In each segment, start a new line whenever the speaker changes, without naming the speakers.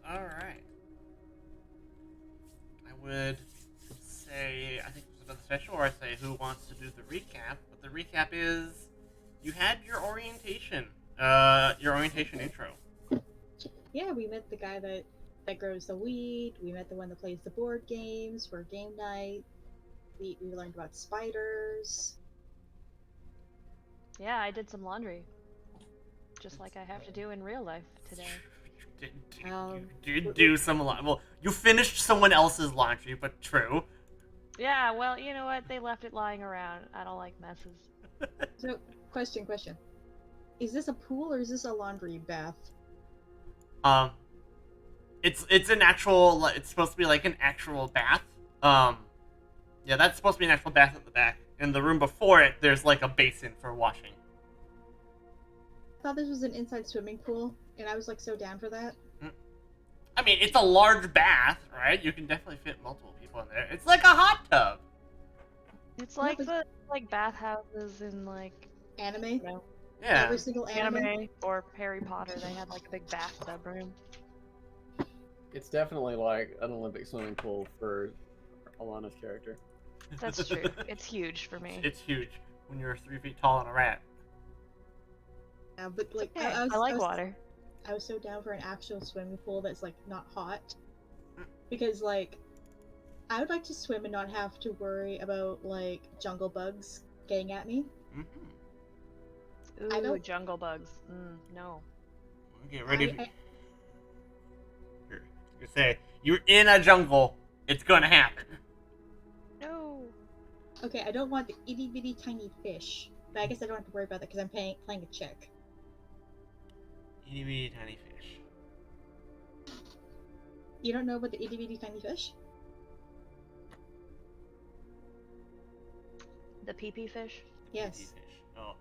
All right. I would say I think there's another special, or I say who wants to do the recap. But the recap is you had your orientation intro.
Yeah, we met the guy that grows the weed. We met the one that plays the board games for game night. We learned about spiders.
Yeah, I did some laundry, just like I have to do in real life today.
You did do some laundry. Well, you finished someone else's laundry, but true.
Yeah, well, you know what? They left it lying around. I don't like messes.
So, question. Is this a pool or is this a laundry bath?
Um, it's an actual. It's supposed to be like an actual bath. Um, yeah, that's supposed to be an actual bath at the back. In the room before it, there's like a basin for washing.
I thought this was an inside swimming pool, and I was like so down for that.
I mean, it's a large bath, right? You can definitely fit multiple people in there. It's like a hot tub.
It's like the bathhouses in like
Anime?
you know,
Yeah.
Every single anime?
or Harry Potter. They had like a big bathtub room.
It's definitely like an Olympic swimming pool for Alana's character.
That's true. It's huge for me.
It's huge when you're 3 feet tall and a rat.
Yeah, but like
Okay, I like water.
I was so down for an actual swimming pool that's like not hot, because like I would like to swim and not have to worry about like jungle bugs getting at me.
Mm-hmm.
I
Ooh,
don't-
jungle bugs. No.
Get ready.
I-
You say you're in a jungle. It's gonna happen.
No.
Okay, I don't want the itty bitty tiny fish, but I guess I don't have to worry about that because I'm playing a chick.
Itty bitty tiny fish.
You don't know about the itty bitty tiny fish?
The pee-pee fish?
Yes.
Itty fish. Oh.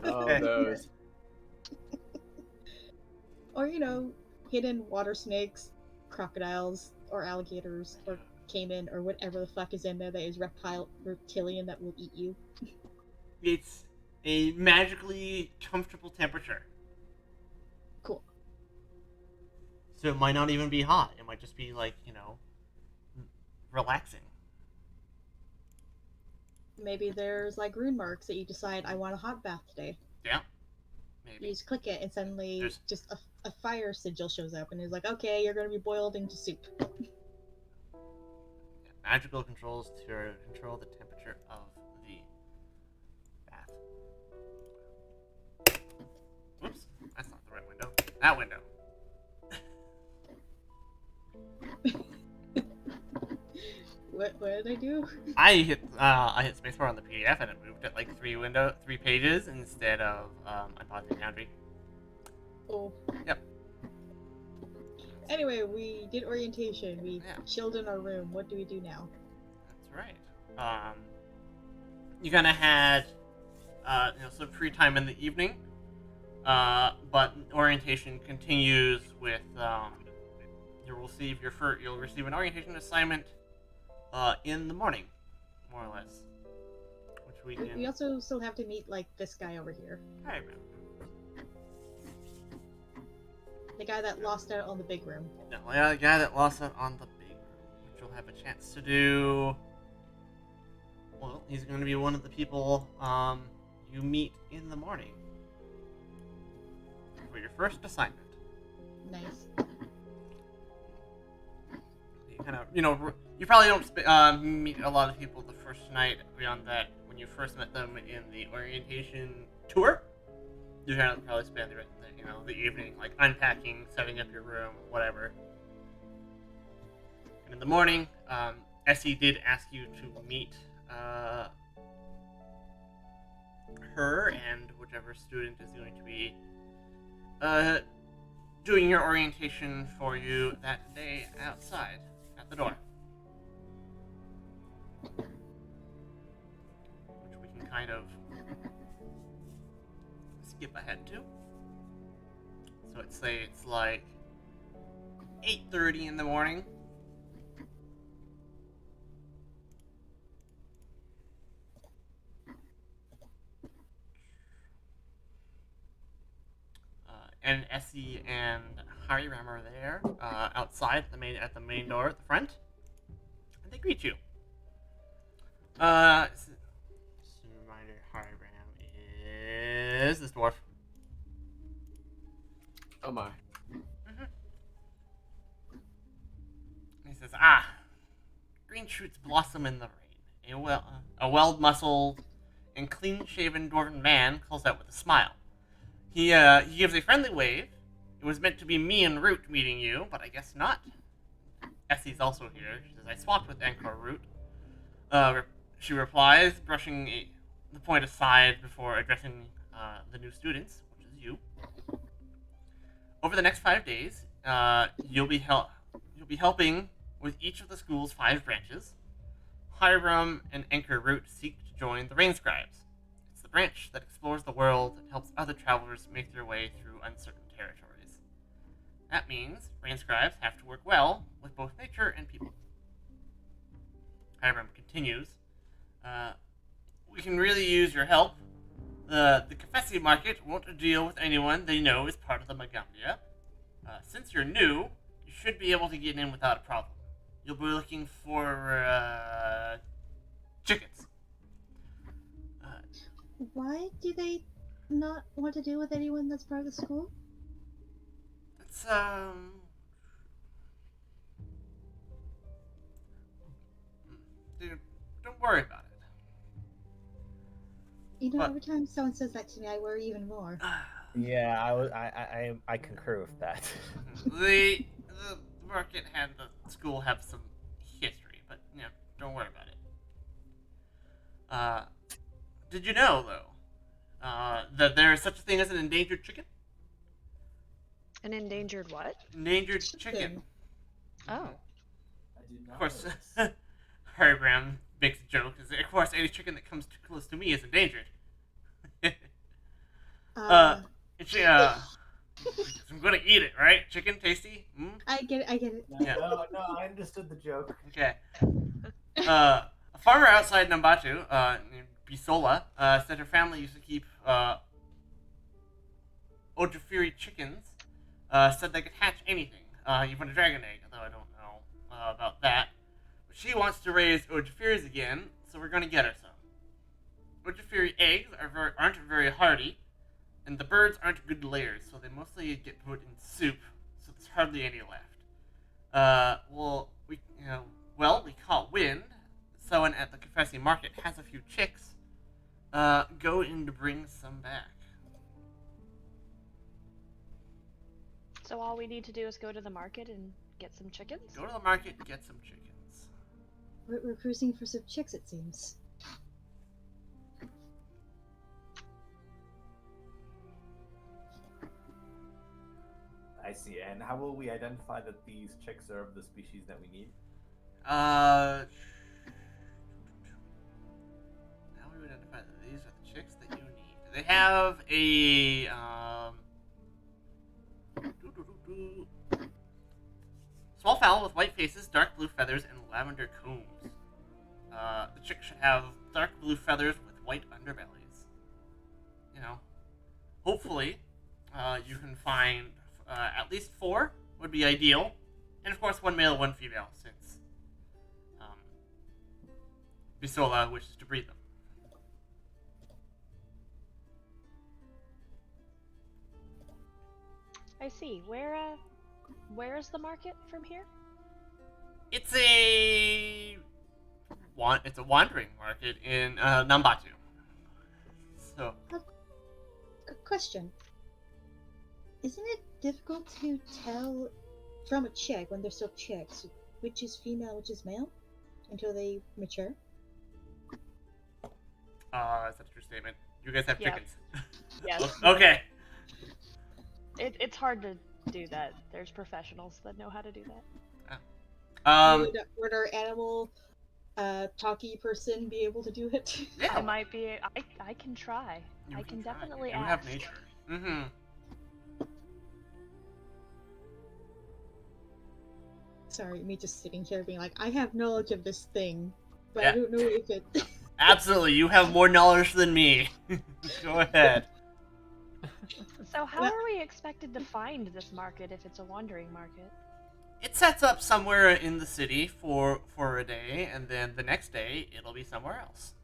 Oh,
Okay.
those.
Or hidden water snakes, crocodiles, or alligators, or caiman, or whatever the fuck is in there that is reptilian that will eat you.
It's a magically comfortable temperature.
Cool.
So it might not even be hot. It might just be like, relaxing.
Maybe there's like rune marks that you decide I want a hot bath today.
Yeah.
You
Maybe.
just click it and suddenly
There's-
just a fire sigil shows up and is like, okay, you're gonna be boiled into soup.
Magical controls to control the temperature of the bath. Whoops. That's not the right window. That window.
What did I do?
I hit spacebar on the PDF and it moved it like 3 pages instead of unpausing Foundry.
Oh.
Yep.
Anyway, we did orientation. We
Yeah.
chilled in our room. What do we do now?
That's right. You kind of had some free time in the evening, but orientation continues with you'll receive an orientation assignment in the morning, more or less, which we can.
We also still have to meet like this guy over here,
Hi, man.
the guy that lost out on the big room.
No, the guy that lost out on the big room, which you'll have a chance to do. Well, he's going to be one of the people you meet in the morning for your first assignment.
Nice.
You kind of, you probably don't meet a lot of people the first night. Beyond that, when you first met them in the orientation tour, you kind of probably spend the evening like unpacking, setting up your room, whatever. And in the morning, Essie did ask you to meet her and whichever student is going to be doing your orientation for you that day outside at the door. Which we can kind of skip ahead to. So let's say it's like 8:30 in the morning. and Essie and Hiram are there, outside at the main door at the front, and they greet you. Just a reminder, Hiram is this dwarf.
Oh my.
He says, green shoots blossom in the rain. A well-muscled and clean-shaven dwarven man calls out with a smile. He gives a friendly wave. It was meant to be me and Root meeting you, but I guess not. Essie's also here. She says, I swapped with Anchor Root. She replies, brushing the point aside before addressing the new students, which is you. Over the next 5 days, you'll be helping with each of the school's 5 branches. Hiram and Anchor Root seek to join the Rain Scribes. It's the branch that explores the world and helps other travelers make their way through uncertain territories. That means Rain Scribes have to work well with both nature and people. Hiram continues, we can really use your help. The Confessi market won't deal with anyone they know is part of the Magambia. Since you're new, you should be able to get in without a problem. You'll be looking for chickens.
Why do they not want to deal with anyone that's part of the school?
It's dude, don't worry about it.
You know,
What?
every time someone says that to me, I worry even more.
Yeah, I concur with that.
The market and the school have some history, but don't worry about it. Did you know though that there is such a thing as an endangered chicken?
An endangered what?
Endangered chicken.
Oh.
Of course, Harry Brown makes a joke. Of course, any chicken that comes too close to me is endangered. And she, I'm gonna eat it, right? Chicken, tasty? Mm?
I get it.
Yeah.
No, I understood the joke.
Okay. A farmer outside Nambatu, named Bisola, said her family used to keep Ojafiri chickens. Said they could hatch anything, even a dragon egg, though I don't know about that. But she wants to raise Ojafiris again, so we're gonna get her some. Ojafiri eggs aren't very hardy, and the birds aren't good layers, so they mostly get put in soup, so there's hardly any left. We caught wind. Someone at the Confessi market has a few chicks. Go in to bring some back.
So all we need to do is go to the market and get some chickens?
Go to the market and get some chickens.
We're cruising for some chicks, it seems.
I see. And how will we identify that these chicks are of the species that we need?
How do we identify that these are the chicks that you need? They have a small fowl with white faces, dark blue feathers, and lavender combs. The chick should have dark blue feathers with white underbellies. Hopefully, you can find at least 4 would be ideal, and of course 1 male, 1 female, since Bisola wishes to breed them.
I see. Where is the market from here?
It's a wandering market in Nambatu. So
Question. Isn't it difficult to tell from a chick, when they're still chicks, which is female, which is male, until they mature?
is that a true statement? You guys have
Yeah.
chickens.
Yes.
Okay.
It's hard to do that. There's professionals that know how to do that.
Would our animal talky person be able to do it?
Yeah.
I might be. I can try.
You
I can
try.
definitely
You
ask.
have nature. Mm-hmm.
Sorry, me just sitting here being like, I have knowledge of this thing, but
Yeah.
I don't know if it.
Absolutely, you have more knowledge than me. Go ahead.
So how
Well-
are we expected to find this market if it's a wandering market?
It sets up somewhere in the city for a day, and then the next day it'll be somewhere else.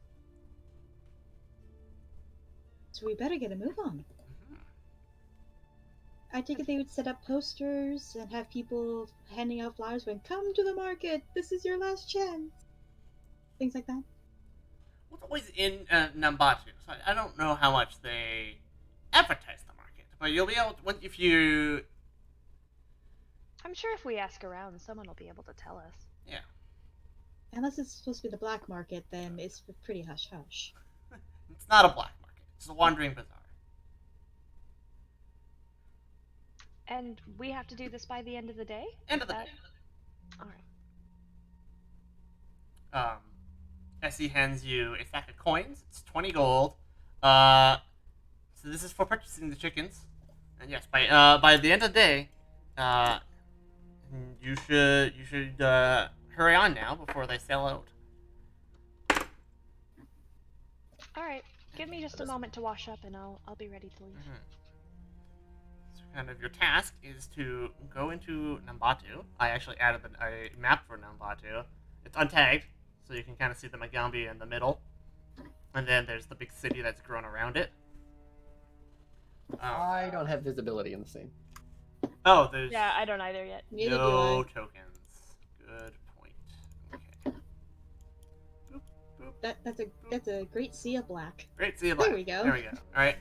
So we better get a move on.
Mhm.
I take it they would set up posters and have people handing out flyers going, "Come to the market. This is your last chance." Things like that.
Well, it's always in Nambatu, so I don't know how much they advertise the market, but you'll be able to, if you,
I'm sure if we ask around, someone will be able to tell us.
yeah.
Unless it's supposed to be the black market, then it's pretty hush hush.
It's not a black market. It's a wandering bazaar.
And we have to do this by the end of the day?
End of the
That-
day.
Alright.
Essie hands you a stack of coins. It's 20 gold. So this is for purchasing the chickens. And yes, by the end of the day, you should hurry on now before they sell out.
Alright. Give me just a moment to wash up and I'll be ready to leave.
So kind of your task is to go into Nambatu. I actually added a map for Nambatu. It's untagged, so you can kind of see the Magambi in the middle. And then there's the big city that's grown around it.
I don't have visibility in the scene.
Oh, there's
Yeah, I don't either yet.
Neither
no
do
tokens. Good point. Okay. Boop, boop.
I. That's a great sea of black.
Great, see you
There
later.
we go.
There we go. Alright.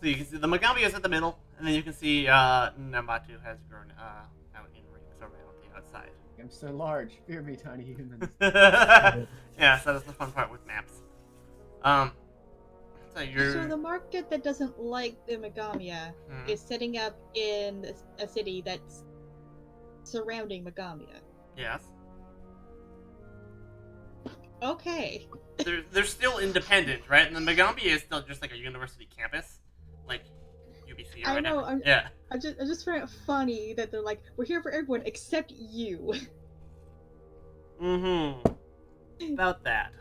So you can see the Magambi is at the middle, and then you can see Nambatu has grown out in rings around the outside.
I'm so large. Fear me, tiny humans.
Yeah, so that's the fun part with maps. So you're
So the market that doesn't like the Megamia
Mhm.
is setting up in a city that's surrounding Megamia.
yes.
Okay.
They're still independent, right? And the Magambi is still just like a university campus, like UBC or
I
whatever.
know.
Yeah.
I just find it funny that they're like, "We're here for everyone except you."
Mm-hmm. About that.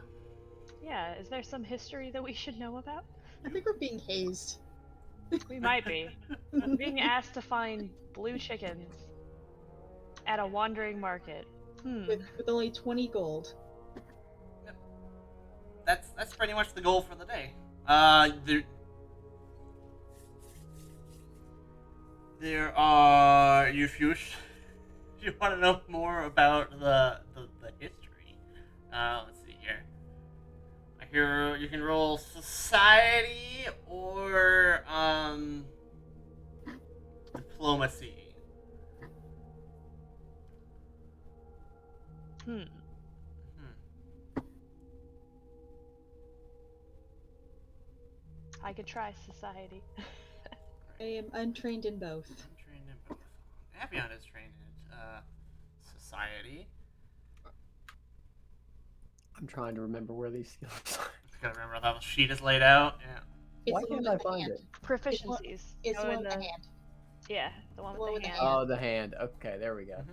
Yeah, is there some history that we should know about?
I think we're being hazed.
We might be. Being asked to find blue chickens at a wandering market.
with only 20 gold.
That's pretty much the goal for the day. There are if you want to know more about the history. Let's see here. I hear you can roll society or diplomacy.
Hmm. I could try society.
I am untrained in both.
I'm trained in both. Avion is trained in society.
I'm trying to remember where these skills are.
Just gotta remember how the sheet is laid out. Yeah.
It's
Why
the one
can't I
with the
find
hand.
it?
Proficiencies.
It's
Go
the
in
one with the hand.
Yeah, the one
The one
with
with
the
the
hand.
Oh, the hand. Okay, there we go.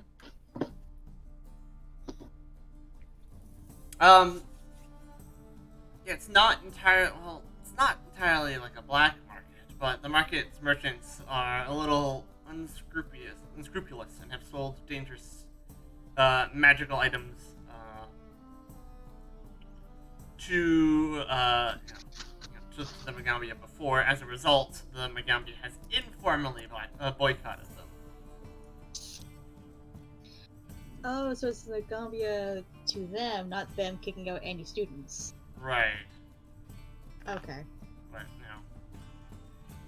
Yeah, it's not entirely like a black market, but the market's merchants are a little unscrupulous and have sold dangerous magical items to to the Magambia before. As a result, the Magambia has informally boycotted them.
Oh, so it's the Gambia to them, not them kicking out any students.
Right.
Okay.
But,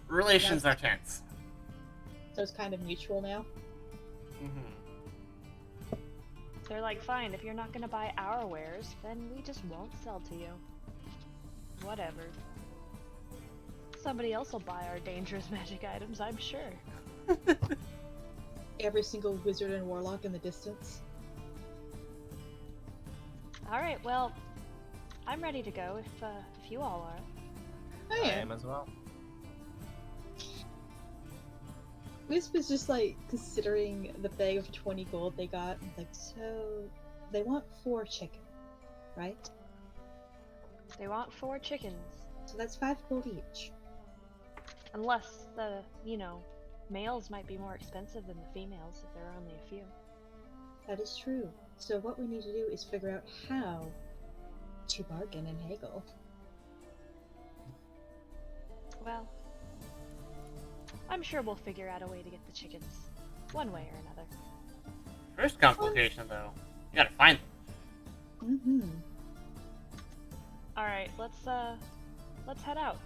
relations are tense.
So it's kind of mutual now.
Mm-hmm.
They're like, fine, if you're not gonna buy our wares, then we just won't sell to you. Whatever. Somebody else will buy our dangerous magic items, I'm sure.
Every single wizard and warlock in the distance.
Alright, well, I'm ready to go if you all are.
I
I
am.
am as well.
Wisp is just like considering the bag of 20 gold they got. It's like, so they want 4 chicken, right?
They want 4 chickens.
So that's 5 gold each.
Unless the, males might be more expensive than the females if there are only a few.
That is true. So what we need to do is figure out how to bargain and haggle.
Well, I'm sure we'll figure out a way to get the chickens, one way or another.
First complication, though, you gotta find them.
Mm-hmm.
Alright, let's head out.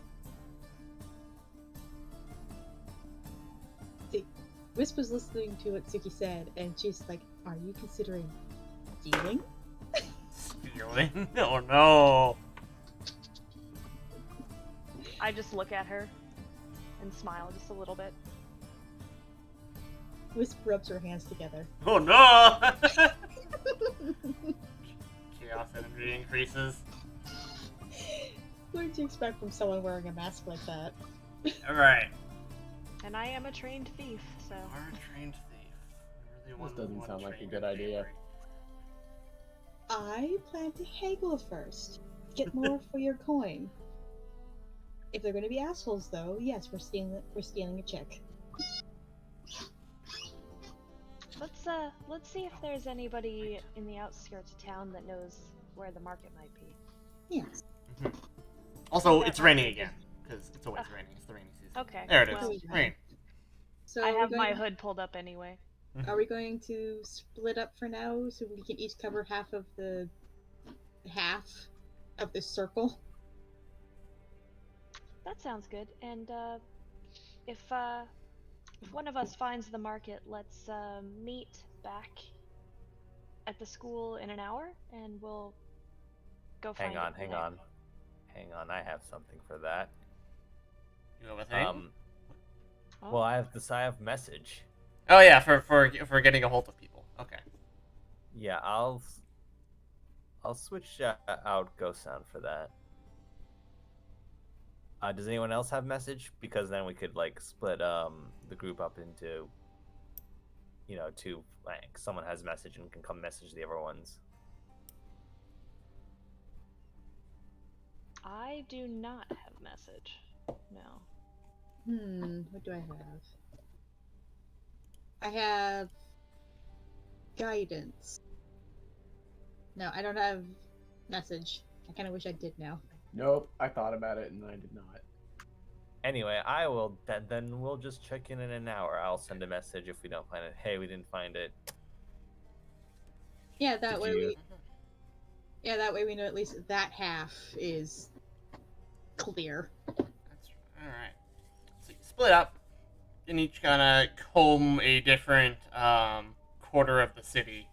Wisp was listening to what Suki said, and she's like, "Are you considering stealing?"
Stealing? Oh no!
I just look at her and smile just a little bit.
Wisp rubs her hands together.
Oh no! Chaos energy increases.
What did you expect from someone wearing a mask like that?
Alright.
And I am a trained thief, so.
You are a trained thief. You're the
This
one
doesn't sound like a
trained
good
in
idea.
I plan to haggle first. Get more for your coin. If they're going to be assholes, though, yes, we're stealing a chick.
Let's see if there's anybody in the outskirts of town that knows where the market might be.
Yes.
Mhm. Also,
That
it's
might
raining
be
again, because it's always raining. It's the rainy season.
Okay.
There it is.
well,
Rain.
So
I
are we
have my
going-
hood pulled up anyway.
Are we going to split up for now so we can each cover half of this circle?
That sounds good. And if one of us finds the market, let's meet back at the school in an hour, and we'll go find
Hang on,
it.
hang
there.
on. Hang on, I have something for that.
You have a thing?
Oh,
Well, I have message.
Oh yeah, for getting a hold of people. Okay.
Yeah, I'll switch out Ghost Sound for that. Does anyone else have message? Because then we could like split the group up into two, like someone has message and can come message the other ones.
I do not have message. No.
What do I have? I have guidance. No, I don't have message. I kind of wish I did now.
Nope, I thought about it and I did not.
Anyway, I will. Then we'll just check in an hour. I'll send a message if we don't find it. Hey, we didn't find it.
Yeah, that
Did
way
you-
we. Yeah, that way we know at least that half is clear.
That's all right. So you split up, and each kind of comb a different quarter of the city,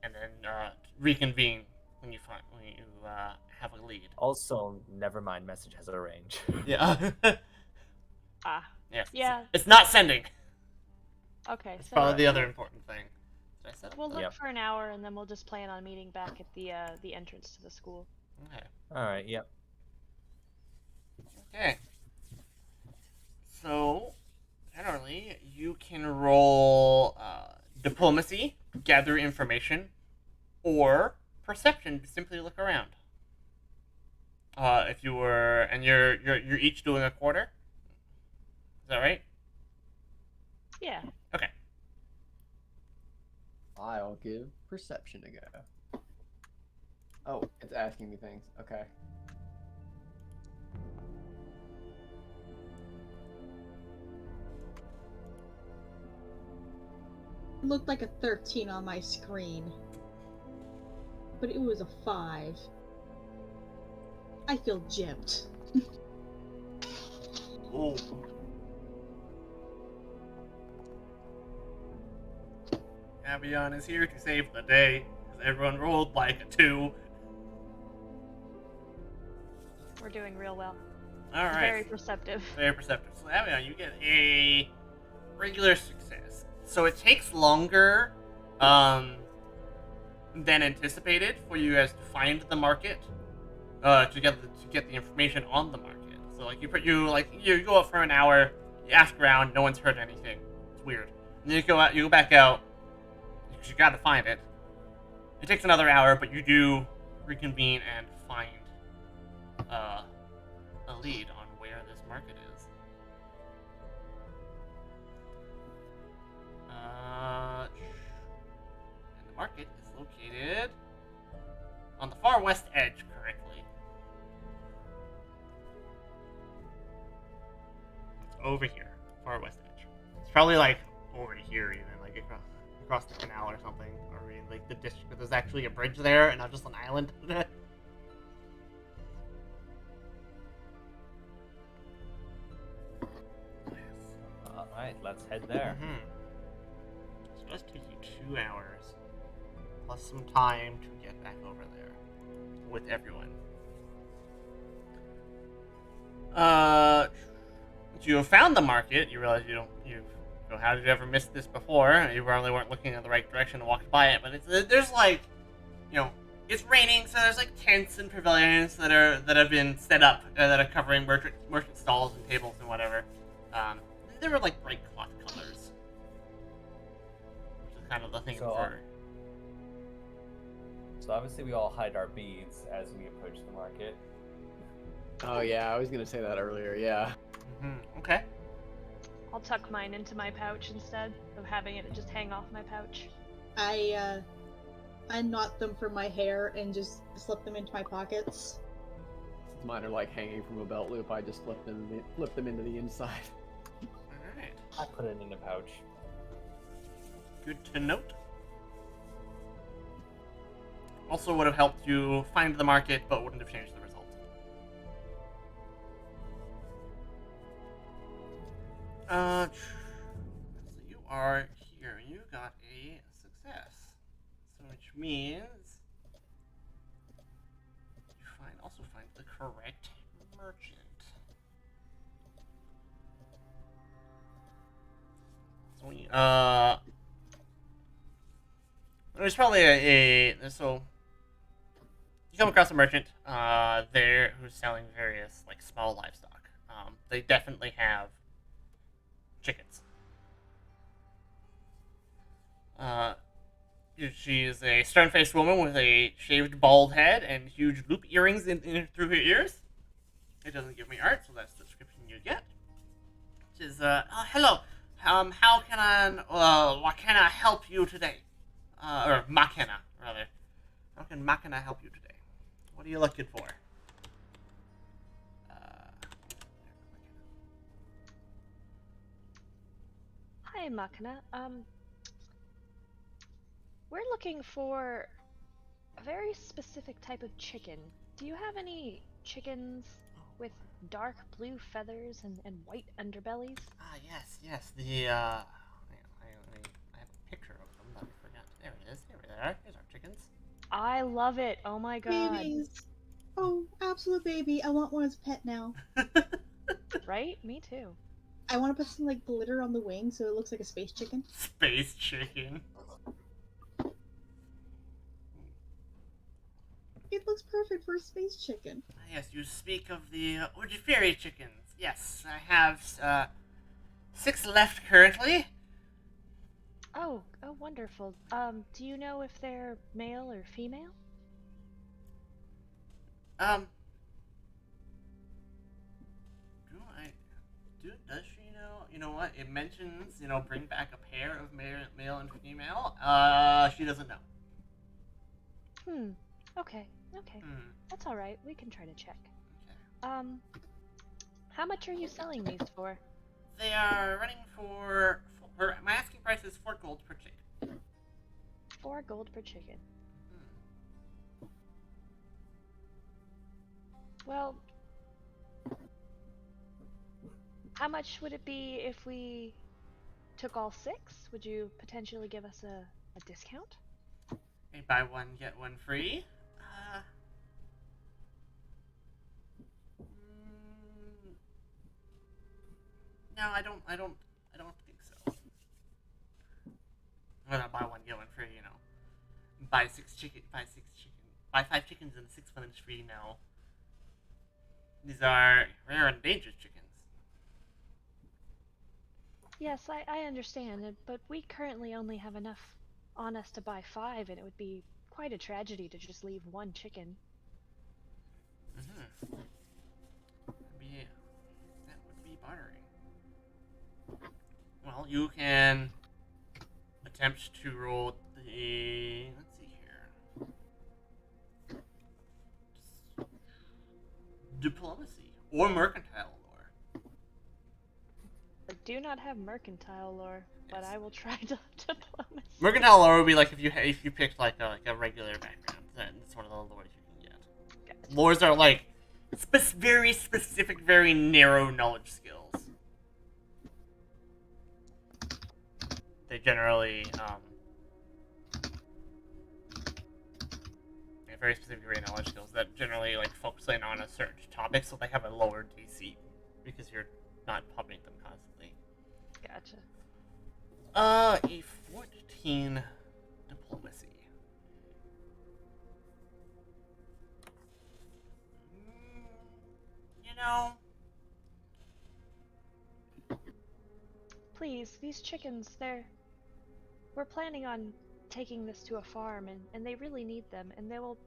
and then reconvene when you have a lead.
Also, never mind. Message has a range.
Yeah.
Ah.
Yeah.
Yeah.
It's not sending.
Okay.
That's
So
probably the other important thing. Did I set up
we'll
the-
look
Yep.
for an hour, and then we'll just plan on meeting back at the entrance to the school.
Okay.
All right. Yep.
Okay. So, generally, you can roll diplomacy, gather information, or perception to simply look around. If you were, and you're each doing a quarter. Is that right?
Yeah.
Okay.
I'll give perception a go. Oh, it's asking me things. Okay.
It looked like a 13 on my screen. But it was a 5. I feel gypped.
Ooh. Avion is here to save the day, because everyone rolled like a 2.
We're doing real well.
All right.
Very perceptive.
Very perceptive. So Avion, you get a regular success. So it takes longer than anticipated for you guys to find the market, to get the information on the market. So like you go out for an hour, you ask around, no one's heard anything. It's weird. And then you go back out, because you gotta find it. It takes another hour, but you do reconvene and find a lead on where this market is. located on the far west edge, correctly. It's over here, far west edge. It's probably like over here, even like across the canal or something, or in like the district. But there's actually a bridge there, and not just an island.
Alright, let's head there.
So that's take you 2 hours, plus some time to get back over there with everyone. You have found the market. You realize you know, how did you ever miss this before? You probably weren't looking in the right direction and walked by it, but there's like, you know, it's raining, so there's like tents and pavilions that have been set up that are covering merchant stalls and tables and whatever. There were like bright cloth colors, which is kind of the thing for.
So obviously we all hide our beads as we approach the market.
Oh yeah, I was gonna say that earlier. Yeah.
Okay.
I'll tuck mine into my pouch instead of having it just hang off my pouch.
I knot them from my hair and just slip them into my pockets.
Since mine are like hanging from a belt loop, I just flip them into the inside.
Alright.
I put it in a pouch.
Good to note. Also would have helped you find the market, but wouldn't have changed the result. So you are here. You got a success. So which means you also find the correct merchant. So there's probably so you come across a merchant there who's selling various like small livestock. They definitely have chickens. She is a stern-faced woman with a shaved bald head and huge loop earrings in through her ears. It doesn't give me art, so that's the description you get. She says, hello. How can what can I help you today? Or Makena, rather. How can Makena help you today? What are you looking for?
Hi, Makana. We're looking for a very specific type of chicken. Do you have any chickens with dark blue feathers and white underbellies?
Yes. The I have a picture of them that I forgot. There it is. Here they are. Here's our chickens.
I love it. Oh my god.
Babies. Oh, absolute baby. I want one as a pet now.
Right? Me too.
I want to put some like glitter on the wing so it looks like a space chicken.
Space chicken.
It looks perfect for a space chicken.
Yes, you speak of the Ojifiri chickens. Yes, I have 6 left currently.
Oh, wonderful. Do you know if they're male or female?
Does she know? You know what? It mentions, bring back a pair of male and female. She doesn't know.
Okay. That's alright. We can try to check.
Okay.
How much are you selling these for?
They are running for my asking price is 4 gold per chicken.
4 gold per chicken. Well, how much would it be if we took all 6? Would you potentially give us a discount?
Okay, buy one, get one free. No, I don't think so. Well, not buy one, get one free, buy 5 chickens and the 6th one is free, no. These are rare and endangered chickens.
Yes, I understand, but we currently only have enough on us to buy 5, and it would be quite a tragedy to just leave 1 chicken.
That would be bartering. Well, you can attempt to roll the... Let's see here. diplomacy or mercantile lore.
I do not have mercantile lore, but
Yes.
I will try to diplomacy.
Mercantile lore would be like if you picked like a regular background, then it's one of the lores you can get.
Gotcha.
Lores are like very specific, very narrow knowledge skills. They generally very specific, very knowledge skills that generally like focus in on a certain topic, so they have a lower DC because you're not pumping them constantly.
Gotcha.
A 14 diplomacy. You know,
Please, these chickens, we're planning on taking this to a farm, and they really need them, and they will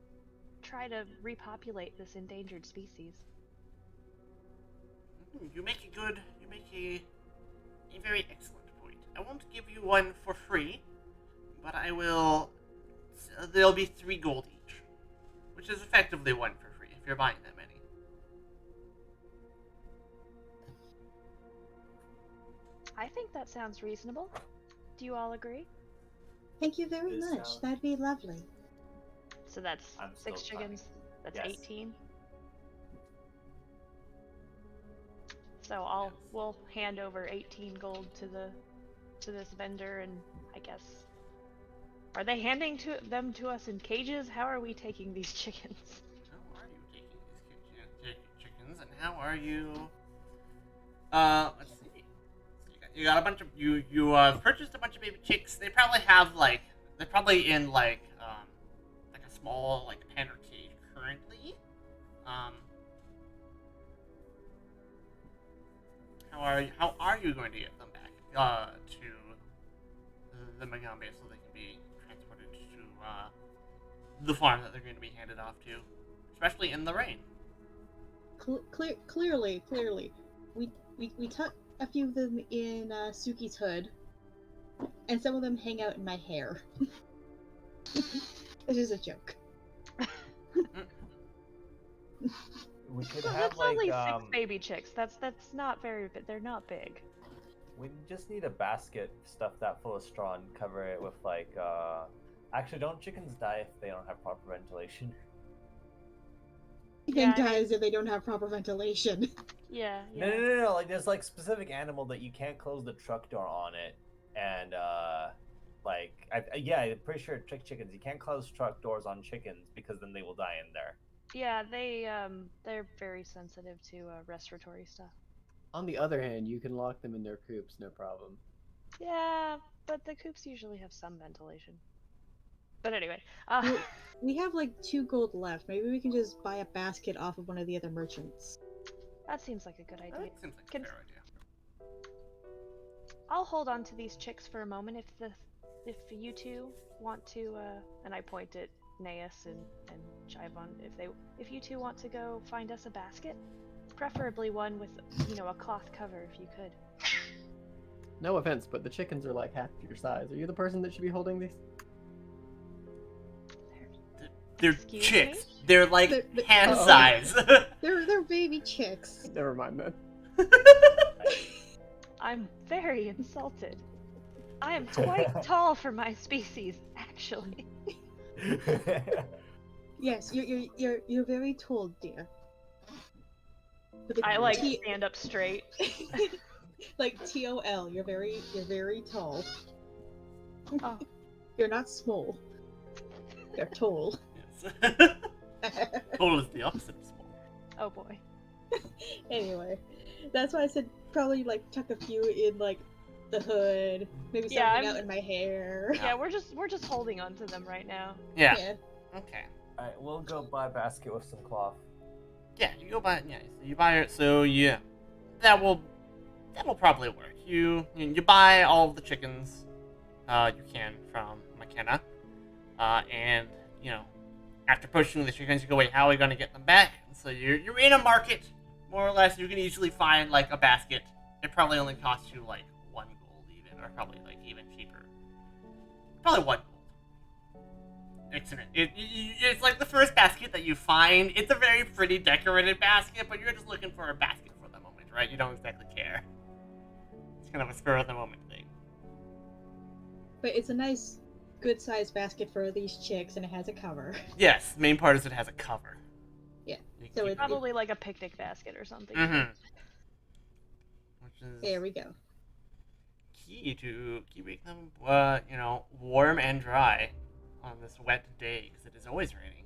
try to repopulate this endangered species.
you make a very excellent point. I won't give you one for free, but I will. There'll be 3 gold each, which is effectively 1 for free if you're buying that many.
I think that sounds reasonable. Do you all agree?
Thank you very
This
much.
sounds-
That'd be lovely.
So that's
I'm
6
still
chickens. That's
Yes.
18. So we'll hand over 18 gold to this vendor, and I guess, are they handing them to us in cages? How are we taking these chickens?
How are you taking these chickens, and how are you? Let's see. You got a bunch of you purchased a bunch of baby chicks. They probably have they're probably in like a small like pen or cage currently. How are you going to get them back to the Magambe so they can be transported to the farm that they're going to be handed off to, especially in the rain?
Clearly, we tuck a few of them in Suki's hood, and some of them hang out in my hair. This is a joke.
We could
Well,
have
that's
like
only 6 baby chicks. That's not very big. They're not big.
we just need a basket, stuff that full of straw, and cover it with like Actually, don't chickens die if they don't have proper ventilation?
Anything
Yeah, I mean-
dies if they don't have proper ventilation.
Yeah.
No. Like there's like specific animal that you can't close the truck door on it, and I'm pretty sure chickens you can't close truck doors on chickens because then they will die in there.
Yeah, they're very sensitive to respiratory stuff.
On the other hand, you can lock them in their coops, no problem.
Yeah, but the coops usually have some ventilation. But anyway,
Well, we have like 2 gold left. Maybe we can just buy a basket off of one of the other merchants.
that seems like a good idea.
That seems like a
Can-
fair idea.
I'll hold on to these chicks for a moment if you two want to, and I point at Naeus and Chivon, if you two want to go find us a basket, preferably one with, a cloth cover if you could.
No offense, but the chickens are like half your size. Are you the person that should be holding these?
They're
Excuse
chicks.
me?
They're like
They're-
hand
Uh-oh.
size.
They're baby chicks.
Never mind then.
I'm very insulted. I am quite tall for my species, actually.
Yes, you're very tall, dear. With a
I like
T-
stand up straight.
like TOL. You're very tall.
Oh.
You're not small. You're tall.
Yes. Tall is the opposite of small.
Oh boy.
Anyway, that's why I said probably like tuck a few in like the hood, maybe
Yeah,
something
I'm-
out in my hair.
Yeah, we're just holding on to them right now.
Yeah.
Yeah.
Okay.
Alright, we'll go buy a basket with some cloth.
Yeah, you go buy it. Yeah, so you buy it. So yeah, that will probably work. You buy all of the chickens you can from McKenna, and after pushing the chickens, you go, wait, how are we gonna get them back? And so you're in a market, more or less. You can easily find like a basket. It probably only costs you like 1 gold even, or probably like even cheaper. Probably 1 gold. Excellent. It's like the first basket that you find. It's a very pretty decorated basket, but you're just looking for a basket for the moment, right? You don't exactly care. It's kind of a spur of the moment thing.
But it's a nice, good-sized basket for these chicks, and it has a cover.
Yes, main part is it has a cover.
Yeah.
You can
So
keep
it-
Probably like a picnic basket or something.
Mm-hmm. Which is
There we go.
key to keeping them, warm and dry on this wet day, because it is always raining.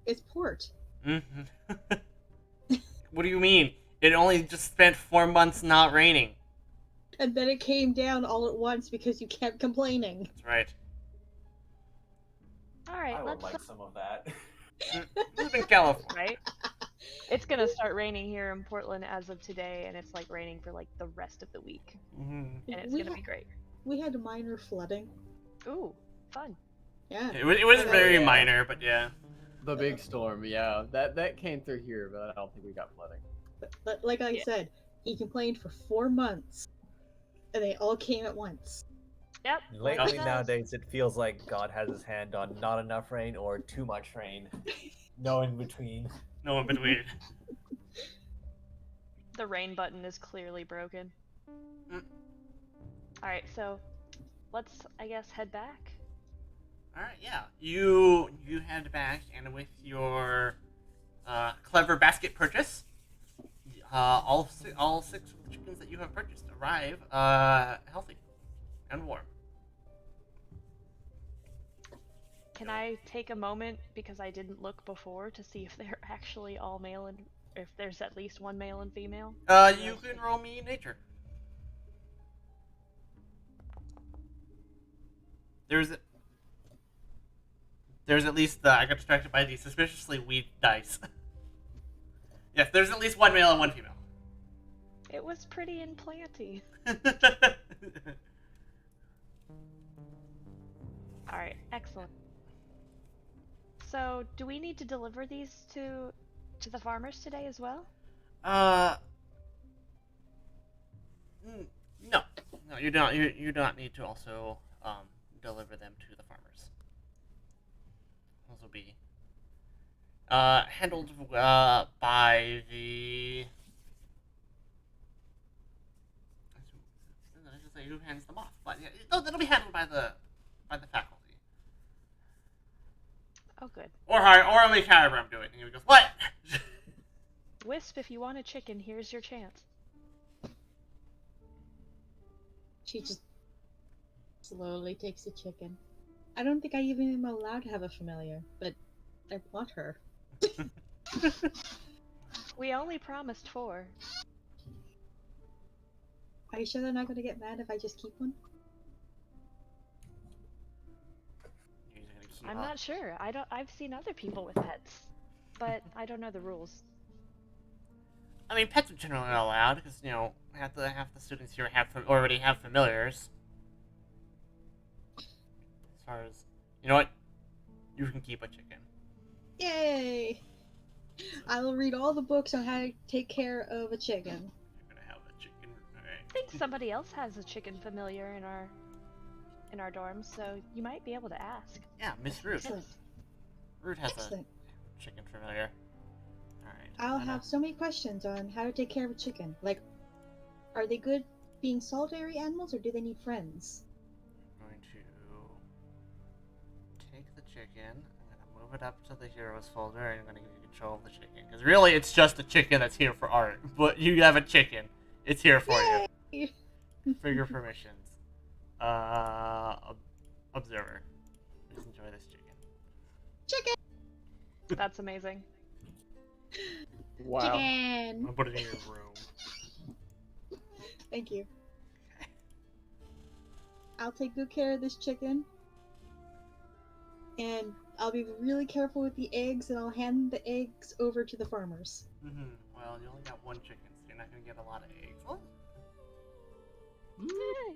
It's port.
Mm-hmm. What do you mean? It only just spent 4 months not raining.
And then it came down all at once because you kept complaining.
That's right.
All right,
I would
let's
like some of that.
Live in California.
right. It's gonna start raining here in Portland as of today, and it's like raining for like the rest of the week,
Mm-hmm.
and it's
We
gonna
ha-
be great.
We had minor flooding.
Ooh, fun.
Yeah.
It was
Oh,
very
yeah.
minor, but yeah.
The big storm, yeah, that came through here, but I don't think we got flooding.
But like I
Yeah.
said, he complained for 4 months. And they all came at once.
Yep.
Lately,
it does.
nowadays, it feels like God has his hand on not enough rain or too much rain. No in between.
No in between.
The rain button is clearly broken.
Mm.
All right, so let's, I guess, head back.
All right, yeah. You head back, and with your clever basket purchase, all six of the chickens that you have purchased arrive healthy and warm.
Can I take a moment, because I didn't look before, to see if they're actually all male and if there's at least one male and female?
You can roll me nature. There's at least I got distracted by the suspiciously weak dice. Yes, there's at least one male and one female.
It was pretty and planty. All right, excellent. So, do we need to deliver these to the farmers today as well?
No, you don't. You don't need to also deliver them to the farmers. Those will be handled by the. I should say who hands them off, but yeah, no, that'll be handled by the faculty.
Oh, good.
Or I'll make Kyabram do it. And he goes, what?
Wisp, if you want a chicken, here's your chance.
She just slowly takes the chicken. I don't think I even am allowed to have a familiar, but I want her.
We only promised 4.
Are you sure they're not going to get mad if I just keep one?
He's gonna keep
I'm
up.
not sure. I've seen other people with pets, but I don't know the rules.
I mean, pets are generally not allowed because half the students here already have familiars. As far as what, you can keep a chicken.
Yay! I will read all the books on how to take care of a chicken.
You're gonna have a chicken. All right.
I think somebody else has a chicken familiar in our dorms, so you might be able to ask.
Yeah, Miss Root.
Excellent.
Root has
Excellent.
a chicken familiar. All right.
I'll have so many questions on how to take care of a chicken. Like, are they good being solitary animals or do they need friends?
I'm going to take the chicken. I'm gonna move it up to the heroes folder, and I'm gonna give you control of the chicken. Because really, it's just a chicken that's here for art. But you have a chicken. It's here for you.
Yay!
For your permissions. Observer. Please enjoy this chicken.
Chicken!
That's amazing.
Wow.
I'm
Chicken!
gonna put it in your room.
Thank you. I'll take good care of this chicken. And I'll be really careful with the eggs, and I'll hand the eggs over to the farmers.
Mm-hmm. Well, you only got one chicken, so you're not gonna get a lot of eggs. Oh.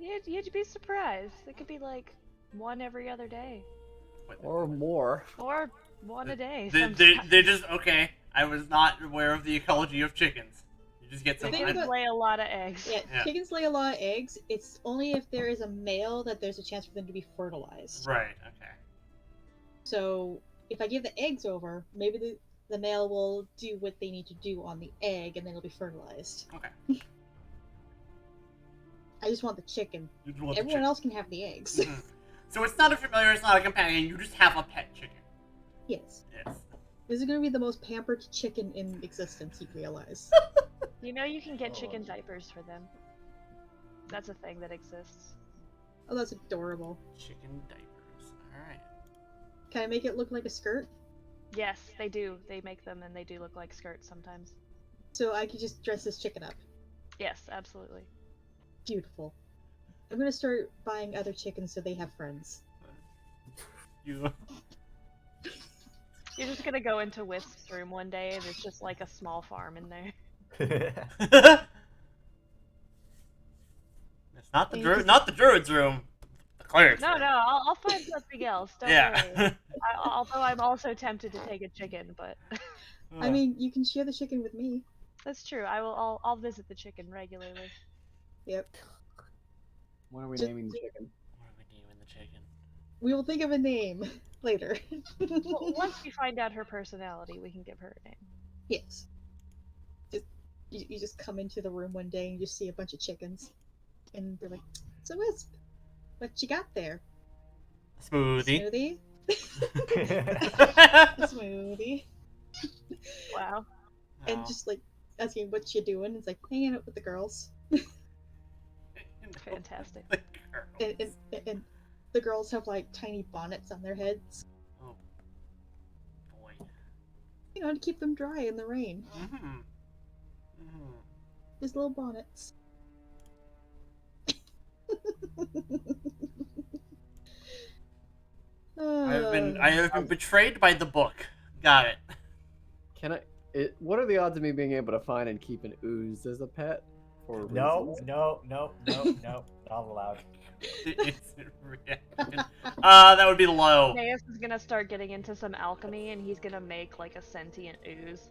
Yeah, you'd be surprised. It could be like one every other day,
Wait,
Or more.
or one a day.
They're just okay. I was not aware of the ecology of chickens. You just get some.
They
Think
could
about-
lay a lot of eggs.
Yeah,
Yeah.
chickens lay a lot of eggs. It's only if there is a male that there's a chance for them to be fertilized.
Right. Okay.
So if I give the eggs over, maybe the male will do what they need to do on the egg, and then it'll be fertilized.
Okay.
I just want the chicken.
You just want the
Everyone
chicken.
else can have the eggs.
Mhm. So it's not a familiar, it's not a companion, you just have a pet chicken.
Yes.
Yes.
This is going to be the most pampered chicken in existence, you realize.
You know you can get chicken diapers for them. That's a thing that exists.
Oh, that's adorable.
Chicken diapers. Alright.
Can I make it look like a skirt?
Yes, they do. They make them and they do look like skirts sometimes.
So I could just dress this chicken up.
Yes, absolutely.
Beautiful. I'm going to start buying other chickens so they have friends.
You.
You're just gonna go into Wisp's room one day and there's just like a small farm in there.
It's not the druid's room. The cleric's
No,
room.
no, I'll find something else. Don't worry.
Yeah.
Although I'm also tempted to take a chicken, but
I mean, you can share the chicken with me.
that's true. I'll visit the chicken regularly.
Yep.
What are we
Just-
naming the chicken?
What are we naming the chicken?
We will think of a name later.
Well, once we find out her personality, we can give her a name.
Yes. You just come into the room one day and you see a bunch of chickens. And they're like, so Wisp, what you got there?
Smoothie.
Smoothie.
Wow.
And just like asking what you doing. It's like hanging out with the girls.
Fantastic.
The girls.
And the girls have like tiny bonnets on their heads.
Oh boy.
You know, to keep them dry in the rain.
Mm-hmm. Mm-hmm.
Just little bonnets.
I have been betrayed by the book. Got it.
Can I? What are the odds of me being able to find and keep an ooze as a pet? For
No,
reasons?
no, not allowed.
It's that would be low.
Naeus is gonna start getting into some alchemy and he's gonna make like a sentient ooze.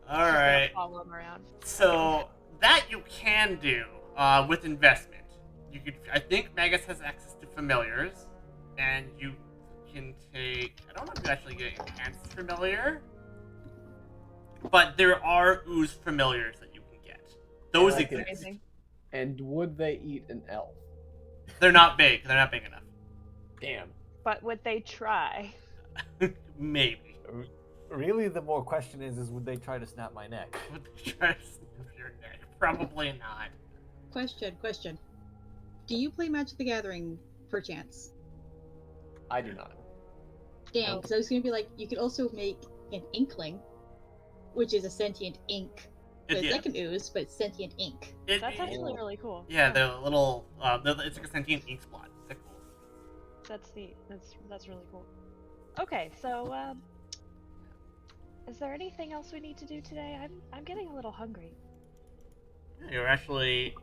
All
Just gonna
right.
follow him around.
So that you can do with investment. You could. I think Magus has access to familiars, and you can take. I don't know if you actually get enhanced familiar, but there are ooze familiars that you can get. Those
like
exist.
Amazing.
And would they eat an elf?
They're not big. They're not big enough.
Damn.
But would they try?
Maybe.
Really, the more question is would they try to snap my neck?
Would they try to snap your neck? Probably not.
Question. Do you play Magic the Gathering, perchance?
I do not.
Dang,
Oh.
because I was going to be like, you could also make an Inkling, which is a sentient ink. So it's
Yeah.
like an ooze, but it's sentient ink.
That's actually really cool.
Yeah, they're little. It's like a sentient ink spot. They're cool.
That's neat. That's really cool. Okay, so is there anything else we need to do today? I'm getting a little hungry.
You're actually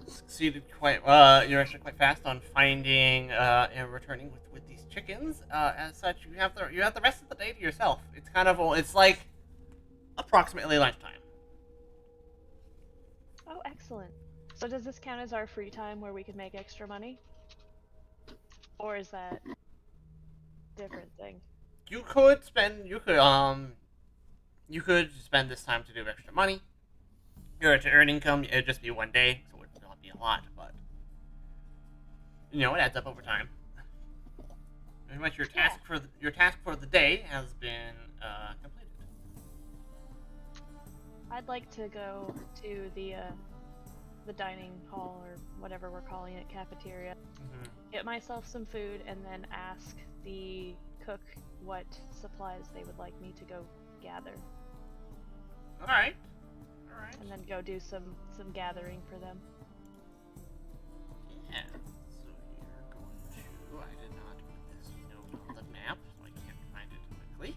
succeeded quite. You're actually quite fast on finding and returning with these chickens. As such, you have the rest of the day to yourself. It's kind of it's like approximately lunchtime.
Oh, excellent. So does this count as our free time where we can make extra money? Or is that a different thing?
You could spend this time to do extra money. You're to earn income. It'd just be one day, so it would not be a lot, but it adds up over time. Pretty much your task for the day has been completed.
I'd like to go to the dining hall or whatever we're calling it, cafeteria.
Mm-hmm.
Get myself some food and then ask the cook what supplies they would like me to go gather,
All right.
and then go do some gathering for them.
Yeah. So you're going to. I did not put this note on the map, so I can't find it quickly.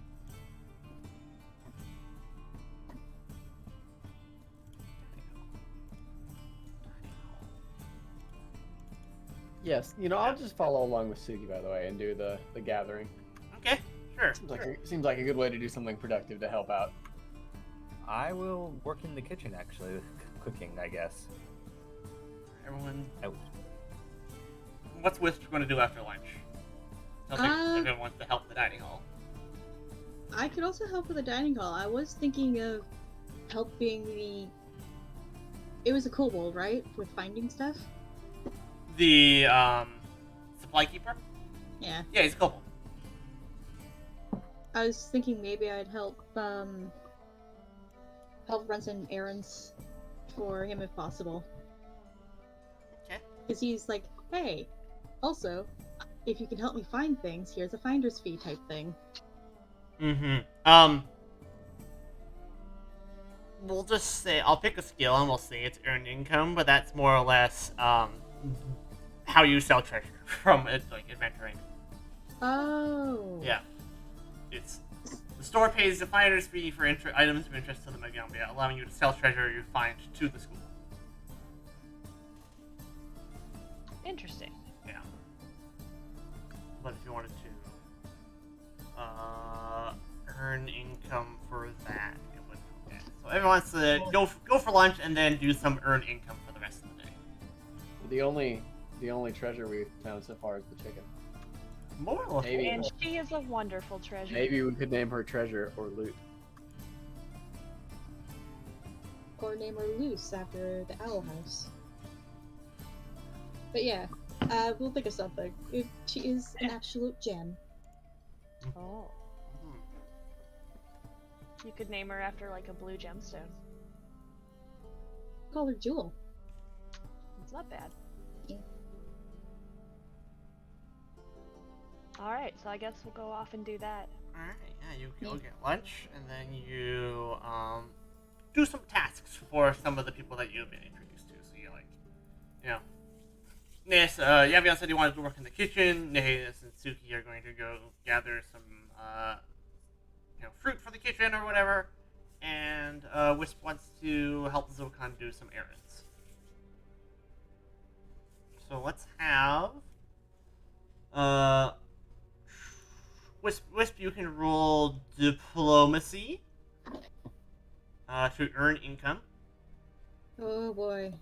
Yes, I'll just follow along with Sugi, by the way, and do the gathering.
Okay. Sure.
Seems like a good way to do something productive to help out.
I will work in the kitchen actually, with cooking, I guess.
Everyone.
Out.
What's Wisp going to do after lunch? Sounds like everyone wants to help the dining hall.
I could also help with the dining hall. I was thinking of helping the. It was a kobold, right? With finding stuff?
The supply keeper?
Yeah.
Yeah, he's a kobold.
I was thinking maybe I'd help run some errands for him if possible.
Okay.
Because he's like, hey, also, if you can help me find things, here's a finder's fee type thing.
We'll just say, I'll pick a skill and we'll say it's earned income, but that's more or less, how you sell treasure from it, like, adventuring.
Oh.
Yeah. It's, the store pays the finder's fee for items of interest to the Magambia, allowing you to sell treasure you find to the school.
Interesting.
Yeah. But if you wanted to, earn income for that, it would. Okay. So everyone wants to go for lunch and then do some earn income for the rest of the day.
The only treasure we've found so far is the chicken.
More or less.
Maybe.
And she is a wonderful treasure.
Maybe we could name her treasure or loot.
Or name her Luce after the Owl House. But yeah, we'll think of something. She is an absolute gem.
Oh.
Hmm.
You could name her after like a blue gemstone.
Call her Jewel.
It's not bad.
Yeah.
Alright, so I guess we'll go off and do that.
Alright, yeah, you go get lunch, and then you, do some tasks for some of the people that you've been introduced to. So you Nes, Yavian said he wanted to work in the kitchen. Nes and Suki are going to go gather some, fruit for the kitchen or whatever. And, Wisp wants to help Zokan do some errands. So let's have, Wisp, you can roll diplomacy to earn income.
Oh boy.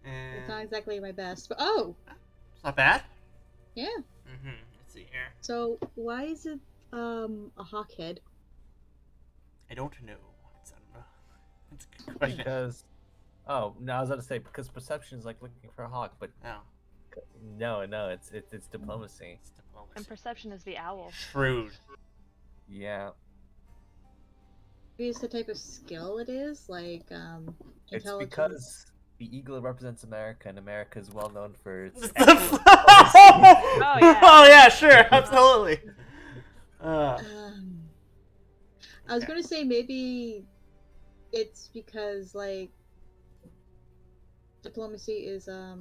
And
It's not exactly my best, but oh!
it's not bad.
Yeah.
Let's see here.
So, why is it, a hawk head?
I don't know. I don't know. It's a good question.
Because, oh no, I was about to say because perception is like looking for a hawk, but
Oh,
no, it's diplomacy.
it's diplomacy.
And perception is the owl.
Shrewd.
Yeah,
Maybe it's the type of skill it is, like,
it's
intelligence.
because the eagle represents America, and America is well known for its.
Oh
yeah.
Oh yeah, sure, absolutely.
I was
Okay.
gonna say maybe it's because, like, diplomacy is, a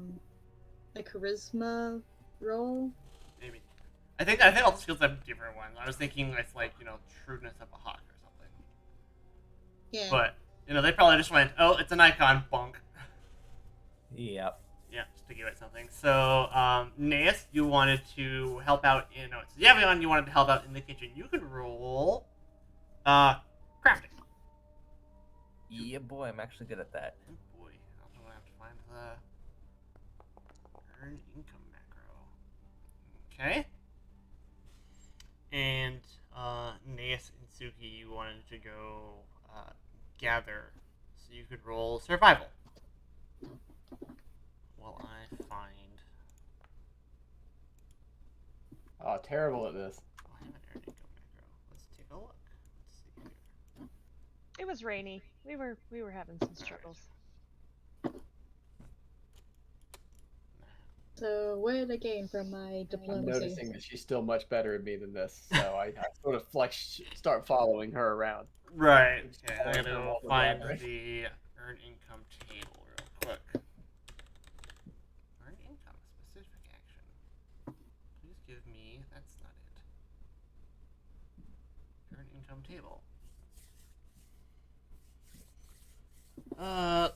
charisma role.
Maybe. I think all the skills have different ones. I was thinking it's like, shrewdness of a hawk or something.
Yeah.
But, they probably just went, oh, it's an icon, bonk.
Yep.
Yeah, just to give it something. So, Naeus, you wanted to help out in... No, it's Yavion, you wanted to help out in the kitchen. You could roll... crafting.
Yeah, boy, I'm actually good at that.
Oh boy, I'm gonna have to find the... earn income macro. Okay. And, Naeus and Suki, you wanted to go, gather. So you could roll survival. While I find...
Oh, terrible at this.
Oh, I have an earned income macro. Let's take a look. Let's see here.
It was rainy. We were having some struggles.
So, what did I gain from my
I'm
diplomacy?
noticing that she's still much better at me than this, so I sort of start following her around.
Right.
Just
Okay,
follow
I'm
her
gonna
while we're
find
gathering.
the earn income table real quick. Earn income, specific action. Please give me. That's not it. Earn income table.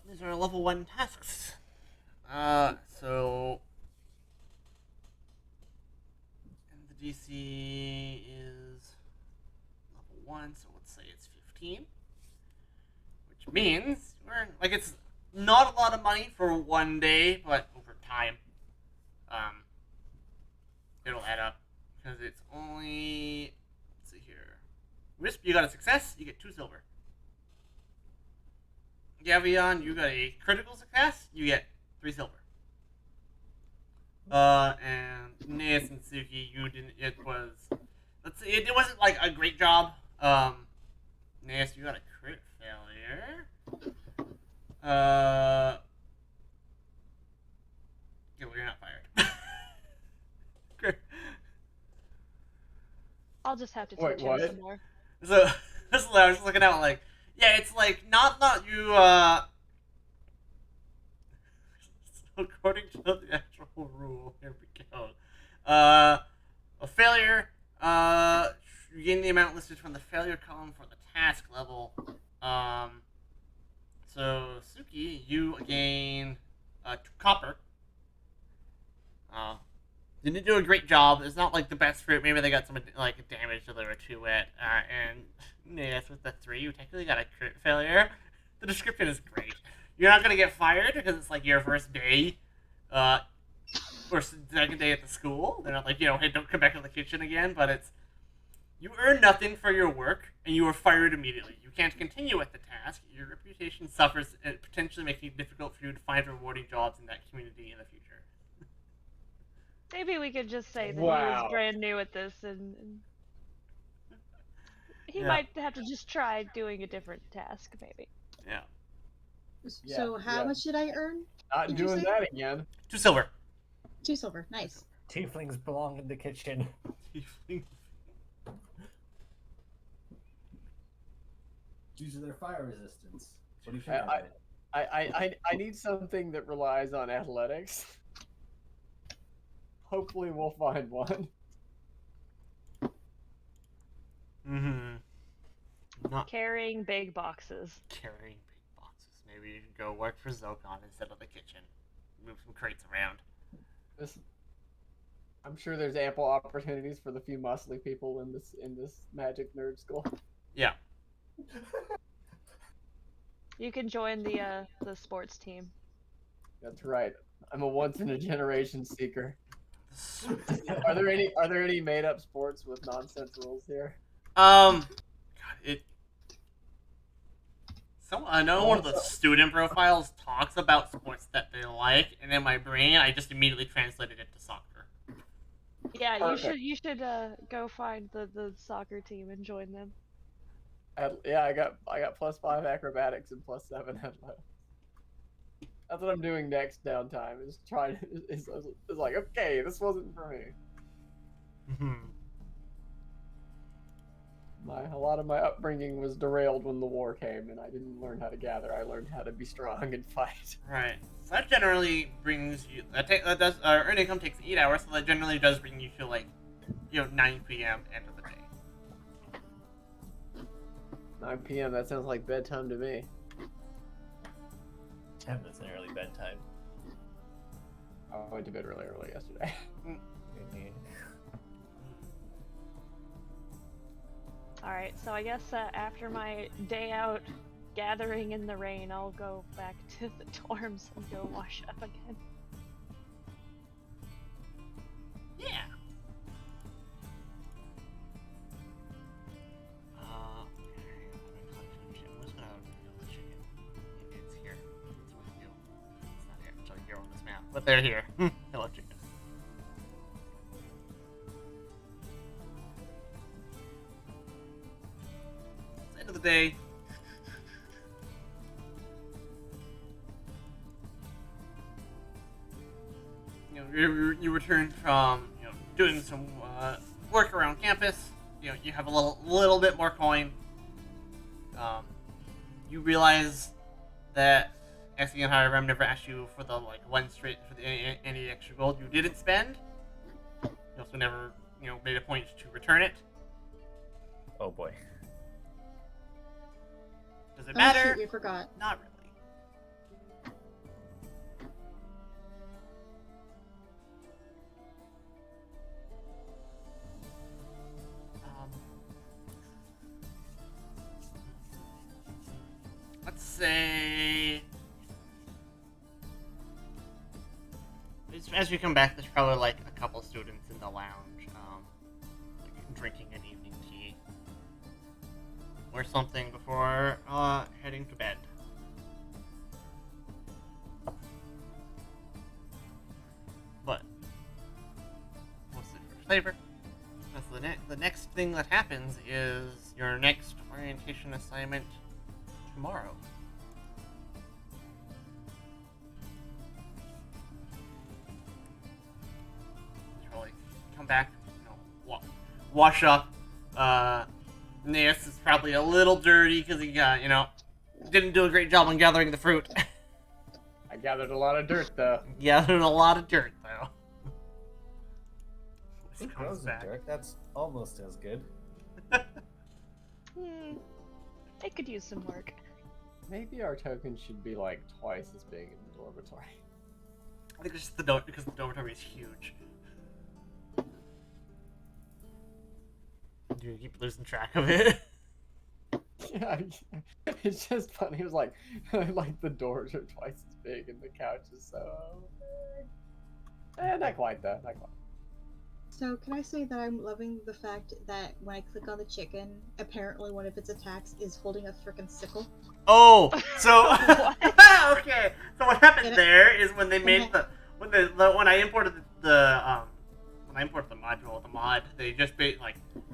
These are level 1 tasks. So. And the DC is level 1, so let's say it's 15. Which means, it's not a lot of money for one day, but over time, it'll add up because it's only. Let's see here. Wisp, you got a success. You get 2 silver. Gavion, you got a critical success. You get 3 silver. And Naeus and Suki, you didn't. It was. Let's see. It wasn't like a great job. Naeus, you got a crit failure. Yeah, well, you're not fired. Great.
I'll just have to
Wait,
teach him
what?
some more.
So this is what I was just looking at, like, yeah, it's like not you. So according to the actual rule, here we go. A failure. You gain the amount listed from the failure column for the task level. So Suki, you gain 2 copper. Didn't do a great job. It's not like the best fruit. Maybe they got some like damage that they were too wet. And Naeus with the 3, you technically got a crit failure. The description is great. You're not gonna get fired because it's like your first day, or second day at the school. They're not like, hey, don't come back to the kitchen again. But it's you earn nothing for your work and you are fired immediately. You can't continue with the task. Your reputation suffers, and potentially making it difficult for you to find rewarding jobs in that community in the future.
Maybe we could just say that he
Wow.
was brand new at this, and he
Yeah.
might have to just try doing a different task, maybe.
Yeah.
So how
yeah.
much did I earn?
Not
Did you
doing
say?
that again.
2 silver.
2 silver. Nice.
Tieflings belong in the kitchen. Due to their fire resistance. What do you think?
I need something that relies on athletics. Hopefully we'll find one.
Mm-hmm. Not
Carrying big boxes.
carrying big boxes. Maybe you can go work for Zokon instead of the kitchen. Move some crates around.
I'm sure there's ample opportunities for the few muscly people in this magic nerd school.
Yeah.
You can join the sports team.
That's right. I'm a once in a generation seeker. Are there any made up sports with nonsense rules here?
God, I know one of the student profiles talks about sports that they like, and in my brain, I just immediately translated it to soccer.
Yeah,
Perfect.
you should go find the soccer team and join them.
I got +5 acrobatics and +7 athletics. That's what I'm doing next downtime. Is trying. Is like, okay, this wasn't for me. A lot of my upbringing was derailed when the war came, and I didn't learn how to gather. I learned how to be strong and fight.
Right. So that generally brings you. That does. Earned income takes 8 hours, so that generally does bring you to 9 p.m. end of the day.
9 p.m. That sounds like bedtime to me.
That's an early bedtime.
I went to bed really early yesterday.
Alright, so I guess after my day out gathering in the rain, I'll go back to the dorms and go wash up again.
Yeah. It's here. It's with you. It's not here. It's like here on this map, but they're here. Hello, chicken. It's the end of the day. You return from doing some work around campus. You have a little bit more coin. You realize that Exing and Hiram never asked you for the any extra gold you didn't spend. You also never made a point to return it.
Oh boy.
Does it
Oh,
matter?
shoot, we forgot.
Not really. Let's say as we come back, there's probably a couple students in the lounge. drinking an evening tea or something before heading to bed. But what's it for flavor? That's the next thing that happens is your next orientation assignment tomorrow. Probably come back, wash up. Naeus is probably a little dirty because he didn't do a great job on gathering the fruit.
I gathered a lot of dirt though.
Gathered a lot of dirt though.
Who grows in dirt? That's almost as good.
They could use some work.
Maybe our tokens should be like twice as big in the dormitory.
I think it's just because the dormitory is huge. You keep losing track of it.
Yeah, it's just funny. It was like the doors are twice as big and the couch is so big. Not quite though, not quite.
So can I say that I'm loving the fact that when I click on the chicken, apparently one of its attacks is holding a frickin' sickle.
Oh, so okay. So what happened there is when they made when I imported the mod, they just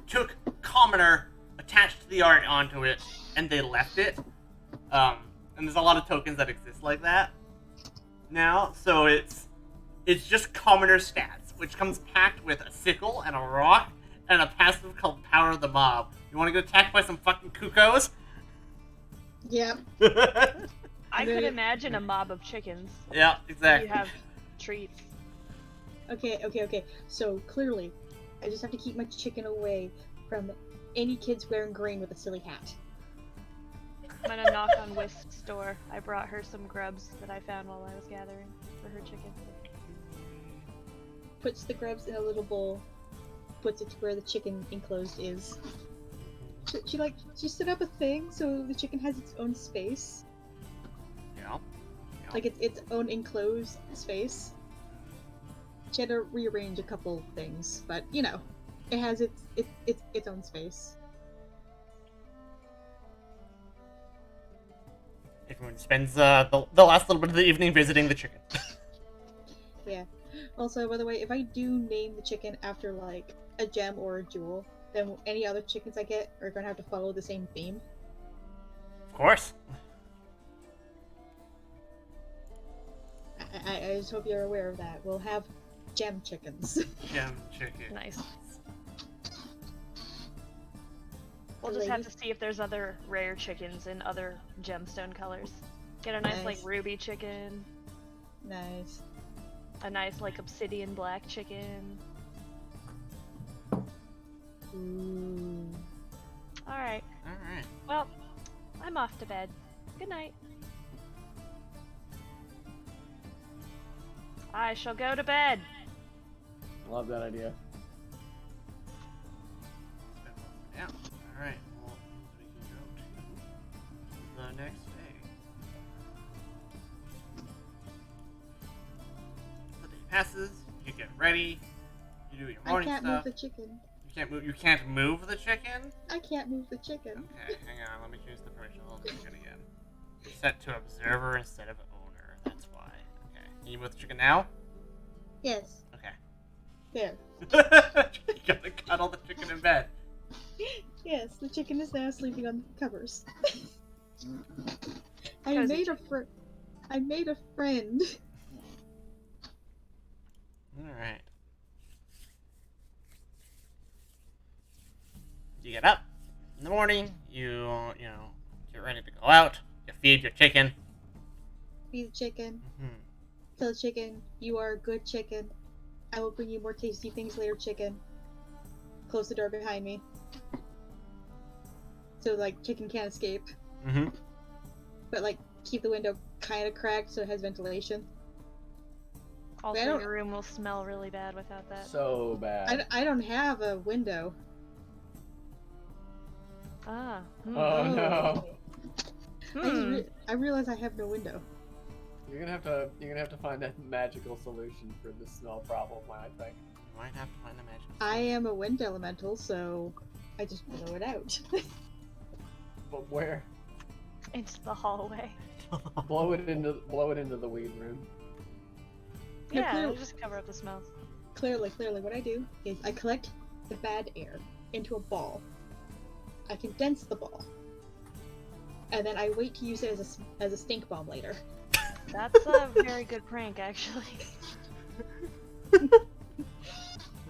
took commoner, attached the art onto it, and they left it. And there's a lot of tokens that exist like that now. So it's just commoner stats, which comes packed with a sickle and a rock and a passive called Power of the Mob. You want to get attacked by some fucking cuckoos?
Yep.
I could imagine a mob of chickens.
Yeah, exactly.
You have treats.
Okay. So clearly, I just have to keep my chicken away from any kids wearing green with a silly hat.
I'm gonna knock on Wisp's door. I brought her some grubs that I found while I was gathering for her chicken.
Puts the grubs in a little bowl, puts it to where the chicken enclosed is. She set up a thing so the chicken has its own space.
Yeah.
Like its own enclosed space. She had to rearrange a couple things, but it has its own space.
Everyone spends the last little bit of the evening visiting the chicken.
Yeah. Also, by the way, if I do name the chicken after like a gem or a jewel, then any other chickens I get are gonna have to follow the same theme.
Of course.
I just hope you're aware of that. We'll have gem chickens.
Gem chicken.
Nice. We'll just have to see if there's other rare chickens in other gemstone colors. Get a nice like ruby chicken.
Nice.
A nice like obsidian black chicken.
Ooh.
Alright.
Alright.
Well, I'm off to bed. Good night. I shall go to bed.
Love that idea.
Yeah. Alright. Well, we can go to the next day. The day passes. You get ready. You do your morning
I can't
stuff.
move the chicken.
You can't move the chicken?
I can't move the chicken.
Okay, hang on. Let me choose the permission. Hold the chicken again. You're set to observer instead of owner. That's why. Okay. Can you move the chicken now?
Yes.
Okay.
There.
You gotta cuddle the chicken in bed.
Yes, the chicken is now sleeping on the covers. I
Cozy
made a friend.
Alright. You get up in the morning, you get ready to go out, you feed your chicken.
Feed the chicken.
Mm-hmm.
Tell the chicken, you are a good chicken. I will bring you more tasty things later, chicken. Close the door behind me. So, like, chicken can't escape.
Mm-hmm.
But, like, keep the window kind of cracked so it has ventilation.
Also,
I don't-
your room will smell really bad without that.
So bad.
I don't have a window.
Ah.
Oh no.
I realize I have no window.
You're gonna have to find a magical solution for this smell problem, I think.
might have to find a magic.
I am a wind elemental, so I just blow it out.
But where?
Into the hallway.
Blow it into the weed room.
No,
Yeah,
clearly-
it'll just cover up the smells.
Clearly, what I do is I collect the bad air into a ball. I condense the ball, and then I wait to use it as a stink bomb later.
That's a very good prank, actually.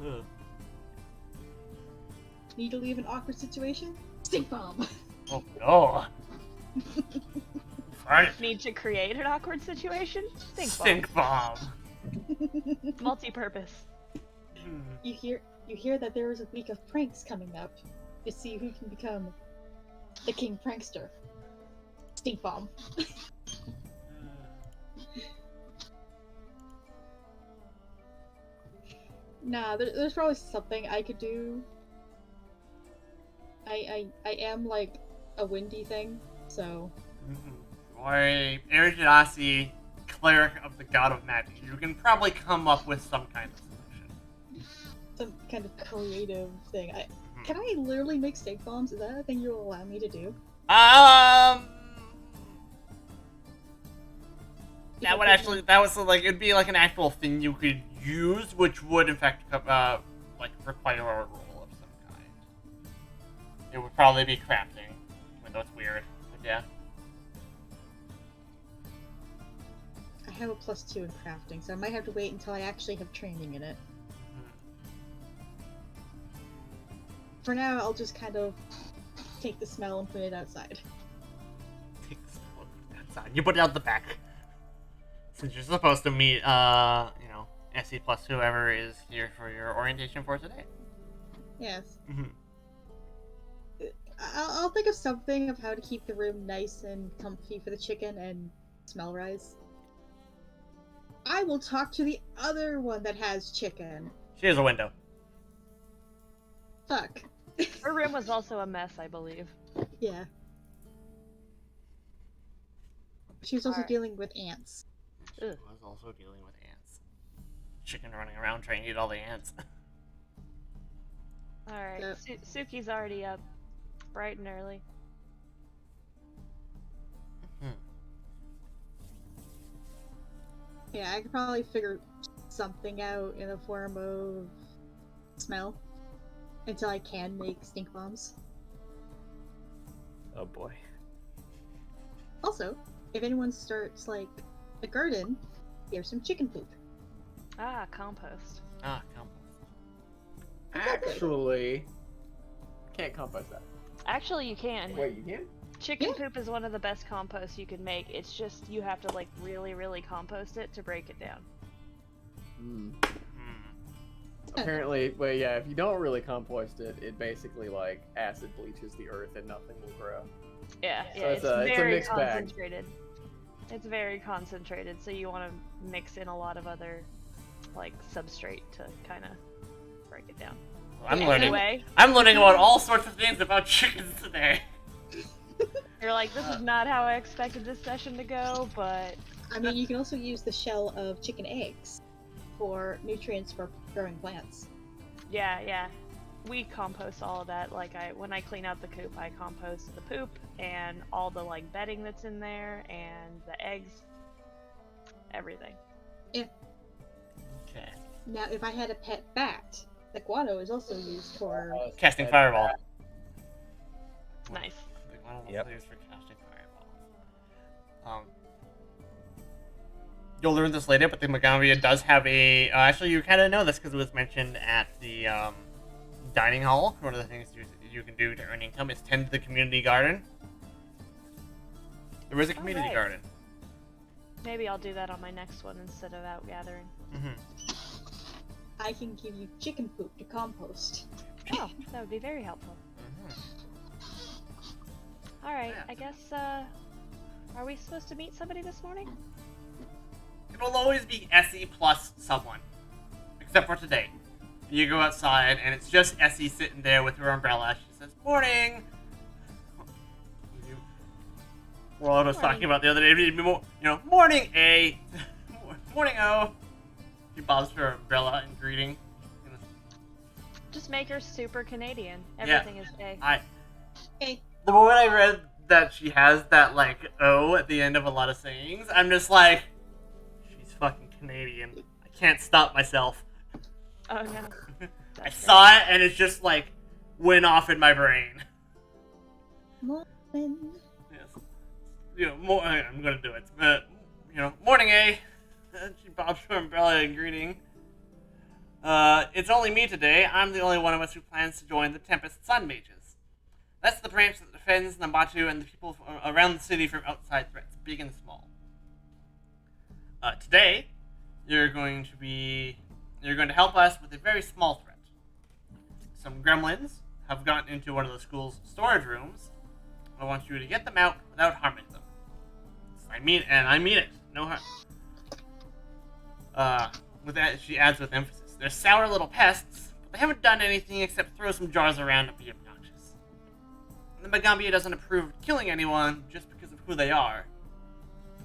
Ugh.
Need to leave an awkward situation? Stink bomb.
Oh no. Right.
Need to create an awkward situation?
Stink bomb.
Multi-purpose.
Hmm.
You hear that there is a week of pranks coming up to see who can become the king prankster. Stink bomb. Nah, there's probably something I could do. I am like a windy thing, so
Or a air genasi cleric of the god of magic. You can probably come up with some kind of solution.
some kind of creative thing. Can I literally make stink bombs? Is that a thing you'll allow me to do?
That would actually, that was like, it'd be like an actual thing you could use, which would in fact, like require a roll of some kind. It would probably be crafting, even though it's weird, but yeah.
I have a +2 in crafting, so I might have to wait until I actually have training in it. For now, I'll just kind of take the smell and put it outside.
Take this book outside. You put it out the back. Since you're supposed to meet, SE plus whoever is here for your orientation for today.
Yes.
Mm-hmm.
I'll think of something of how to keep the room nice and comfy for the chicken and smell rise. I will talk to the other one that has chicken.
She has a window.
Fuck.
Her room was also a mess, I believe.
Yeah. She was also
Alright.
dealing with ants.
She was also dealing with ants. Chicken running around trying to eat all the ants.
Alright,
Yep.
Suki's already up. Bright and early.
Yeah, I could probably figure something out in the form of smell until I can make stink bombs.
Oh boy.
Also, if anyone starts like a garden, here's some chicken poop.
Ah, compost.
Ah, compost.
Actually, can't compost that.
Actually, you can.
Wait, you can?
Chicken
Yeah.
poop is one of the best composts you can make. It's just you have to like really, really compost it to break it down.
Hmm.
Hmm.
Apparently, well, yeah. If you don't really compost it, it basically like acid bleaches the earth and nothing will grow.
Yeah,
So
yeah,
it's a
very
mixed bag.
concentrated. It's very concentrated, so you want to mix in a lot of other like substrate to kind of break it down.
I'm learning.
Anyway,
I'm learning about all sorts of things about chickens today.
you're like, this is not how I expected this session to go, but
I mean, you can also use the shell of chicken eggs for nutrients for growing plants.
yeah. We compost all of that. Like when I clean out the coop, I compost the poop and all the like bedding that's in there and the eggs, everything.
Okay.
Now, if I had a pet bat, the guano is also used for.
Casting fireball.
Nice.
One of the
Yep.
things for casting fireball. You'll learn this later, but the Mogambian does have a. Actually, you kind of know this because it was mentioned at the dining hall. One of the things you can do to earn income is tend to the community garden. There is a community
Alright.
garden.
Maybe I'll do that on my next one instead of out gathering.
Mm-hmm.
I can give you chicken poop to compost.
Oh, that would be very helpful. Alright,
Yeah.
I guess, are we supposed to meet somebody this morning?
It will always be Essie plus someone, except for today. You go outside and it's just Essie sitting there with her umbrella. She says, "Morning." What I was talking about the other day, morning A, morning O. She bobs her umbrella in greeting.
Just make her super Canadian. Everything is A.
Hey,
The moment I read that she has that, like, O at the end of a lot of sayings, I'm just like, she's fucking Canadian. I can't stop myself.
Oh no.
I
That's
saw it, and it just, like, went off in my brain.
morning.
Yes. You know, I'm gonna do it. Morning, A. She bobs her umbrella in greeting. It's only me today. I'm the only one of us who plans to join the Tempest Sun Mages. That's the branch that defends Nambatu and the people around the city from outside threats, big and small. Today, you're going to help us with a very small threat. Some gremlins have gotten into one of the school's storage rooms. I want you to get them out without harming them. I mean it. No harm. With that, she adds with emphasis. They're sour little pests, but they haven't done anything except throw some jars around and be obnoxious. And the Magambia doesn't approve of killing anyone just because of who they are.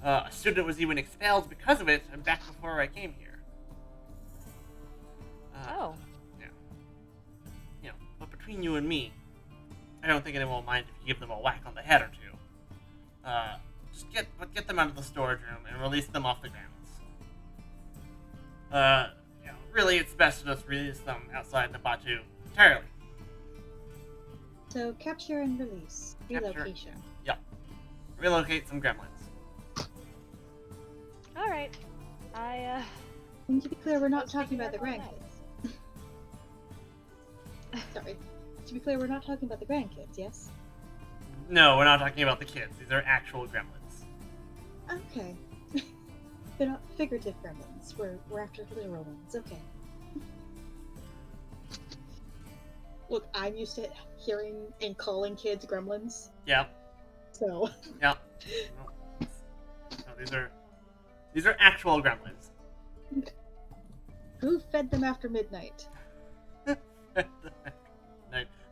A student was even expelled because of it, and back before I came here.
Oh.
Yeah. But between you and me, I don't think anyone will mind if you give them a whack on the head or two. Just get them out of the storage room and release them off the grounds. Really, it's best to just release them outside Nambatu entirely.
So capture and release.
Capture.
Relocation.
Yep. Relocate some gremlins.
All right.
And to be clear, we're not
was
talking
thinking
about the
about
grandkids. Sorry. To be clear, we're not talking about the grandkids, yes?
No, we're not talking about the kids. These are actual gremlins.
Okay. They're not figurative gremlins. We're after literal ones. Okay. Look, I'm used to hearing and calling kids gremlins,
Yep.
so
Yep. No, these are actual gremlins.
who fed them after midnight?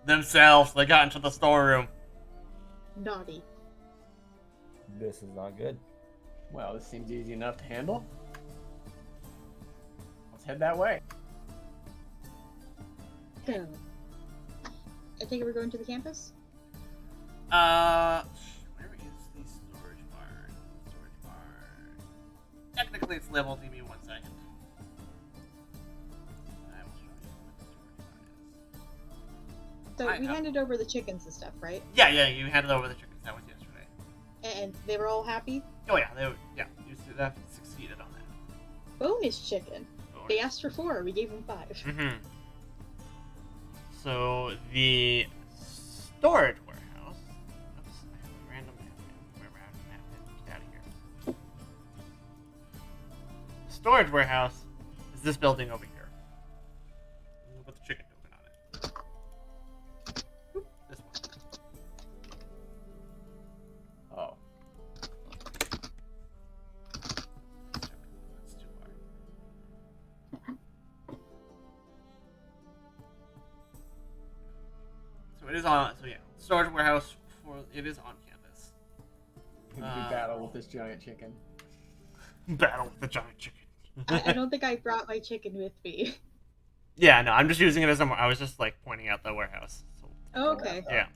Themselves. They got into the storeroom.
Naughty.
This is not good.
Well, this seems easy enough to handle. Let's head that way.
So, I think we're going to the campus?
Where is the storage bar? Technically, it's leveled. Give me 1 second. I will show you what the storage bar is.
So
I
we
know.
handed over the chickens and stuff, right?
Yeah, you handed over the chickens. That was yesterday.
And they were all happy?
Oh yeah, you succeeded on that.
Bonus chicken. They asked for 4, we gave them 5.
Mm-hmm. So the storage warehouse. Oops, I have a random map. Get out of here. The storage warehouse is this building over here. We'll put the chicken token on it. Oop, this one.
Oh.
That's too far. So it is on. So yeah, storage warehouse. It is on campus.
We battle with this giant chicken.
Battle with the giant chicken.
I don't think I brought my chicken with me.
Yeah, no, I'm just using it as I was just like pointing out the warehouse. So,
Oh, okay.
yeah.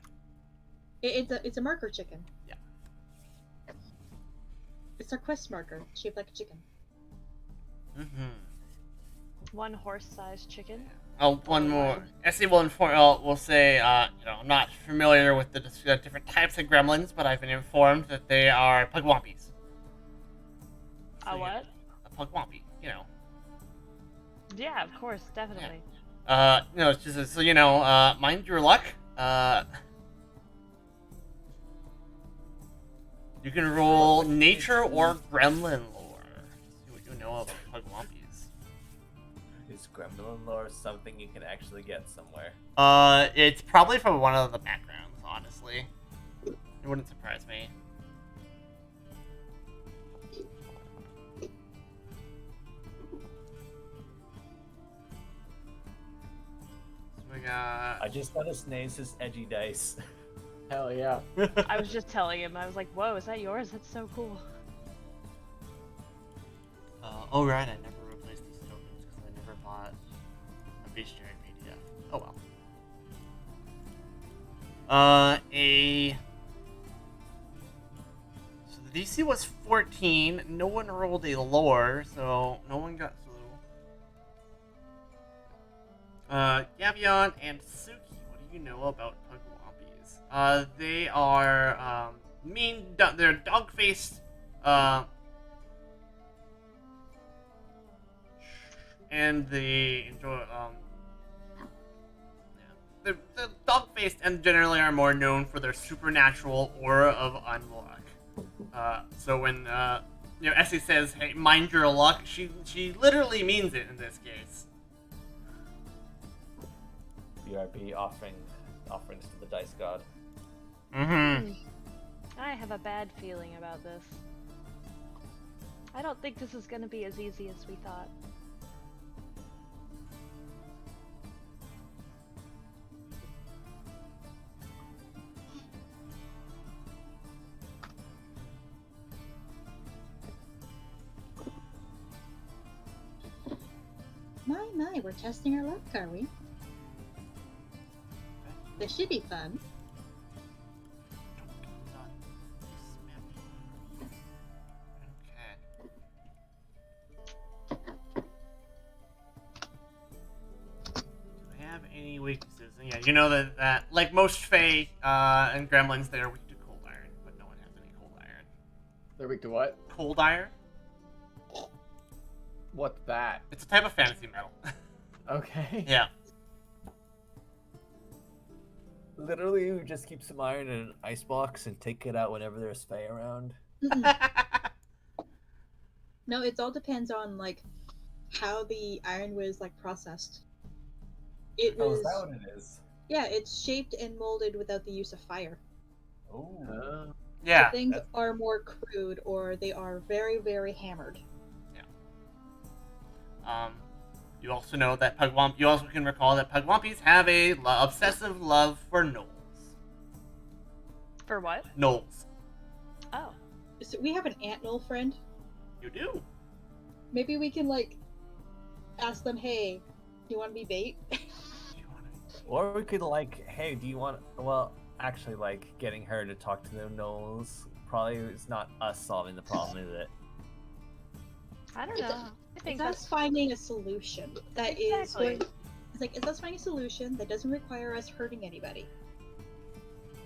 It's a marker chicken.
Yeah.
It's our quest marker, shaped like a chicken.
Mm-hmm.
One horse-sized chicken.
Oh, one more. Essie will say, I'm not familiar with the different types of gremlins, but I've been informed that they are pugwampis.
A what?
A pugwampi,
Yeah, of course, definitely.
It's just so mind your luck. You can roll nature or gremlin lore. See what you know about pugwampis.
Is gremlin lore something you can actually get somewhere?
It's probably from one of the backgrounds, honestly. It wouldn't surprise me. So we got...
I just got a Snace's edgy dice.
Hell yeah.
I was just telling him, I was like, whoa, is that yours? That's so cool.
oh right, I never replaced these tokens because I never bought a bestiary PDF. Oh well. So the DC was 14. No one rolled a lore, so no one got through. Gavion and Suki, what do you know about Pugwampies? They are they're dog-faced, and they enjoy they're dog-faced and generally are more known for their supernatural aura of unluck. So when Essie says, "Hey, mind your luck," she literally means it in this case.
BRB offerings to the dice god.
Mm-hmm.
I have a bad feeling about this. I don't think this is going to be as easy as we thought.
My, we're testing our luck, are we? This should be fun.
Any weaknesses? And yeah, you know that like most Fae and Gremlins, they're weak to cold iron, but no one has any cold iron.
They're weak to what?
Cold iron?
What's that?
It's a type of fantasy metal.
Okay.
Yeah.
Literally, you just keep some iron in an icebox and take it out whenever there's Fae around.
No, it all depends on like how the iron was like processed. It
Oh,
was
is that what it is?
yeah, it's shaped and molded without the use of fire.
Oh.
Yeah.
So things
that's-
are more crude or they are very, very hammered.
You also know that You also can recall that Pugwampies have a obsessive love for gnolls.
For what?
Gnolls.
Oh.
So we have an ant knoll friend.
You do.
Maybe we can like ask them, hey, do you want to be bait?
Or we could like, hey, do you want? Well, actually, like getting her to talk to the gnolls probably is not us solving the problem, is it?
I don't know. I think
It's us
that's
finding a solution that is
Exactly.
going. It's like it's us finding a solution that doesn't require us hurting anybody.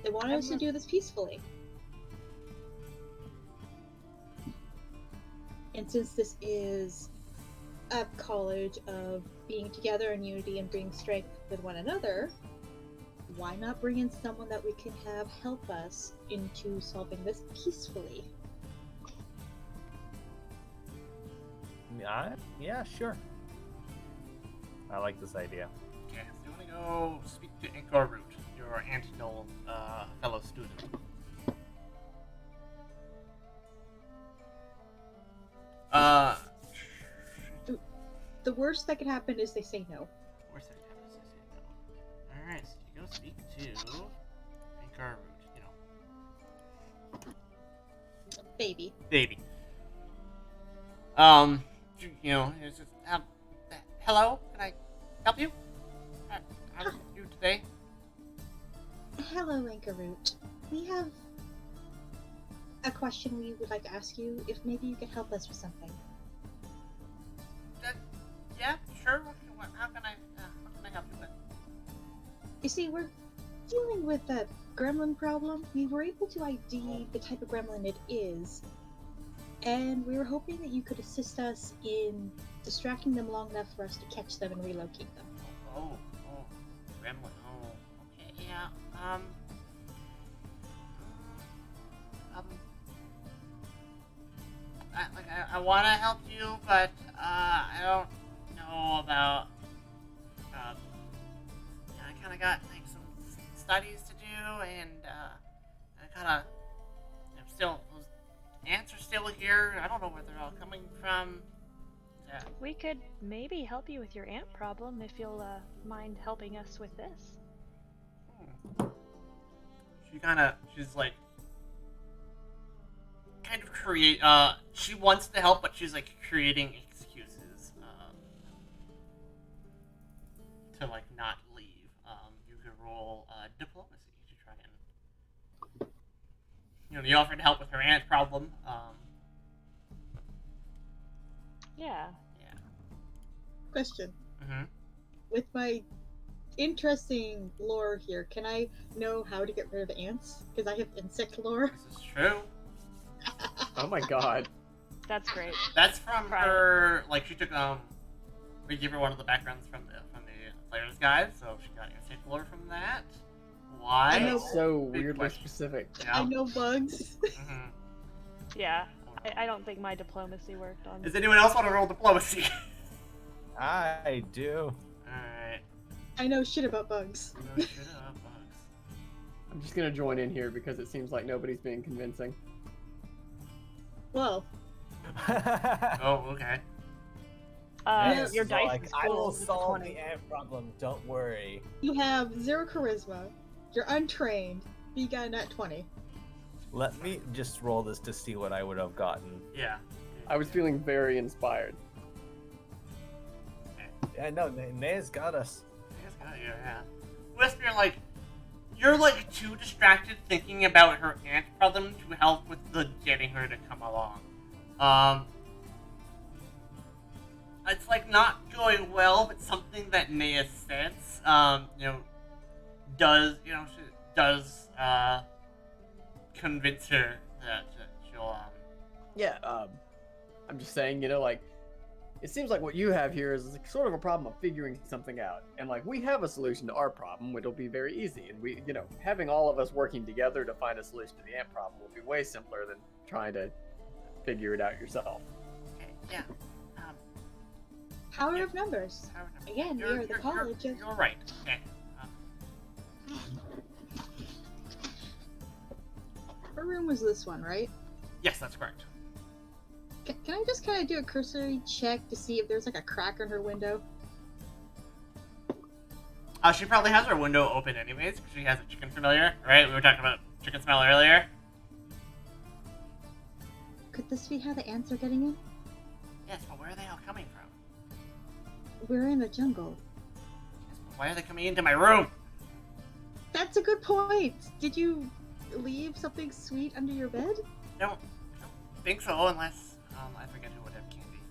They want us to do this peacefully. And since this is a college of being together in unity and bringing strength with one another, why not bring in someone that we can have help us into solving this peacefully?
Yeah, sure. I like this idea.
Okay, so you want to go speak to Inkar Root, your Antinol fellow student.
The worst that could happen is they say no.
Where's that episode? Alright, so you go speak to Inkar Root,
Baby.
baby. It's just, hello? Can I help you? How are you today?
Hello, Anchorroot. We have a question we would like to ask you, if maybe you could help us with something.
Yeah, sure. How can I help you with?
You see, we're dealing with a gremlin problem. We were able to ID the type of gremlin it is, and we were hoping that you could assist us in distracting them long enough for us to catch them and relocate them.
Oh, gremlin. Oh, okay, yeah. I want to help you, but I don't know about. I kind of got like some studies to do, and I kind of. I'm still. Those ants are still here. I don't know where they're all coming from.
we could maybe help you with your ant problem if you'll mind helping us with this.
She's like. Kind of she wants to help, but she's like creating excuses to like not leave. diplomacy to try and, you offered help with her ant problem.
Yeah.
Yeah.
Question.
Mm-hmm.
With my interesting lore here, can I know how to get rid of ants? Because I have insect lore.
This is true.
Oh my god.
That's great.
That's from
Try it.
her. Like she took we give her one of the backgrounds from the player's guide, so she got insect lore from that. Why?
I know.
So
Big
weirdly
question.
specific.
Yeah.
I know bugs.
Mm-hmm.
Yeah. I don't think my diplomacy worked on.
Does anyone else want to roll diplomacy?
I do.
Alright.
I know shit about bugs.
No shit up, bugs.
I'm just gonna join in here because it seems like nobody's being convincing.
Well,
Oh, okay.
Yes.
Your dice
like,
is
I will
full with the
solve
20.
the ant problem. Don't worry.
you have 0 charisma. You're untrained. But you got a nat 20.
Let me just roll this to see what I would have gotten.
Yeah.
I was feeling very inspired.
Yeah, no, Naya's got us.
It's got you, yeah. Whisper, you're too distracted thinking about her ant problem to help with the getting her to come along. It's not going well, but something that Naya says, does convince her that she'll,
Yeah, I'm just saying, it seems like what you have here is sort of a problem of figuring something out. And we have a solution to our problem, it'll be very easy. And we, having all of us working together to find a solution to the ant problem will be way simpler than trying to figure it out yourself.
okay, yeah.
Power
Yeah.
of numbers.
I don't know.
Again, we are the college of...
You're right. Okay.
Her room was this one, right?
Yes, that's correct.
Can I just kind of do a cursory check to see if there's a crack in her window?
She probably has her window open anyways, because she has a chicken familiar, right? We were talking about chicken smell earlier.
Could this be how the ants are getting in?
Yes, but where are they all coming from?
We're in the jungle.
Yes, but why are they coming into my room?
That's a good point! Did you leave something sweet under your bed?
I don't think so, unless I forget who would have candy.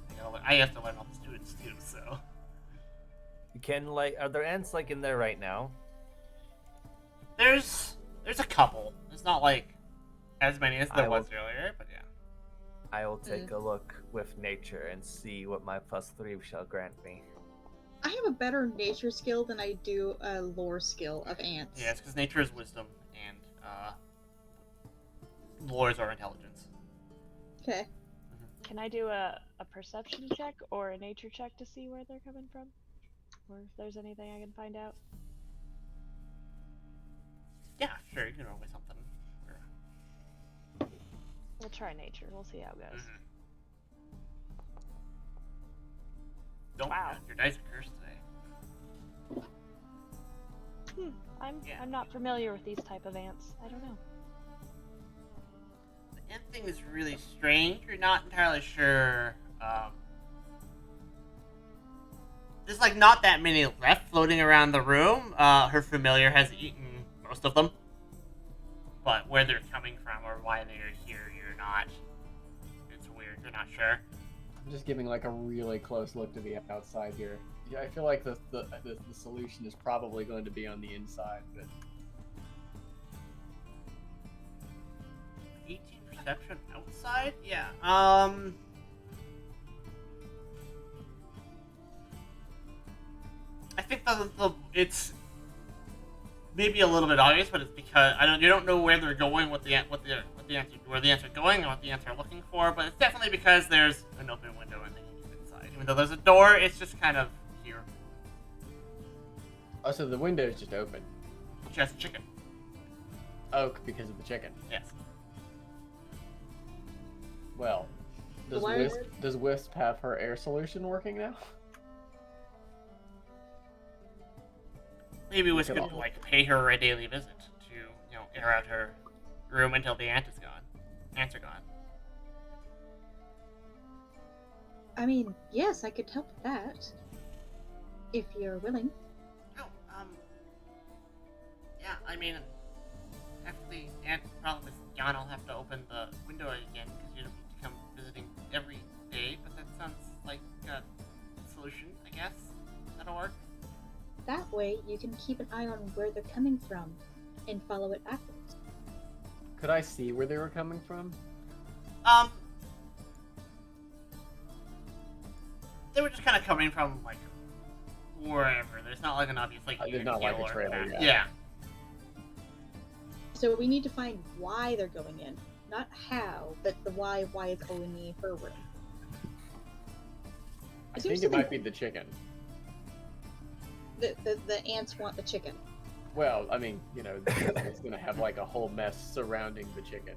I have to learn all the students too, so.
You can are there ants in there right now?
There's a couple. It's not as many as there was earlier, but yeah.
I will take a look with nature and see what my +3 shall grant me.
I have a better nature skill than I do a lore skill of ants.
Yeah, it's because nature is wisdom and lores are intelligence.
Okay.
Can I do a perception check or a nature check to see where they're coming from? Or if there's anything I can find out?
Yeah, sure, you can roll me something.
We'll try nature. We'll see how it goes.
Don't
Wow.
your dice are cursed today.
I'm not familiar with these type of ants. I don't know.
The ant thing is really strange. You're not entirely sure. There's not that many left floating around the room. Her familiar has eaten most of them. But where they're coming from or why they're here, you're not. It's weird. You're not sure.
I'm just giving a really close look to the outside here. Yeah, I feel like the solution is probably going to be on the inside, but
18 perception outside? Yeah. I think it's maybe a little bit obvious, but it's because you don't know where they're going, where the ants are going, and what the ants are looking for. But it's definitely because there's an open window and they can get inside. Even though there's a door, it's just kind of here.
oh, so the window is just open.
She has a chicken.
Oh, because of the chicken.
Yes.
Well, does Wisp have her air solution working now?
Maybe we could
all-
pay her a daily visit to air out her room until the ants are gone.
I mean, yes, I could help with that. If you're willing.
Oh, yeah, I mean, after the ant problem is gone, I'll have to open the window again because you don't need to come visiting every day. But that sounds like a solution, I guess. That'll work.
That way, you can keep an eye on where they're coming from and follow it backwards.
Could I see where they were coming from?
They were just kind of coming from like wherever. There's not like an obvious like.
There's not like a
or
trail,
that.
yeah.
Yeah.
So we need to find why they're going in. Not how, but the why it's going in her room.
I
Is there
think it might
something-
be the chicken.
The ants want the chicken.
Well, I mean, you know, it's gonna have like a whole mess surrounding the chicken.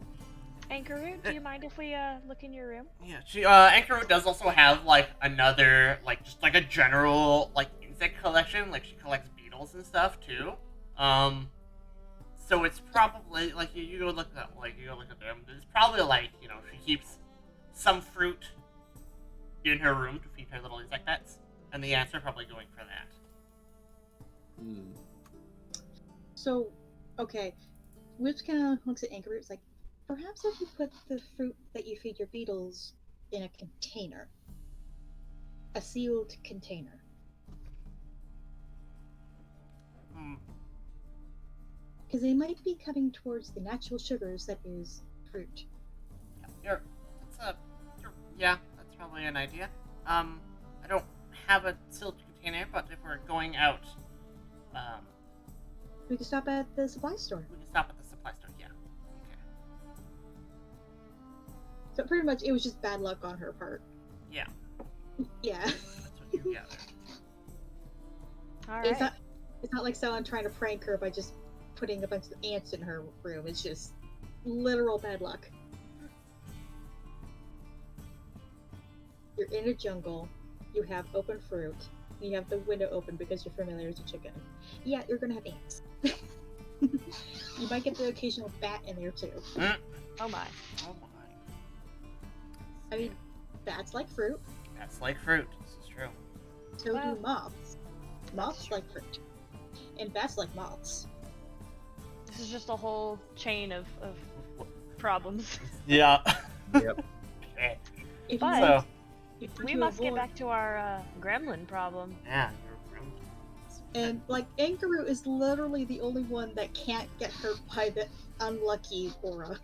Ankaru, do you mind if we look in your room?
Yeah. She Ankaru does also have like another like just like a general like insect collection. Like she collects beetles and stuff too. So it's probably like you go look at them. It's probably like she keeps some fruit in her room to feed her little insect pets, and the ants are probably going for that.
Hmm.
So, okay. Which kind of looks at Anchor. It's like, perhaps if you put the fruit that you feed your beetles in a container, a sealed container.
Hmm.
Because they might be coming towards the natural sugars that is fruit.
Yeah, that's probably an idea. I don't have a sealed container, but if we're going out,
We could stop at the supply store.
we can stop at the supply store. Yeah. Okay.
So pretty much, it was just bad luck on her part.
Yeah.
Yeah.
That's what you gather.
All right.
It's not like someone trying to prank her by just putting a bunch of ants in her room. It's just literal bad luck. You're in a jungle. You have open fruit. You have the window open because you're familiar with the chicken. Yeah, you're gonna have ants. You might get the occasional bat in there too.
Oh my.
Oh my.
I mean, bats like fruit.
That's like fruit. This is true.
So
Wow.
do moths. Moths like fruit. And bats like moths.
This is just a whole chain of problems.
Yeah.
Yep.
Okay.
If
But-
you,
So,
if
We
you
must get
avoid-
back to our gremlin problem.
yeah, you're rude.
And like Ankaru is literally the only one that can't get hurt by the unlucky aura.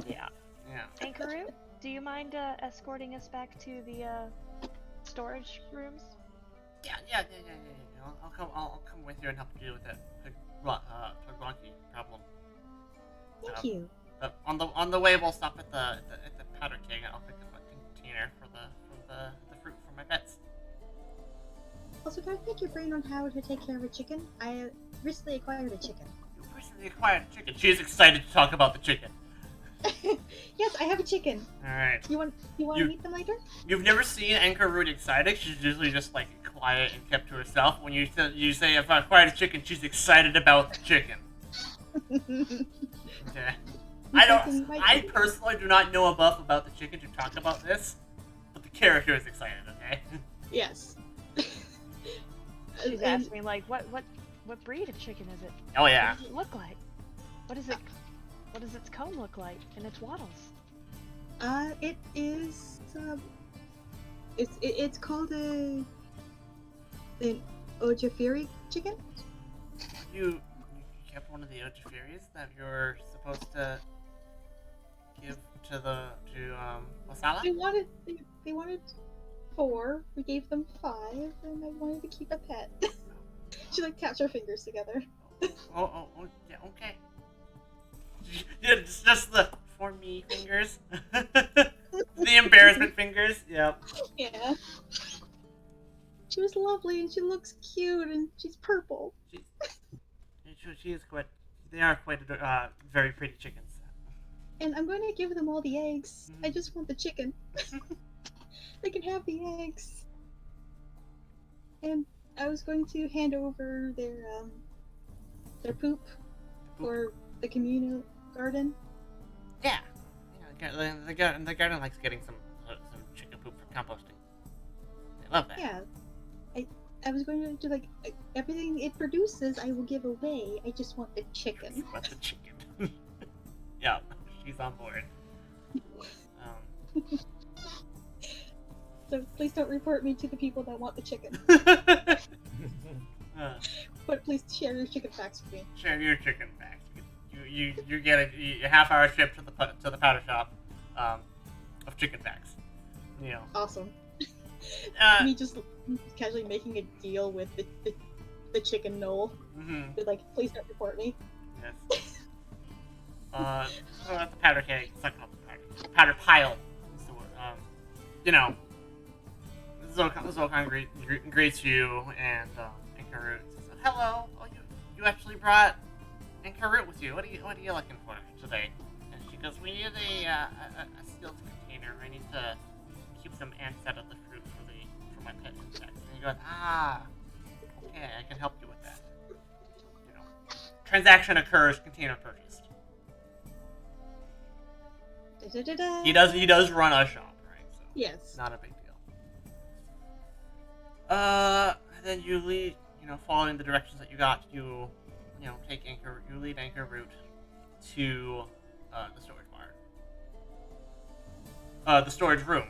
Yeah.
Yeah.
Ankaru, do you mind escorting us back to the storage rooms?
Yeah. I'll come with you and help you deal with that Togwaki problem.
Thank you.
On the way, we'll stop at the powder keg and I'll pick up a container for the fruit for my pets.
Also, can I pick your brain on how to take care of a chicken? I recently acquired a chicken.
You recently acquired a chicken. She's excited to talk about the chicken.
Yes, I have a chicken.
All right.
You want
You-
to meet them later?
You've never seen Anchor Root excited. She's usually just like quiet and kept to herself. When you say if I acquired a chicken, she's excited about the chicken. Okay. I personally do not know enough about the chicken to talk about this, but the character is excited. Okay.
Yes.
She's
And-
asked me like, what breed of chicken is it?
Oh yeah.
What does it look like? What does its comb look like? And its wattles?
It is. It's called an Ojafiri chicken.
You kept one of the Ojifiris that you're supposed to give to Wasala?
They wanted 4. We gave them 5, and I wanted to keep a pet. She like taps her fingers together.
Oh, yeah, okay. Yeah, it's just the for me fingers. The embarrassment fingers. Yep.
Yeah. She was lovely, and she looks cute, and she's purple.
She is quite. They are quite very pretty chickens.
And I'm going to give them all the eggs. I
Mhm.
just want the chicken. They can have the eggs. And I was going to hand over their poop for the communal garden.
Yeah. The garden likes getting some chicken poop for composting. They love that.
Yeah. I was going to do like everything it produces. I will give away. I just want the chicken.
About the chicken. Yeah, she's on board.
So please don't report me to the people that want the chicken. But please share your chicken facts with me.
Share your chicken facts. You get a half-hour trip to the powder shop of chicken facts. You know.
Awesome. Me just casually making a deal with the chicken knoll.
Mm-hmm.
With like, please don't report me.
Yes. The powder keg. It's not called the powder pile. Is the word. You know, Zolkan greets you, and Karut says, "Hello. Oh, you actually brought Karut with you. What are you looking for today?" And she goes, "We need a sealed container. I need to keep some ants out of the fruit for my pet insects." And he goes, okay, I can help you with that. You know, transaction occurs, container purchased.
Da-da-da-da.
He does run a shop, right? So
Yes.
not a big deal. Then you lead, following the directions that you got, you lead Anchor route to the storage bar. The storage room.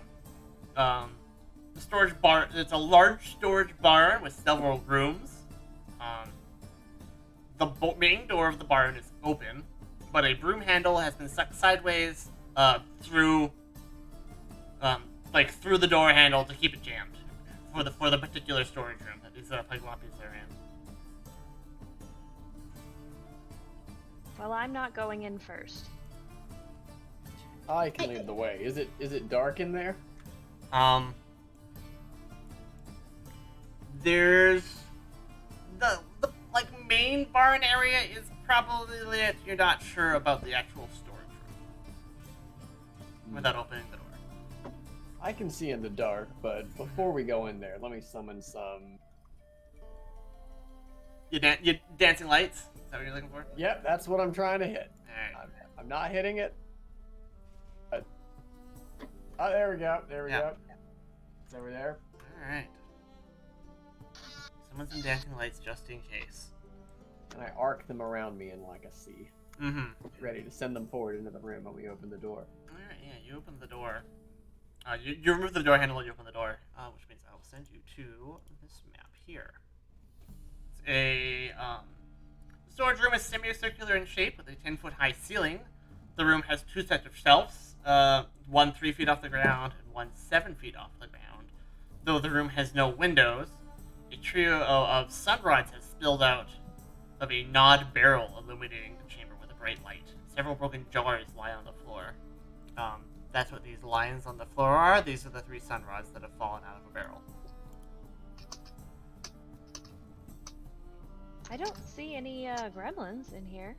The storage bar, it's a large storage barn with several rooms. The main door of the barn is open, but a broom handle has been stuck sideways through the door handle to keep it jammed for the particular storage room that these Pygmalions are in.
Well, I'm not going in first.
I can lead the way. Is it dark in there?
There's the main barn area is probably lit. You're not sure about the actual storage room without opening the door.
I can see in the dark, but before we go in there, let me summon some.
Your dancing lights? Is that what you're looking for?
Yep, that's what I'm trying to hit.
Alright.
I'm not hitting it. Oh, there we go. There we go. It's over there.
Alright. Summon some dancing lights just in case.
And I arc them around me in like a C.
Mm-hmm.
Ready to send them forward into the room when we open the door.
Alright, yeah, you open the door. You remove the door handle and you open the door, which means I will send you to this map here. It's a, the storage room is semicircular in shape with a 10-foot high ceiling. The room has two sets of shelves, one 3 feet off the ground and one 7 feet off the ground. Though the room has no windows, a trio of sun rods has spilled out of a gnawed barrel illuminating the chamber with a bright light. Several broken jars lie on the floor. That's what these lines on the floor are. These are the 3 sun rods that have fallen out of a barrel.
I don't see any gremlins in here.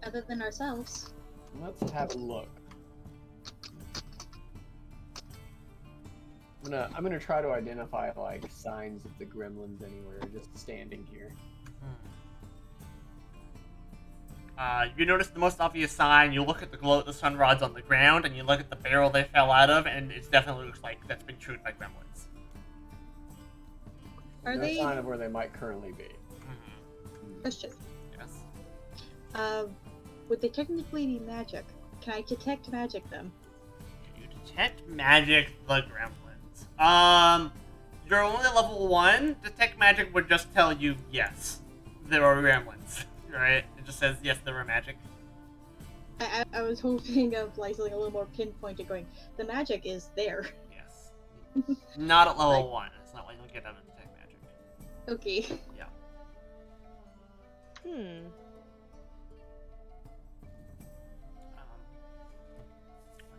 Other than ourselves.
Let's have a look. I'm gonna try to identify like signs of the gremlins anywhere just standing here.
You notice the most obvious sign. You look at the glow of the sun rods on the ground, and you look at the barrel they fell out of, and it definitely looks like that's been chewed by gremlins.
Are
No
they?
sign of where they might currently be.
Question.
Yes.
Would they technically be magic? Can I detect magic them?
Can you detect magic the gremlins? You're only level 1. Detect magic would just tell you yes, there are gremlins. Right? It just says yes, there are magic.
I was hoping of like something a little more pinpointed, going, the magic is there.
Yes. Not at level 1. It's not like you'll get out of detect magic.
Okay.
Yeah.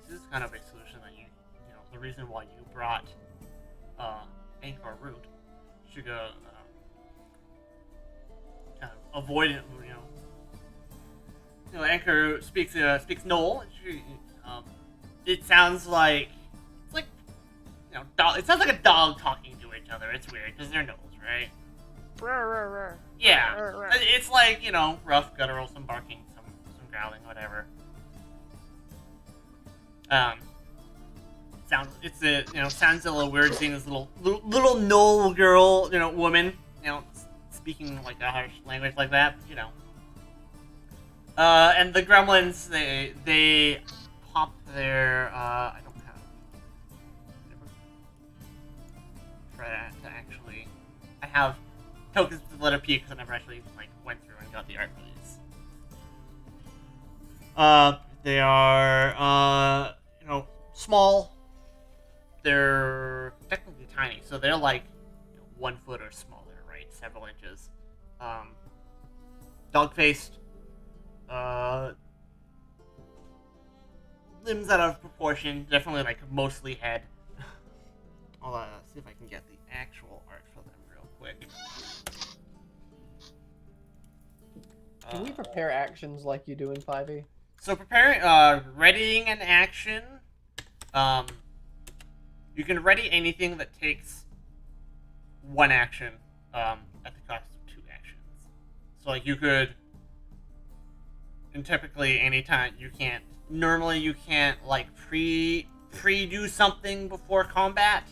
This is kind of a solution that the reason why you brought Anchor Root to go kind of avoid it. Anchor speaks Knoll. It sounds like it sounds like a dog talking to each other. It's weird because they're gnolls, right? Yeah, it's like rough, guttural, some barking, some sounds a little weird seeing this little gnoll girl, woman, speaking like a harsh language like that, and the gremlins, they pop their, I don't have, try to actually, I have tokens with the letter P because I never actually, went through and got the art for these. They are, small. They're technically tiny, so they're 1 foot or smaller, right? Several inches. Dog-faced. Limbs out of proportion. Definitely mostly head. I'll see if I can get the actual art for them real quick.
Can we prepare actions like you do in 5e?
So preparing, readying an action. You can ready anything that takes 1 action, at the cost of 2 actions. So you could, and typically anytime normally you can't pre-do something before combat,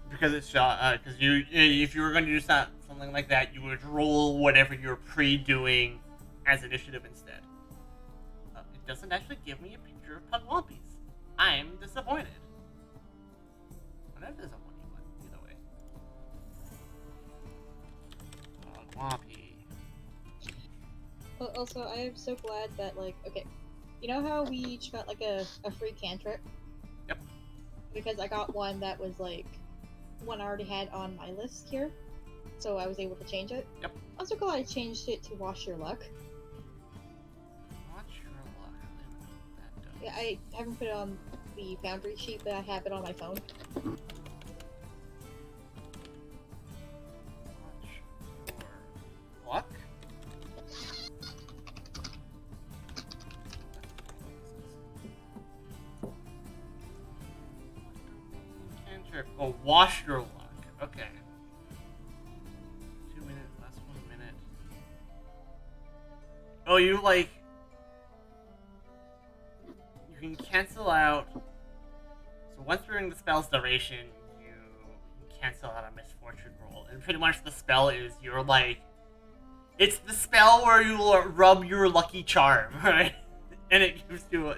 because it's because if you were going to do something like that, you would roll whatever you're pre-doing as initiative instead. It doesn't actually give me a picture of Pugwampies. I'm disappointed. Whatever there's a money one, either way. Pugwampy.
Well, also, I am so glad that, okay, you know how we each got, a free cantrip?
Yep.
Because I got one that was, one I already had on my list here, so I was able to change it.
Yep.
I'm so glad I changed it to Wash Your Luck.
Wash your luck. I don't even know what that does.
Yeah, I haven't put it on the Foundry sheet, but I have it on my phone.
Watch your luck? Cantrip. Oh, wash your luck. Okay. 2 minutes, last 1 minute. Oh, you can cancel out. So once during the spell's duration, you cancel out a misfortune roll, and pretty much the spell is it's the spell where you rub your lucky charm, right? And it gives you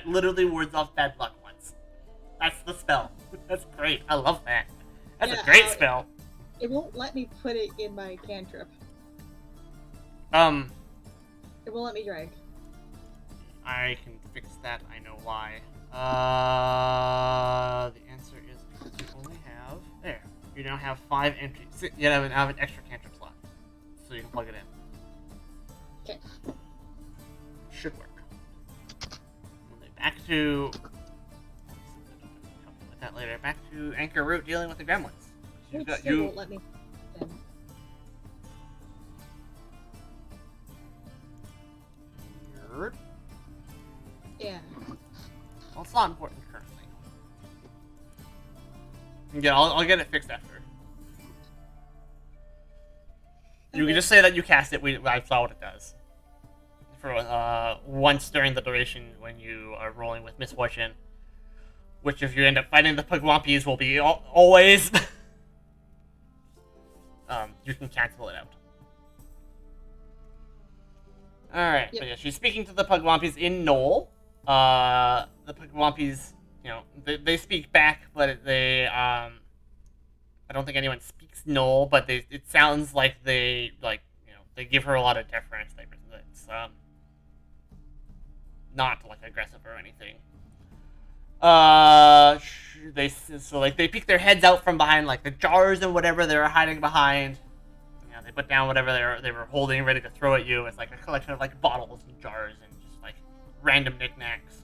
literally wards off bad luck once. That's the spell. That's great. I love that. That's a great spell.
It won't let me put it in my cantrip.
It
won't let me drag.
I can fix that. I know why. The answer is because you only have there. You now have 5 entries. You have an extra cantrip slot, so you can plug it in.
Okay.
Should work. And then back to. With that later. Back to Anchor Root dealing with the gremlins.
It still won't let me. Then.
Nerd.
Yeah.
Well, it's not important currently. Yeah, I'll get it fixed after. You can just say that you cast it. I saw what it does. For once during the duration when you are rolling with misfortune, which if you end up fighting the Pugwampies will be always. You can cancel it out. Alright,
Yep.
but yeah, she's speaking to the Pugwampies in Knoll. The Pugwampies, they speak back, but they, I don't think anyone speaks Knoll, but it sounds like they give her a lot of deference. It's, not, aggressive or anything. They peek their heads out from behind, the jars and whatever they were hiding behind. They put down whatever they were holding, ready to throw at you. It's a collection of bottles and jars and just random knickknacks.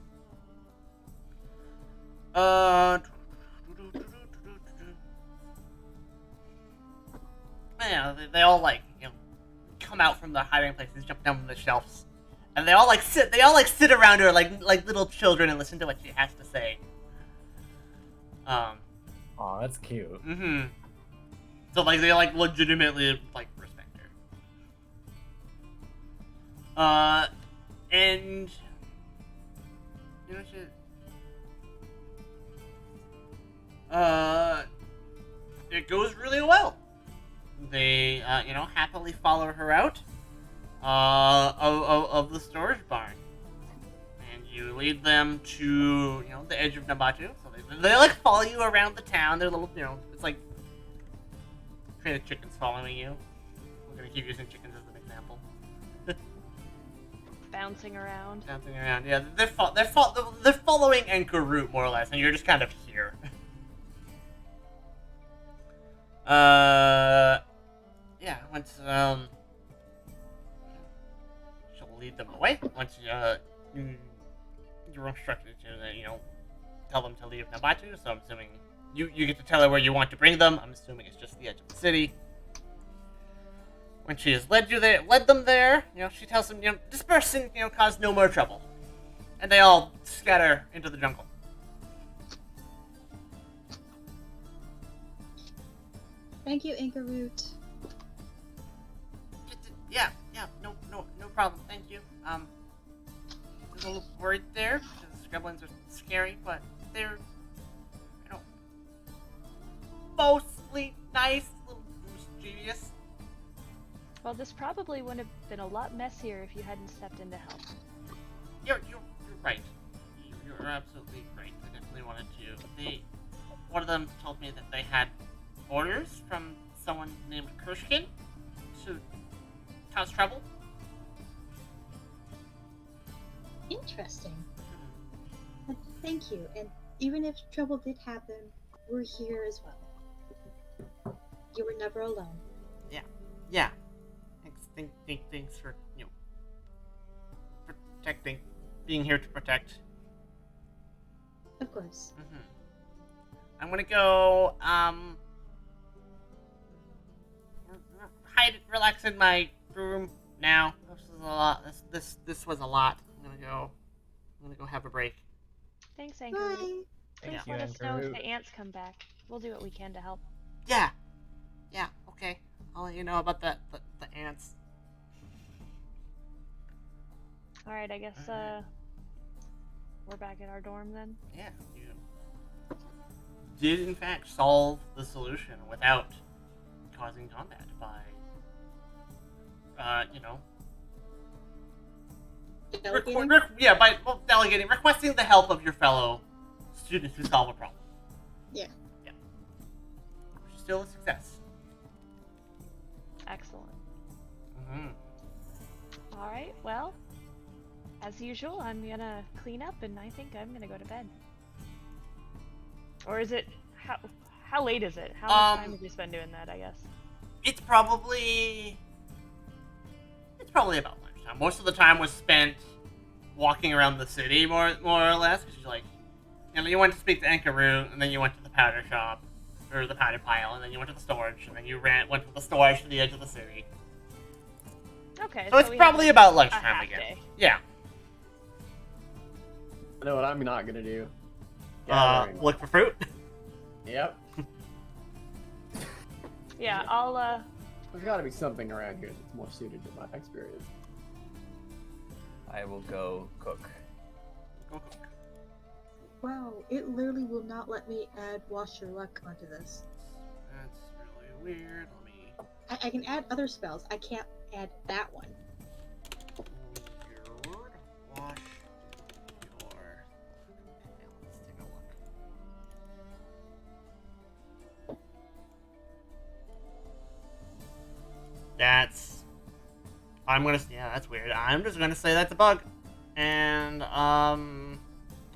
They all come out from their hiding places, jump down from the shelves, and they all sit. They all sit around her like little children and listen to what she has to say.
Aw, that's cute.
Mm-hmm. So they legitimately respect her. And It goes really well. They, happily follow her out of the storage barn. And you lead them to, the edge of Nabatu. So they like, follow you around the town. They're little, it's like train of chickens following you. I'm going to keep using chickens as an example.
Bouncing around.
Bouncing around, yeah. They're following Anchor route, more or less, and you're just kind of here. Yeah, once, she'll lead them away. Once, you're instructed to, tell them to leave Nabatu, so I'm assuming you get to tell her where you want to bring them. I'm assuming it's just the edge of the city. When she has led them there, she tells them, disperse and, cause no more trouble. And they all scatter into the jungle.
Thank you, Anchor Root.
Yeah, no problem. Thank you. I was a little worried there because gremlins are scary, but they're, mostly nice, a little mischievous.
Well, this probably would have been a lot messier if you hadn't stepped in to help.
You're right. You're absolutely right. I definitely wanted to. One of them told me that they had orders from someone named Kershkin to cause trouble.
Interesting. Thank you. And even if trouble did happen, we're here as well. You were never alone.
Yeah. Thanks for, protecting. Being here to protect.
Of course.
I'm gonna go, relax in my room now. This is a lot. This was a lot. I'm gonna go have a break.
Thanks, Anchor.
Bye.
Please
you,
let us know
Anchor.
if the ants come back. We'll do what we can to help.
Yeah, okay. I'll let you know about the ants.
Alright, I guess, we're back at our dorm then.
Yeah, you did in fact solve the solution without causing combat by,
Delegating?
by delegating, requesting the help of your fellow students to solve a problem.
Yeah.
Which is still a success.
Excellent.
Mm-hmm.
Alright, well, as usual, I'm gonna clean up and I think I'm gonna go to bed. Or is it... How late is it? How much time have we spent doing that, I guess?
It's probably about lunchtime. Most of the time was spent walking around the city, more or less. Because you went to speak to Ankaru, and then you went to the powder shop, or the powder pile, and then you went to the storage, and then you went from the storage to the edge of the city.
Okay,
So it's
we
probably
have
about
a
lunchtime
half
again.
day.
Yeah.
I know what I'm not gonna do. Gathering.
Look for fruit.
Yep.
Yeah, I'll,
There's gotta be something around here that's more suited to my experience.
I will go cook.
Wow, it literally will not let me add Wash Your Luck onto this.
That's really weird. Let me.
I can add other spells. I can't add that one.
Weird. Wash your. Okay, let's take a look. That's weird. I'm just gonna say that's a bug, and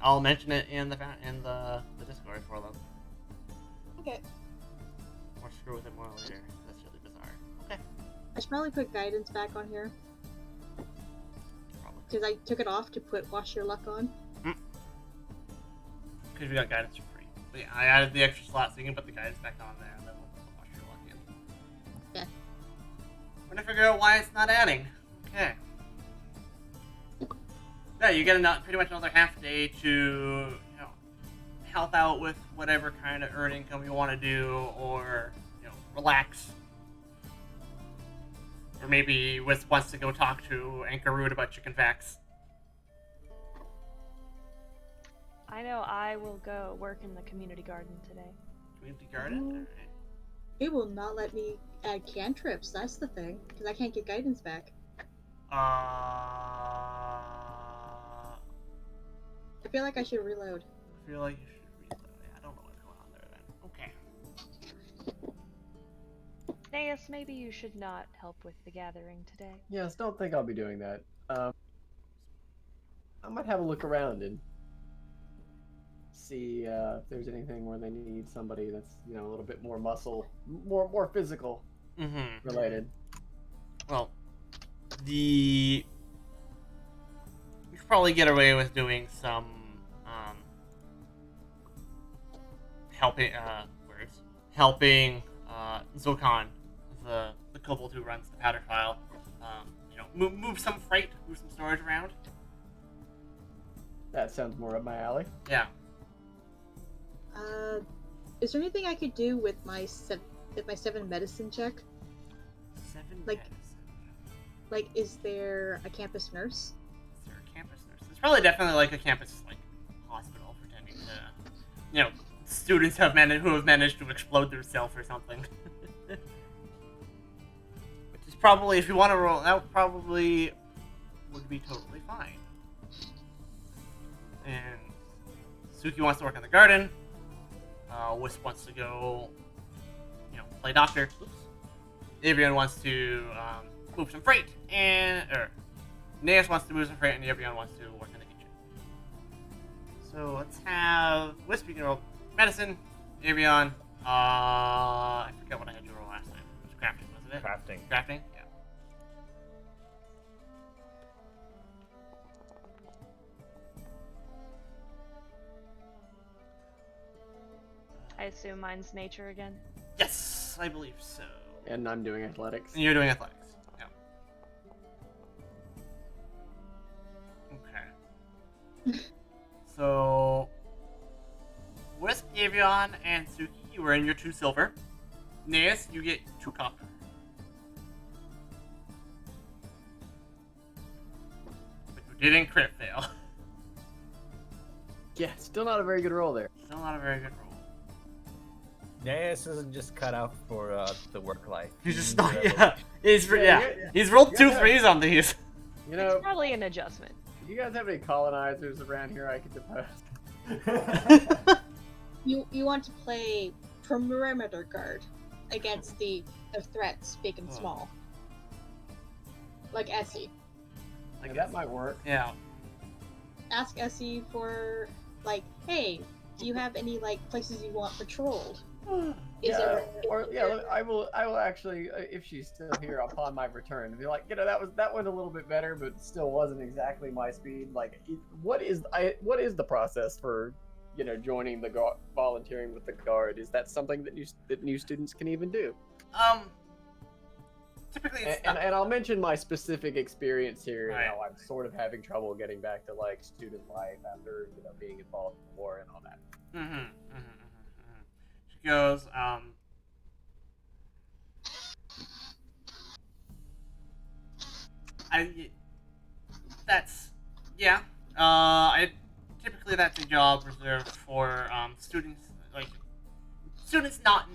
I'll mention it in the Discord for them.
Okay.
Or screw with it more later. That's really bizarre. Okay.
I should probably put guidance back on here.
Probably.
Because I took it off to put Wash Your Luck on.
Because we got guidance for free. But yeah, I added the extra slot so you can put the guidance back on there, and then we'll put Wash Your Luck in.
Okay.
We're gonna figure out why it's not adding. Okay. Yeah, you get pretty much another half day to, help out with whatever kind of earned income you want to do, or, relax. Or maybe wants to go talk to Ankarud about chicken facts.
I know I will go work in the community garden today.
Community garden?
Oh.
Alright.
It will not let me add cantrips, that's the thing, because I can't get guidance back.
I
I feel like I should reload.
feel like you should reload. Yeah, I don't know what's going on there then. Okay.
Naeus, maybe you should not help with the gathering today.
Yes, don't think I'll be doing that. I might have a look around and see if there's anything where they need somebody that's a little bit more more physical related.
Well, you could probably get away with doing some helping Zokan, the kobold who runs the powder file. Move some freight, move some storage around.
That sounds more up my alley.
Yeah.
Is there anything I could do with my 7 medicine check?
7
Like-
medicine.
Like, is there a campus nurse?
Is there a campus nurse? There's probably definitely like a campus hospital pretending to, students who have managed to explode themselves or something. Which is probably, if you want to roll, that probably would be totally fine. And Suki wants to work in the garden. Wisp wants to go, play doctor. Oops. Avian wants to move some freight, or Naeus wants to move some freight, and Avian wants to work in the kitchen. So let's have Wisp, you can roll medicine. Avian, I forgot what I had you roll last time. It was crafting, wasn't it?
Crafting.
Crafting, yeah.
I assume mine's nature again.
Yes, I believe so.
And I'm doing athletics.
And you're doing athletics. Yeah. Okay. So, Wisp, Avion, and Suki, you were in your 2 silver. Naeus, you get 2 copper. But you didn't crit fail.
Yeah, still not a very good roll there.
Still not a very good roll.
Naeus isn't just cut out for the work life.
He's just
He's,
not,
uh,
He's rolled 2
Yeah.
3s on these.
It's probably an adjustment.
Do you guys have any colonizers around here I could depose?
You want to play perimeter guard against the threats, big and
Oh.
small. Like Essie.
I
Yeah,
guess.
that might work.
Yeah.
Ask Essie for, hey, do you have any, places you want patrolled? Is there...
I will actually, if she's still here upon my return, be like, that went a little bit better, but still wasn't exactly my speed. Like, what is the process for, joining the volunteering with the guard? Is that something that new students can even do?
Typically it's
And I'll mention my specific experience here,
Right.
how I'm sort of having trouble getting back to student life after being involved in war and all that.
She goes, typically that's a job reserved for students not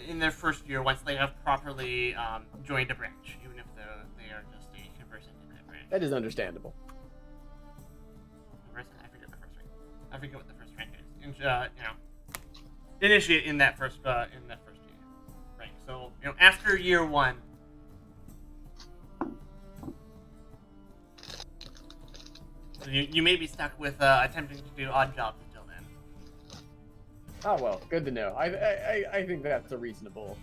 in their first year once they have properly joined a branch, even if they are just a conversant in that branch.
That is understandable.
Conversant? I forget the first rank. I forget what the first rank is. Initiate in that first year rank. So after year 1. So you may be stuck with attempting to do odd jobs until then.
Oh well, good to know. I think that's a reasonable.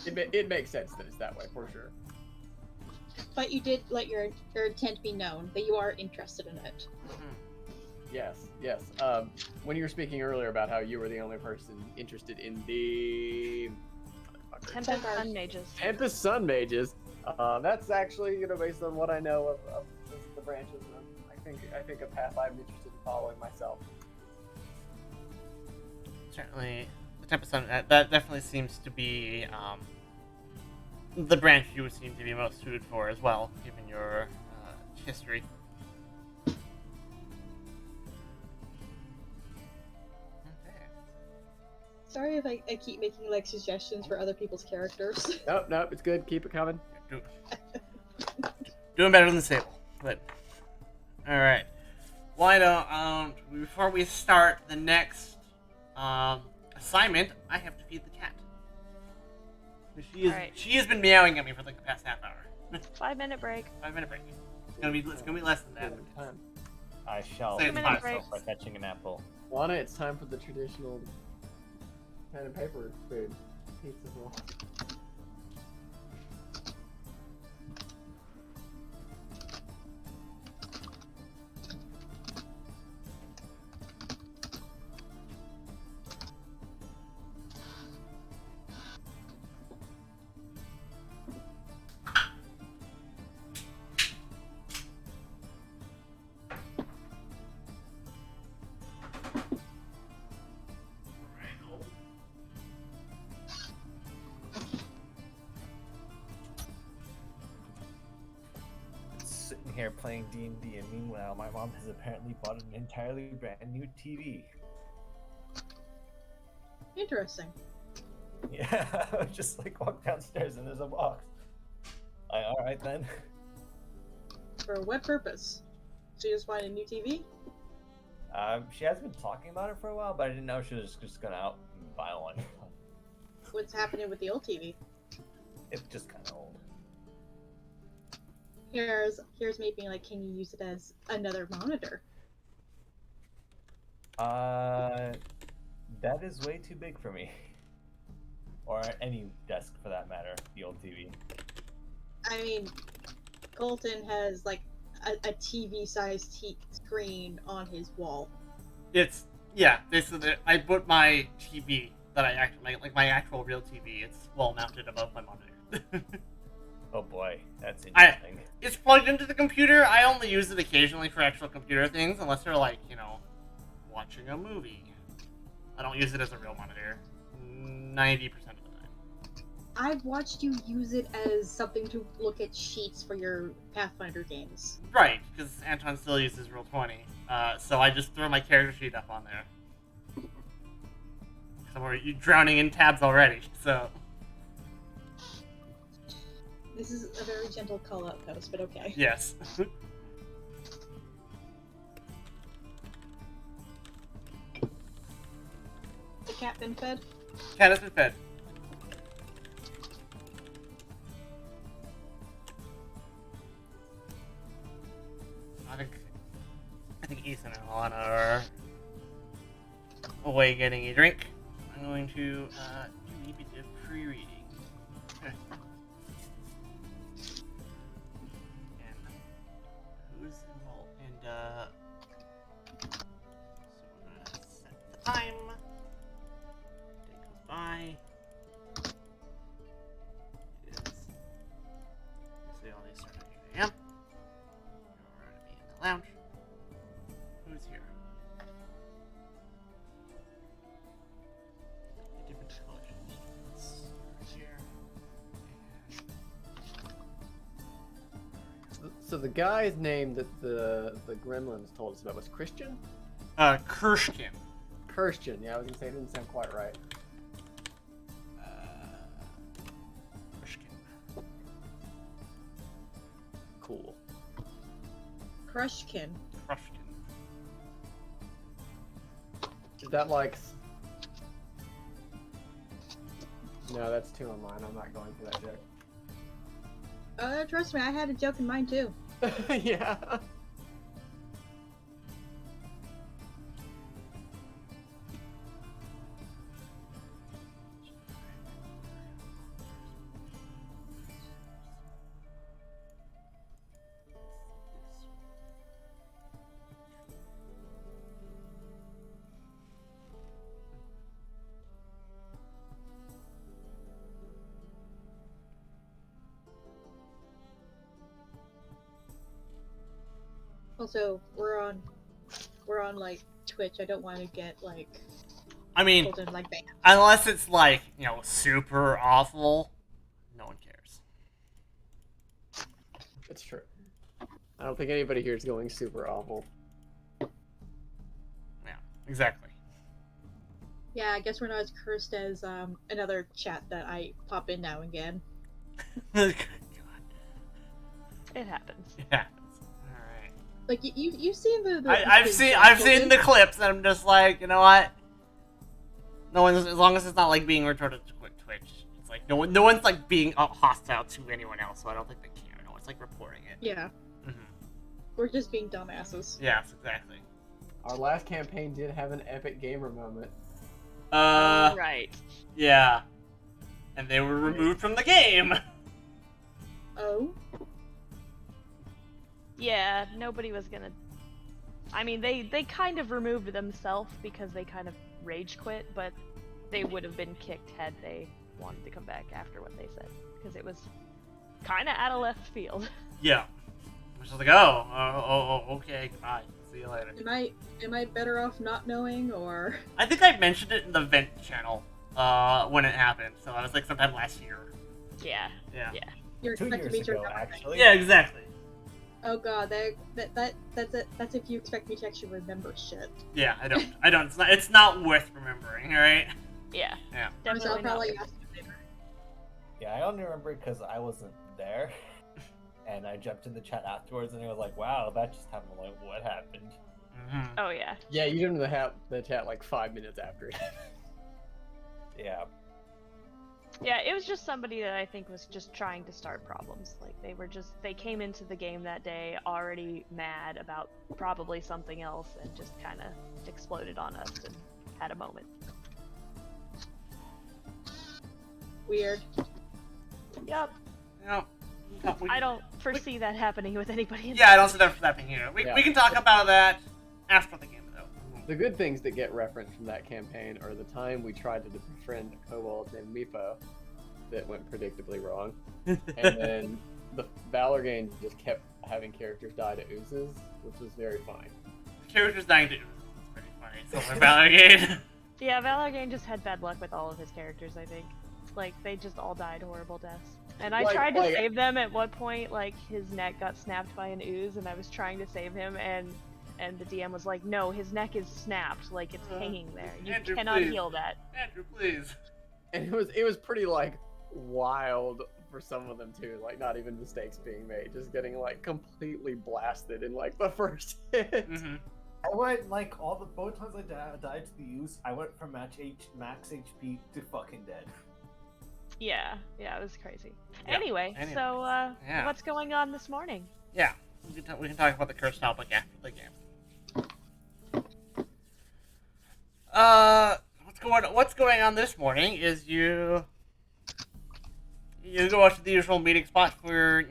It makes sense that it's that way for sure.
But you did let your intent be known, that you are interested in it.
Yes. When you were speaking earlier about how you were the only person interested in the
Tempest Sun Mages.
Tempest Sun Mages, that's actually based on what I know of the branches. I think a path I'm interested in following myself.
Certainly, the Tempest Sun, that definitely seems to be the branch you would seem to be most suited for as well, given your history.
Sorry if I keep making like suggestions for other people's characters.
Nope, it's good. Keep it coming.
Doing better than Sable, but all right. Why don't before we start the next assignment, I have to feed the cat.
Alright.
She has been meowing at me for like the past half hour.
5-minute break.
5-minute break. It's gonna be less than that.
Time.
I shall
Say
feed
it's
fine.
myself by fetching an apple.
Lana, it's time for the traditional pen and paper food. Pizza roll.
Sitting here playing D&D, and meanwhile, my mom has apparently bought an entirely brand new TV.
Interesting.
Yeah, I just like walk downstairs and there's a box. All right then.
For what purpose? She just wanted a new TV?
She has been talking about it for a while, but I didn't know she was just gonna out and buy one.
What's happening with the old TV?
It's just kind of old.
Here's me being like, can you use it as another monitor?
That is way too big for me. Or any desk for that matter, the old TV.
I mean, Colton has like a TV-sized screen on his wall.
It's basically I put my TV that I actually my actual real TV. It's well mounted above my monitor.
Oh boy, that's interesting.
It's plugged into the computer. I only use it occasionally for actual computer things, unless they're like, watching a movie. I don't use it as a real monitor 90% of the time.
I've watched you use it as something to look at sheets for your Pathfinder games.
Right, because Anton still uses Roll20. So I just throw my character sheet up on there. So we're drowning in tabs already, so...
This is a very gentle call-out post, but okay.
Yes.
The cat been fed?
Cat has been fed. I think Ethan and Alana are away getting a drink. I'm going to do a bit of pre-reading. And who's involved? And so we're gonna set the time. Day goes by. It is. So all these start at 8 a.m. We're gonna be in the lounge. Who's here? Different collections. Here.
So the guy's name that the gremlins told us about was Christian?
Kirschkin.
Christian, yeah, I was gonna say it didn't sound quite right.
Kirschkin.
Cool.
Crushkin.
Kirschkin.
Is that like... No, that's two on mine. I'm not going for that joke.
Trust me, I had a joke in mind too.
Yeah.
Also, we're on like Twitch. I don't want to get like
I mean,
Colton like banned.
unless it's like, super awful, no one cares.
It's true. I don't think anybody here is going super awful.
Yeah, exactly.
Yeah, I guess we're not as cursed as another chat that I pop in now and again.
God.
It happens.
It happens. Alright.
Like you've seen the
I've
kids,
seen
children?
the clips, and I'm just like, you know what? No one's, as long as it's not like being retorted to quick Twitch. It's like no one's like being hostile to anyone else, so I don't think they care. No one's like reporting it.
Yeah, we're just being dumbasses.
Yes, exactly.
Our last campaign did have an epic gamer moment.
Right.
Yeah. And they were removed from the game.
Oh,
Yeah, nobody was gonna. I mean, they kind of removed themselves because they kind of rage quit, but they would have been kicked had they wanted to come back after what they said, because it was kind of out of left field.
Yeah. I was just like, oh, okay, goodbye. See you later.
am I better off not knowing, or
I think I mentioned it in the vent channel when it happened. So I was like sometime last year.
Yeah.
Yeah.
Yeah.
you're
2
expecting
years
me to
ago,
remember?
actually.
Yeah, exactly.
Oh god, that's if you expect me to actually remember shit.
Yeah, I don't. It's not worth remembering, alright?
Yeah.
Yeah.
So I'll
Definitely not.
probably ask you later.
Yeah, I only remember because I wasn't there, and I jumped in the chat afterwards, and it was like, "Wow, that just happened." Like, what happened?
Mm-hmm.
Oh yeah.
Yeah, you didn't have the chat like 5 minutes after it.
Yeah,
Yeah, it was just somebody that I think was just trying to start problems. Like they came into the game that day already mad about probably something else and just kind of exploded on us and had a moment.
Weird.
Yep.
Yeah.
I don't foresee that happening with anybody.
Yeah, I don't see that happening here. We
Yeah.
can talk about that after the game, though.
The good things that get referenced from that campaign are the time we tried to befriend a kobold named Meepo that went predictably wrong. And then the Valor game just kept having characters die to oozes, which was very funny.
The character's dying to ooze. It's pretty funny. So we're Valorgate.
Yeah, Valorgame just had bad luck with all of his characters, I think. Like, they just all died horrible deaths. And I tried to save them at one point, like, his neck got snapped by an ooze, and I was trying to save him, and the DM was like, no, his neck is snapped, like, it's hanging there. You
Andrew,
cannot
please.
heal that.
Andrew, please.
And it was pretty like wild for some of them too, like not even mistakes being made, just getting like completely blasted in like the first hit.
Mm-hmm.
I went like both times I died to the use. I went from max HP to fucking dead.
Yeah, it was crazy.
Yeah.
Anyway, so,
yeah.
what's going on this morning?
Yeah, we can talk about the cursed topic after the game. What's going on this morning is you go out to the usual meeting spot for,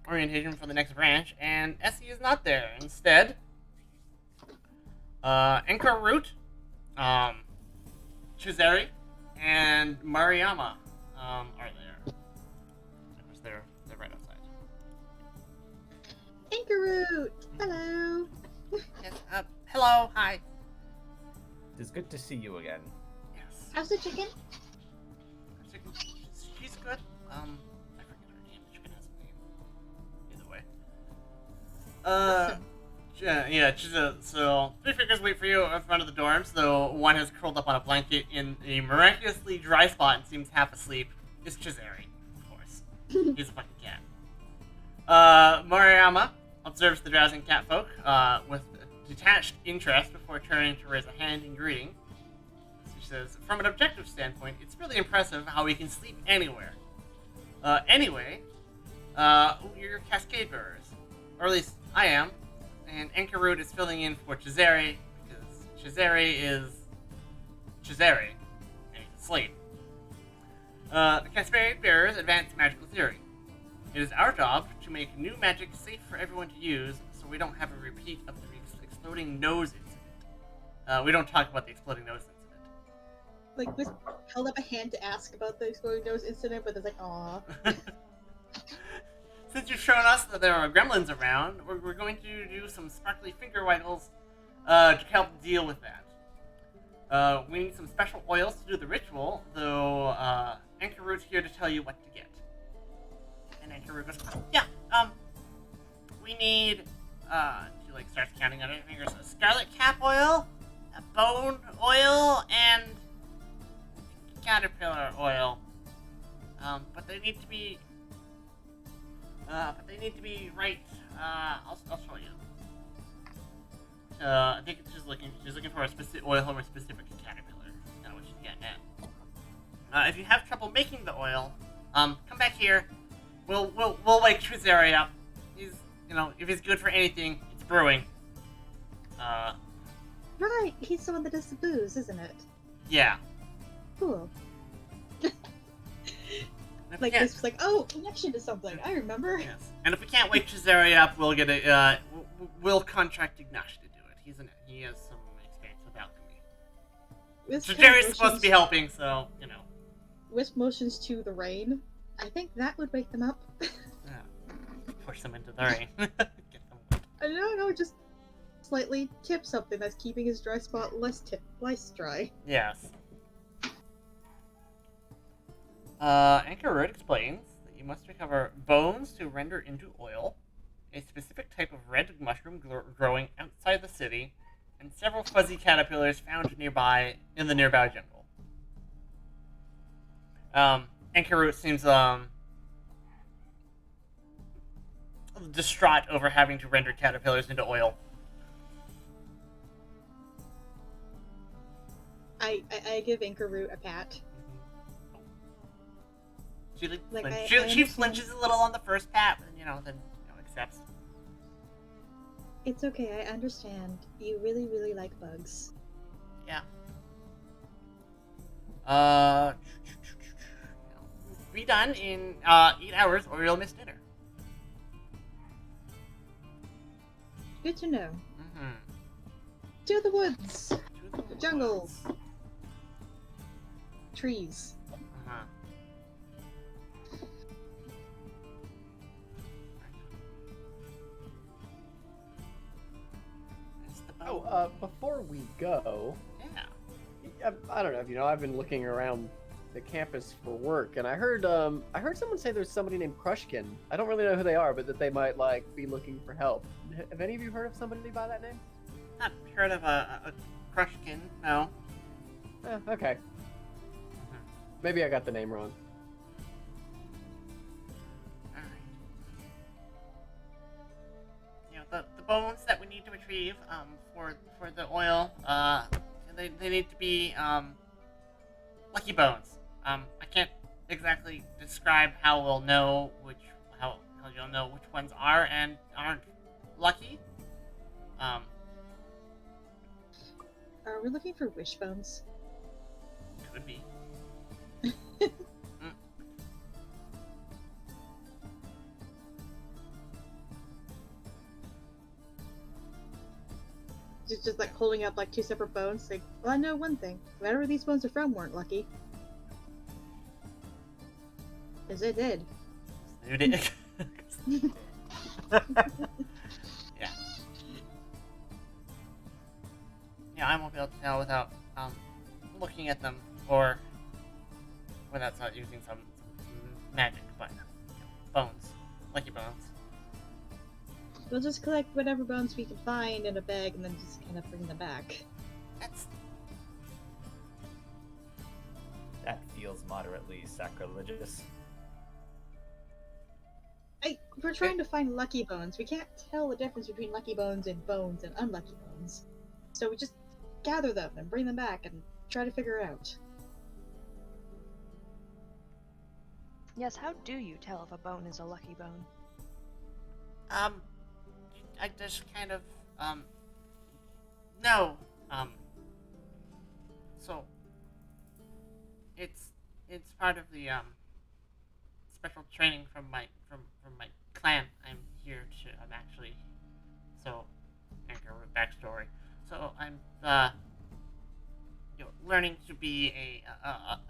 orientation for the next branch, and Essie is not there. Instead, Enka Root, Chizeri, and Mariama are there. Of course, they're right outside.
Anchorroot! Hello!
Yes, hello, hi.
It's good to see you again.
Yes.
How's the chicken?
She's good. I forget her name. The chicken has a name. Either way. Yeah, so three figures wait for you in front of the dorms, though one has curled up on a blanket in a miraculously dry spot and seems half asleep. It's Chizeri, of course. He's a fucking cat. Mariama observes the drowsing catfolk with detached interest before turning to raise a hand in greeting. She says, from an objective standpoint, it's really impressive how we can sleep anywhere. Anyway, you're Cascade Bearers. Or at least, I am. And Enkarut is filling in for Chizeri, because Chizeri is Chizeri, and he's asleep. The Cascade Bearers advance magical theory. It is our job to make new magic safe for everyone to use, so we don't have a repeat of the exploding nose incident. We don't talk about the exploding nose incident.
Like, was held up a hand to ask about the exploding nose incident, but it's like, aw.
Since you've shown us that there are gremlins around, we're going to do some sparkly finger waggles to help deal with that. We need some special oils to do the ritual, though Enkarut's here to tell you what to get. And Enkarut goes, we need, she starts counting on her fingers, scarlet cap oil, bone oil and caterpillar oil. But they need to be right. I'll show you. I think she's looking for a specific oil from a specific caterpillar. That's kind of what she's getting at. If you have trouble making the oil, come back here. We'll wake Trizeri up. He's, if he's good for anything, it's brewing.
Right, he's the one that does the booze, isn't it?
Yeah.
Cool. Like, this was like, oh, connection to something. I remember.
Yes. And if we can't wake Trizeri up, we'll get a we'll contract Ignash to do it. He has some experience with alchemy. Trizeri's supposed to be helping, so
Wisp motions to the rain. I think that would wake them up.
Push them into the rain. Get them.
I don't know, just slightly tip something that's keeping his dry spot less dry.
Yes. Anchorroot explains that you must recover bones to render into oil, a specific type of red mushroom growing outside the city, and several fuzzy caterpillars found in the nearby jungle. Anchorroot seems distraught over having to render caterpillars into oil.
I give Anchorroot a pat.
She flinches a little on the first pat, and then accepts.
It's okay, I understand. You really, really like bugs.
Yeah. Be done in 8 hours, or you'll miss dinner.
Good to know.
Mm-hmm.
To the woods.
The
jungles. Trees.
Uh-huh.
Before we go,
yeah,
I don't know. I've been looking around the campus for work, and I heard someone say there's somebody named Crushkin. I don't really know who they are, but that they might be looking for help. Have any of you heard of somebody by that name?
Not heard of a Crushkin, no.
Okay. Maybe I got the name wrong.
Alright. The bones that we need to retrieve for the oil, they need to be lucky bones. I can't exactly describe how we'll know how you'll know which ones are and aren't lucky.
Are we looking for wishbones?
Could be.
Just like holding up two separate bones. Like, well, I know one thing. Wherever these bones are from weren't lucky. Because they did.
You did. Yeah. Yeah, I won't be able to tell without looking at them or without using some magic, but bones, lucky bones.
We'll just collect whatever bones we can find in a bag and then just kind of bring them back.
That feels moderately sacrilegious.
We're trying to find lucky bones. We can't tell the difference between lucky bones and unlucky bones. So we just gather them and bring them back and try to figure it out.
Yes, how do you tell if a bone is a lucky bone?
I just kind of, no, so, it's part of the, special training from my clan. I'm actually, so, anchor with backstory. So, I'm, learning to be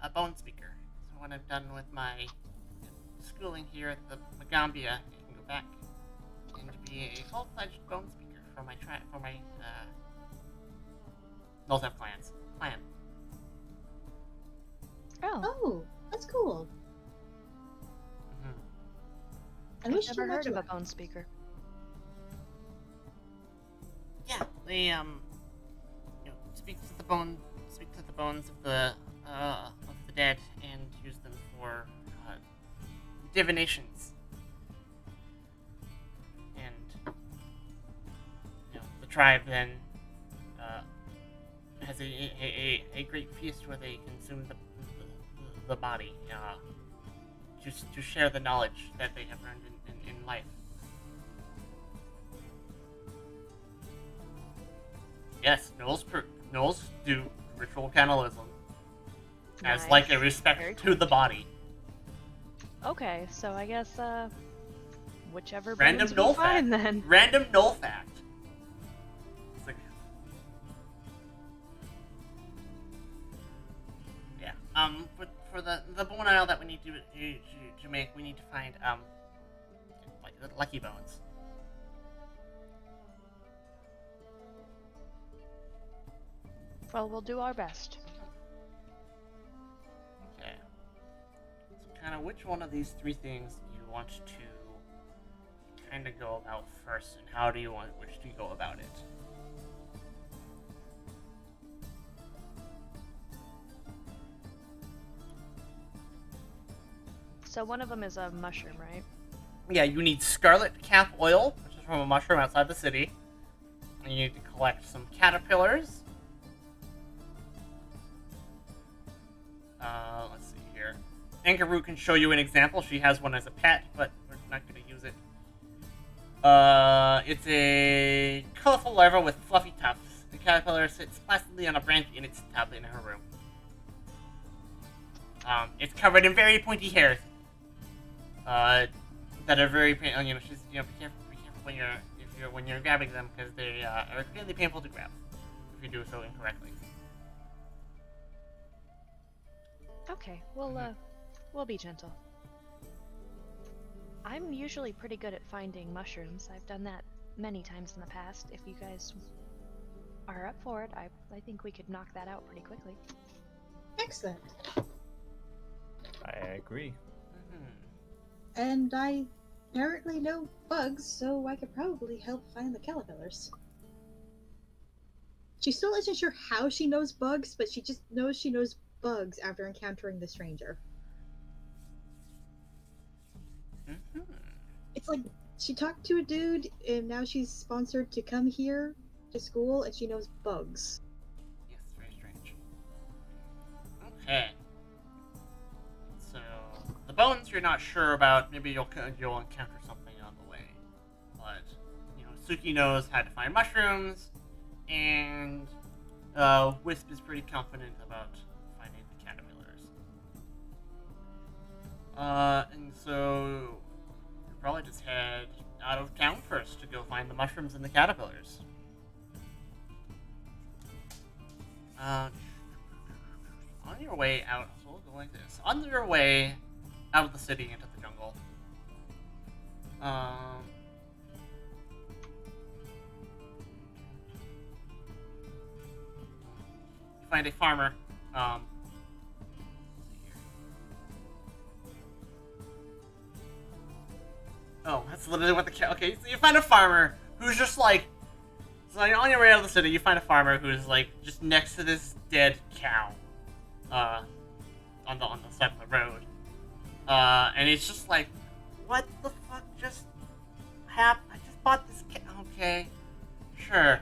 a bone speaker. So when I'm done with my schooling here at the Magambia, I can go back and be a full-fledged bone speaker for my Noltef clan.
Oh, that's cool.
I've never heard of a bone speaker.
Yeah, they speak speak to the bones of the dead, and use them for divinations. And the tribe then has a great feast where they consume the body to share the knowledge that they have learned in life. Yes, gnolls do ritual cannibalism as
Nice.
like a
Very
respect
cool.
to the body.
Okay, so I guess whichever
Random
bones we
gnoll
find
fact.
then.
Random gnoll fact. It's like, yeah. For the bone oil that we need to make, we need to find like the lucky bones.
Well, we'll do our best.
Okay. So kind of which one of these three things do you want to kind of go about first, and how do you wish to go about it?
So one of them is a mushroom, right?
Yeah, you need scarlet cap oil, which is from a mushroom outside the city. And you need to collect some caterpillars. Let's see here. Angaru can show you an example. She has one as a pet, but we're not going to use it. It's a colorful larva with fluffy tufts. The caterpillar sits placidly on a branch in its tub in her room. It's covered in very pointy hairs. That are very painful. She's be careful when you're grabbing them, because they are extremely painful to grab if you do so incorrectly.
Okay, we'll be gentle. I'm usually pretty good at finding mushrooms. I've done that many times in the past. If you guys are up for it, I think we could knock that out pretty quickly.
Excellent.
I agree.
And I apparently know bugs, so I could probably help find the caterpillars. She still isn't sure how she knows bugs, but she just knows she knows bugs after encountering the stranger.
Mm-hmm.
It's like she talked to a dude, and now she's sponsored to come here to school, and she knows bugs.
Yes, very strange. Okay. So the bones you're not sure about. Maybe you'll encounter something on the way. But Suki knows how to find mushrooms, and Wisp is pretty confident about finding the caterpillars. And so you probably just head out of town first to go find the mushrooms and the caterpillars. On your way out, so we'll go like this. On your way out of the city into the jungle, you find a farmer. Let's see here. Oh, that's literally what the okay. So you find a farmer who's just like. So on your way out of the city, you find a farmer who's like just next to this dead cow, on the side of the road, and it's just like, what the fuck just happened? I just bought this cow. Okay, sure.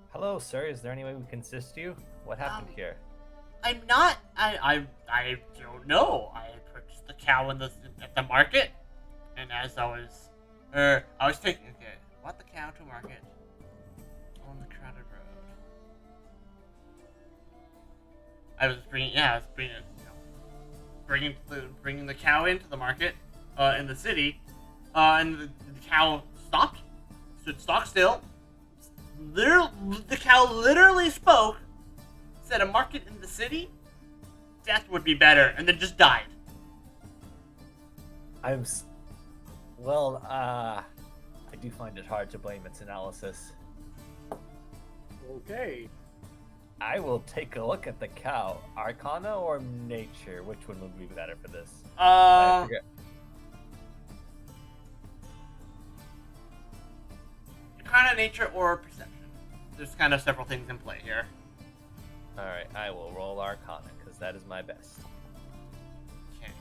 Hello, sir. Is there any way we can assist you? What happened here?
I'm not. I don't know. I purchased the cow at the market, and as I was taking. Okay, bought the cow to market on the crowded road. I was bringing the cow into the market, in the city, and the cow stood stock still. The cow literally spoke, said a market in the city, death would be better, and then just died.
Well, I do find it hard to blame its analysis.
Okay.
I will take a look at the cow. Arcana or nature? Which one would be better for this? I forget.
Arcana, nature, or perception. There's kind of several things in play here.
All right, I will roll Arcana because that is my best.
Okay.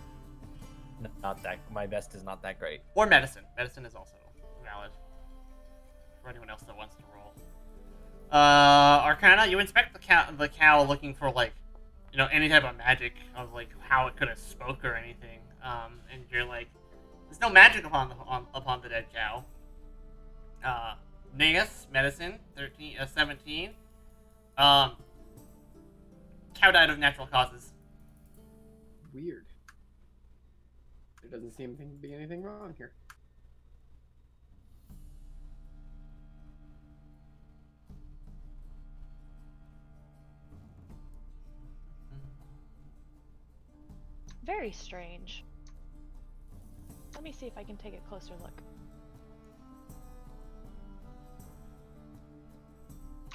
Not that my best is not that great.
Or medicine. Medicine is also valid for anyone else that wants to roll. Arcana, you inspect the cow looking for like, any type of magic of like how it could have spoke or anything. And you're like, there's no magic upon the dead cow. Nagus, medicine, 17. Cow died of natural causes.
Weird. There doesn't seem to be anything wrong here.
Very strange. Let me see if I can take a closer look.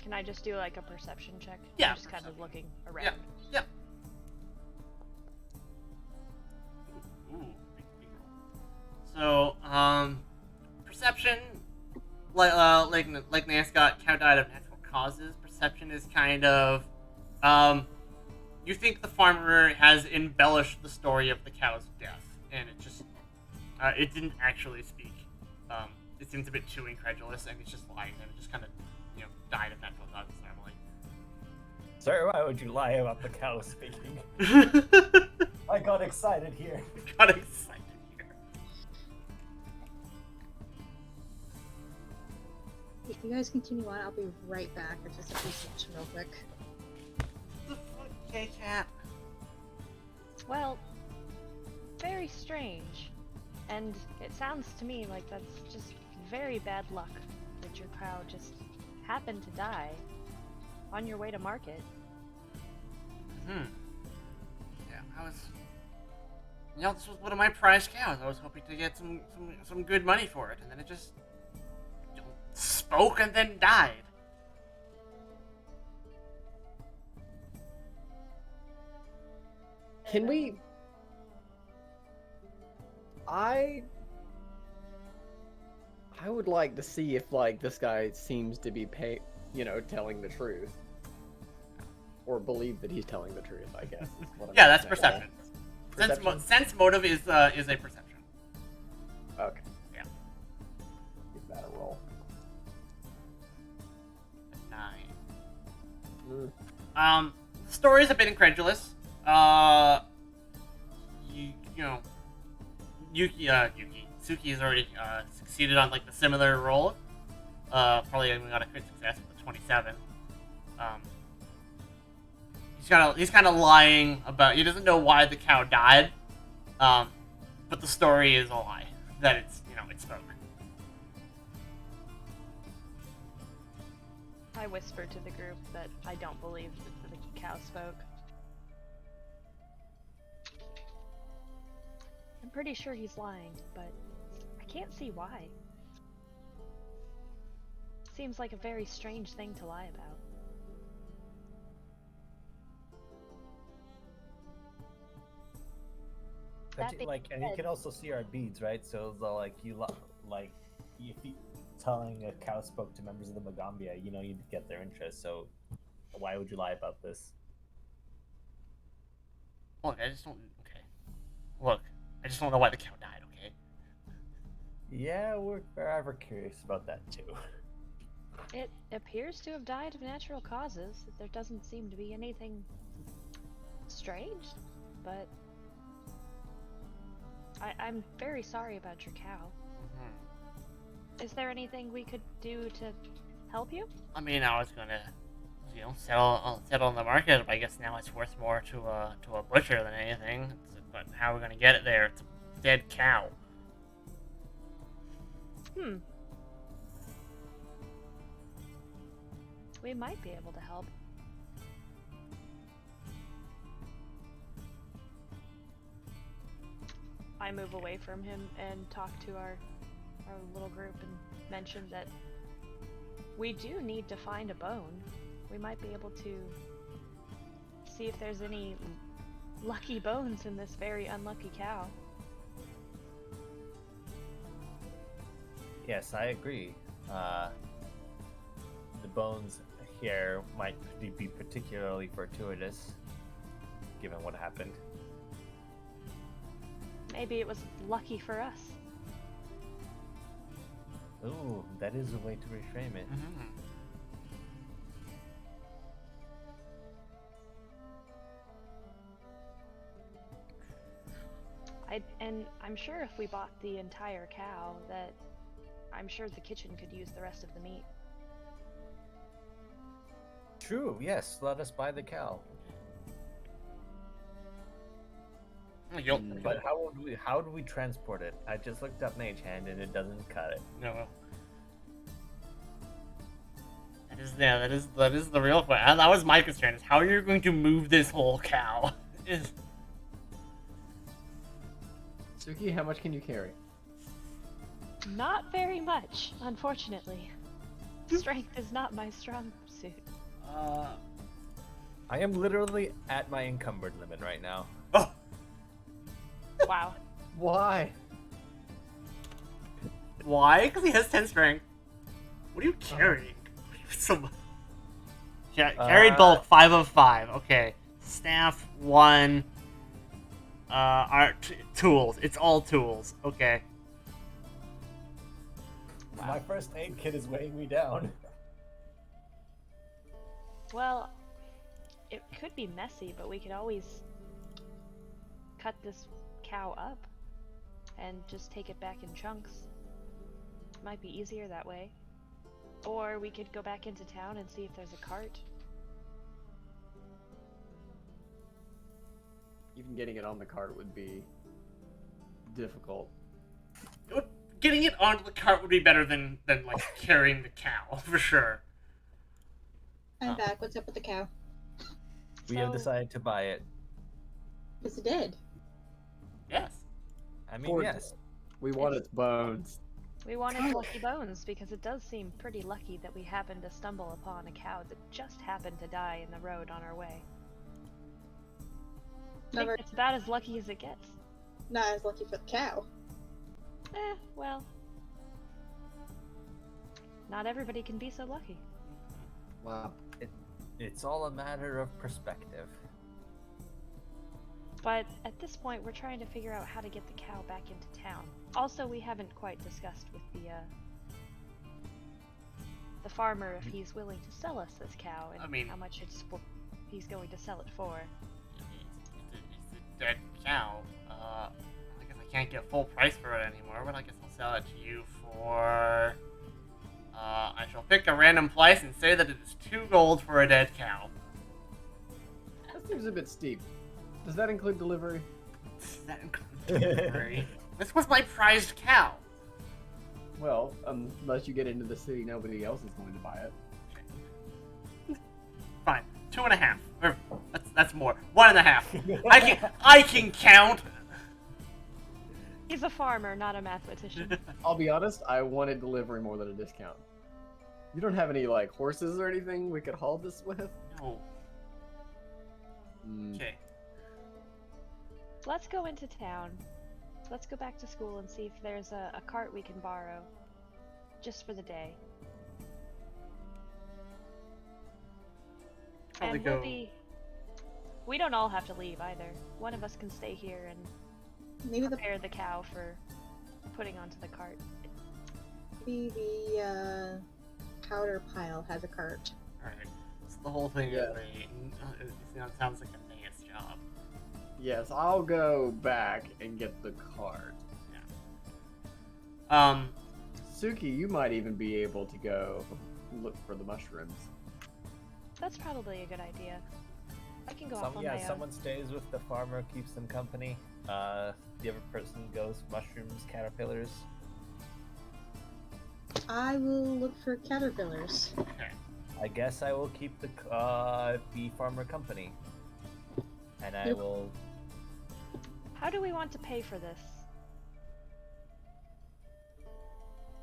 Can I just do like a perception check?
Yeah,
I'm just kind of looking around.
Yeah. Ooh, big roll. So, perception, like Nance got, cow died of natural causes. Perception is kind of, you think the farmer has embellished the story of the cow's death, and it just, it didn't actually speak. It seems a bit too incredulous, and it's just lying, and it just kind of, died of natural causes normally.
Sir, why would you lie about the cow speaking? I got excited here.
Got excited here.
If you guys continue on, I'll be right back. I just have to switch real quick.
Okay, cat.
Well, very strange. And it sounds to me like that's just very bad luck that your cow just happened to die on your way to market.
Yeah, this was one of my prized cows. I was hoping to get some good money for it, and then it just spoke and then died.
Can we... I would like to see if, like, this guy seems to be telling the truth. Or believe that he's telling the truth, I guess. Is what I'm
Yeah, that's
saying.
perception.
Perception?
Sense motive is a perception.
Okay.
Yeah.
Give that a roll.
9. The story is a bit incredulous. Suki has already succeeded on like the similar roll. Probably even got a crit success with the 27. He's kind of lying about. He doesn't know why the cow died, but the story is a lie that it spoke.
I whispered to the group that I don't believe that the cow spoke. I'm pretty sure he's lying, but I can't see why. Seems like a very strange thing to lie about.
And you can also see our beads, right? So if you telling a cow spoke to members of the Magambia, you'd get their interest. So why would you lie about this?
Look, I just don't know why the cow died. Okay.
Yeah, we're forever curious about that too.
It appears to have died of natural causes. There doesn't seem to be anything strange, but I'm very sorry about your cow. Is there anything we could do to help you?
I mean, I was gonna, settle in the market. But I guess now it's worth more to a butcher than anything. But how are we gonna get it there? It's a dead cow.
We might be able to help. I move away from him and talk to our little group and mention that we do need to find a bone. We might be able to see if there's any lucky bones in this very unlucky cow.
Yes, I agree.
bones here might be particularly fortuitous, given what happened.
Maybe it was lucky for us.
Ooh, that is a way to reframe it.
Mhm.
And I'm sure if we bought the entire cow, that I'm sure the kitchen could use the rest of the meat.
True, yes, let us buy the cow.
You'll,
But how do we transport it? I just looked up Mage Hand and it doesn't cut it.
no. That is the real question. That was my concern. Is how you're going to move this whole cow.
Suki, how much can you carry?
Not very much, unfortunately. Strength is not my strong suit.
I am literally at my encumbered limit right now.
Oh.
Wow.
Why?
Why? Because he has 10 strength. What are you carrying? Carried bulk 5 of 5. Okay. Staff 1. Tools. It's all tools. Okay.
Wow.
My first aid kit is weighing me down.
Well, it could be messy, but we could always cut this cow up and just take it back in chunks. Might be easier that way. Or we could go back into town and see if there's a cart.
Even getting it on the cart would be difficult.
Getting it onto the cart would be better than like carrying the cow for sure.
I'm back. What's up with the cow?
We have
So-
decided to buy it.
Is it dead?
Yes.
I mean,
Poor-
yes.
We want its bones.
We wanted lucky bones because it does seem pretty lucky that we happened to stumble upon a cow that just happened to die in the road on our way. I think
Never.
it's about as lucky as it gets.
Not as lucky for the cow.
Well. Not everybody can be so lucky.
Wow.
It's all a matter of perspective.
But at this point, we're trying to figure out how to get the cow back into town. Also, we haven't quite discussed with the farmer if he's willing to sell us this cow and
I mean-
how much he's going to sell it for.
It's a dead cow. I guess I can't get full price for it anymore, but I guess I'll sell it to you for. I shall pick a random price and say that it is 2 gold for a dead cow.
That seems a bit steep. Does that include delivery?
Does that include delivery? This was my prized cow.
Well, unless you get into the city, nobody else is going to buy it.
Fine, 2.5. Or that's more. 1.5. I can count.
He's a farmer, not a mathematician.
I'll be honest, I wanted delivery more than a discount. You don't have any, like, horses or anything we could haul this with?
No. Okay.
Let's go into town. Let's go back to school and see if there's a cart we can borrow. Just for the day.
Probably
And we'll
go.
be... We don't all have to leave either. One of us can stay here and
Maybe the
prepare the cow for putting onto the cart.
powder pile has a cart.
Alright. So the whole thing
Yeah.
it sounds like a nice job.
Yes, I'll go back and get the cart. Suki, you might even be able to go look for the mushrooms.
That's probably a good idea. I can go off on my own.
Someone stays with the farmer, keeps them company. The other person goes mushrooms, caterpillars.
I will look for caterpillars.
Okay.
I guess I will keep the farmer company, and I
Yep.
will.
How do we want to pay for this?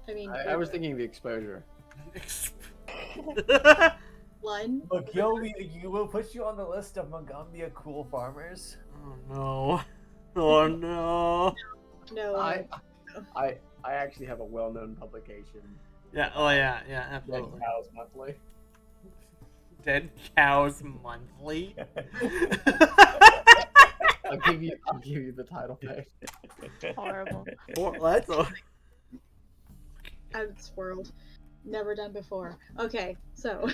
I mean,
I was thinking the exposure.
one.
Look, you will put you on the list of Montgomery cool farmers.
Oh no. Oh no.
No.
I actually have a well-known publication.
Yeah, oh yeah,
Dead
absolutely.
Cows Monthly.
dead cows monthly.
I'll give you the title page.
Horrible.
Well, that's a...
I'm swirled. Never done before. Okay, so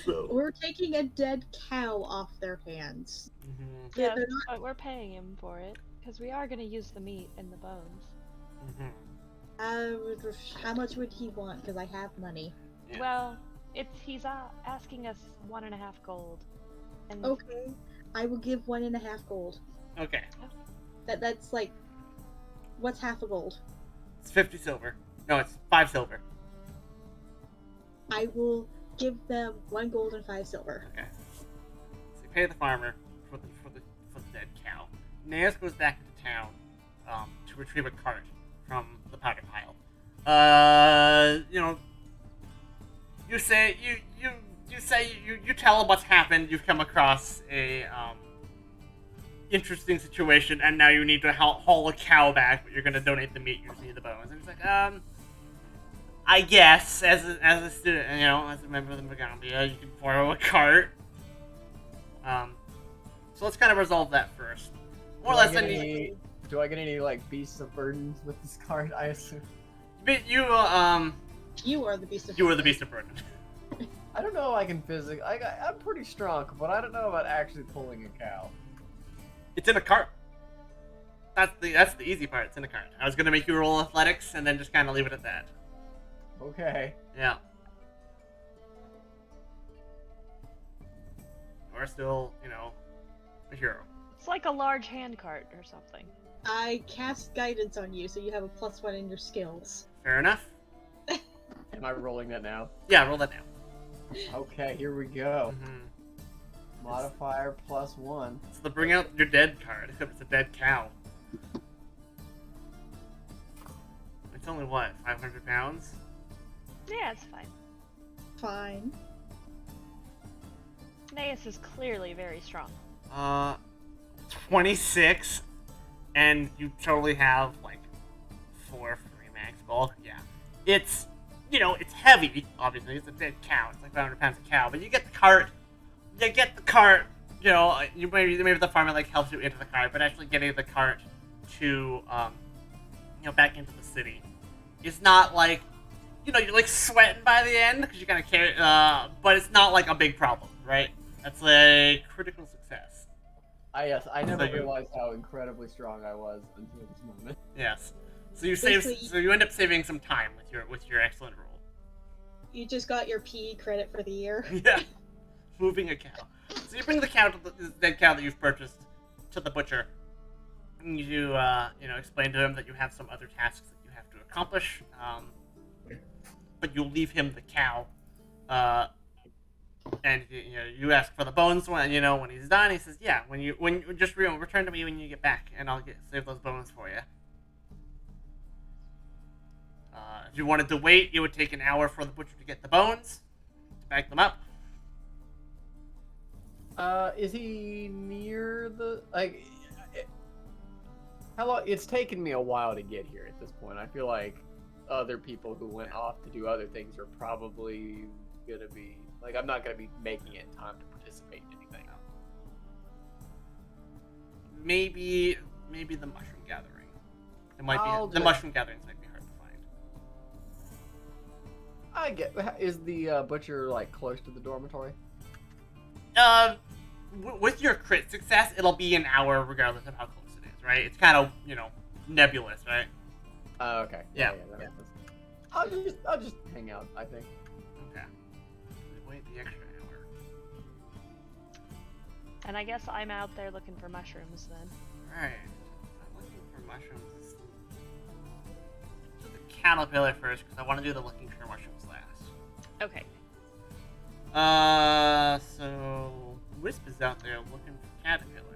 So.
we're taking a dead cow off their hands.
Mhm,
They're
Yeah,
not.
but we're paying him for it because we are gonna use the meat and the bones.
mhm.
How much would he want? Because I have money.
Yeah.
Well, he's asking us 1.5 gold, and
Okay, I will give 1.5 gold.
Okay.
That's like, what's half a gold?
It's 50 silver. No, it's 5 silver.
I will give them 1 gold and 5 silver.
Okay. So you pay the farmer for the dead cow. Naeus goes back into town to retrieve a cart from the powder pile. You say you tell him what's happened. You've come across a interesting situation, and now you need to haul a cow back, but you're gonna donate the meat. You just need the bones. And he's like, I guess as a student, as a member of the Magambia, you can borrow a cart. So let's kind of resolve that first. More or less,
Do I get any like beasts of burden with this cart? I assume.
But you
You are the beast of.
you were the beast of burden.
I don't know if I can physically. I'm pretty strong, but I don't know about actually pulling a cow.
It's in a cart. That's the easy part. It's in a cart. I was gonna make you roll athletics and then just kind of leave it at that.
Okay.
Yeah. Or still, a hero.
it's like a large handcart or something.
I cast guidance on you, so you have a +1 in your skills.
Fair enough.
Am I rolling that now?
Yeah, roll that now.
Okay, here we go.
Mm-hmm.
Modifier +1.
So bring out your dead card, except it's a dead cow. It's only what, 500 pounds?
Yeah, it's fine.
Fine.
Naeus is clearly very strong.
26, and you totally have like 4 free max bulk. Yeah, it's it's heavy. Obviously, it's a dead cow. It's like 500 pounds of cow. But you get the cart. You maybe the farmer like helps you into the cart, but actually getting the cart to back into the city is not like you're like sweating by the end because you kind of carry. But it's not like a big problem, right? That's a critical success.
Yes, I never
So you-
realized how incredibly strong I was until this moment.
Yes. So you
Basically-
so you end up saving some time with your excellent roll.
You just got your PE credit for the year.
Yeah. Moving a cow. So you bring the cow to the dead cow that you've purchased to the butcher. And you explain to him that you have some other tasks that you have to accomplish. But you'll leave him the cow. And you ask for the bones when he's done. He says, "Yeah, return to me when you get back, and I'll save those bones for you." If you wanted to wait, it would take an hour for the butcher to get the bones, to bag them up.
Is he near the how long? It's taken me a while to get here at this point. I feel like other people who went off to do other things are probably gonna be I'm not gonna be making it in time to participate in anything.
Maybe the mushroom gathering. It might be the mushroom gatherings might be hard to find.
I get. Is the butcher close to the dormitory?
With your crit success, it'll be an hour regardless of how close it is, right? It's kind of nebulous, right?
Okay.
Yeah.
That makes sense. I'll just hang out, I think.
Okay. Wait the extra hour.
And I guess I'm out there looking for mushrooms then.
Right. I'm looking for mushrooms. Do the caterpillar first because I want to do the looking for mushrooms last.
Okay.
So Wisp is out there looking for caterpillars.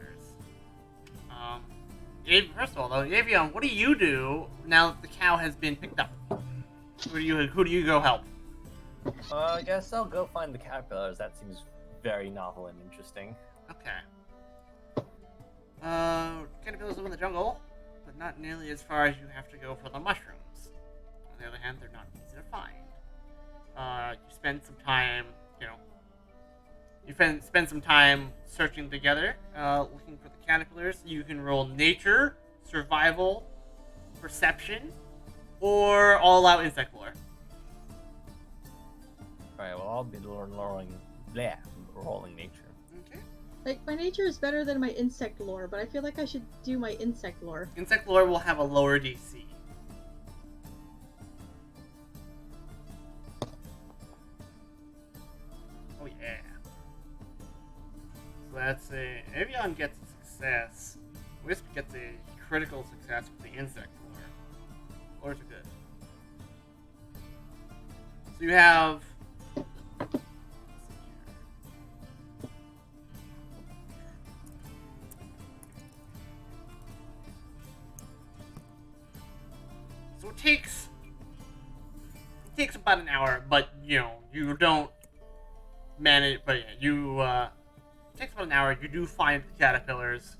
First of all, though, Avion, what do you do now that the cow has been picked up? Who do you go help?
I guess I'll go find the caterpillars. That seems very novel and interesting.
Okay. Caterpillars live in the jungle, but not nearly as far as you have to go for the mushrooms. On the other hand, they're not easy to find. You spend some time, You spend some time searching together, looking for the caterpillars. You can roll nature, survival, perception, or all-out insect lore.
Alright, well, I'll be rolling nature.
Okay.
Like, my nature is better than my insect lore, but I feel like I should do my insect lore.
Insect lore will have a lower DC. Oh yeah. So that's a Avion gets a success. Wisp gets a critical success with the insect lore. Lores are good. So you have. Let's see here. So it takes about an hour, but you don't manage. But yeah, it takes about an hour. You do find the caterpillars,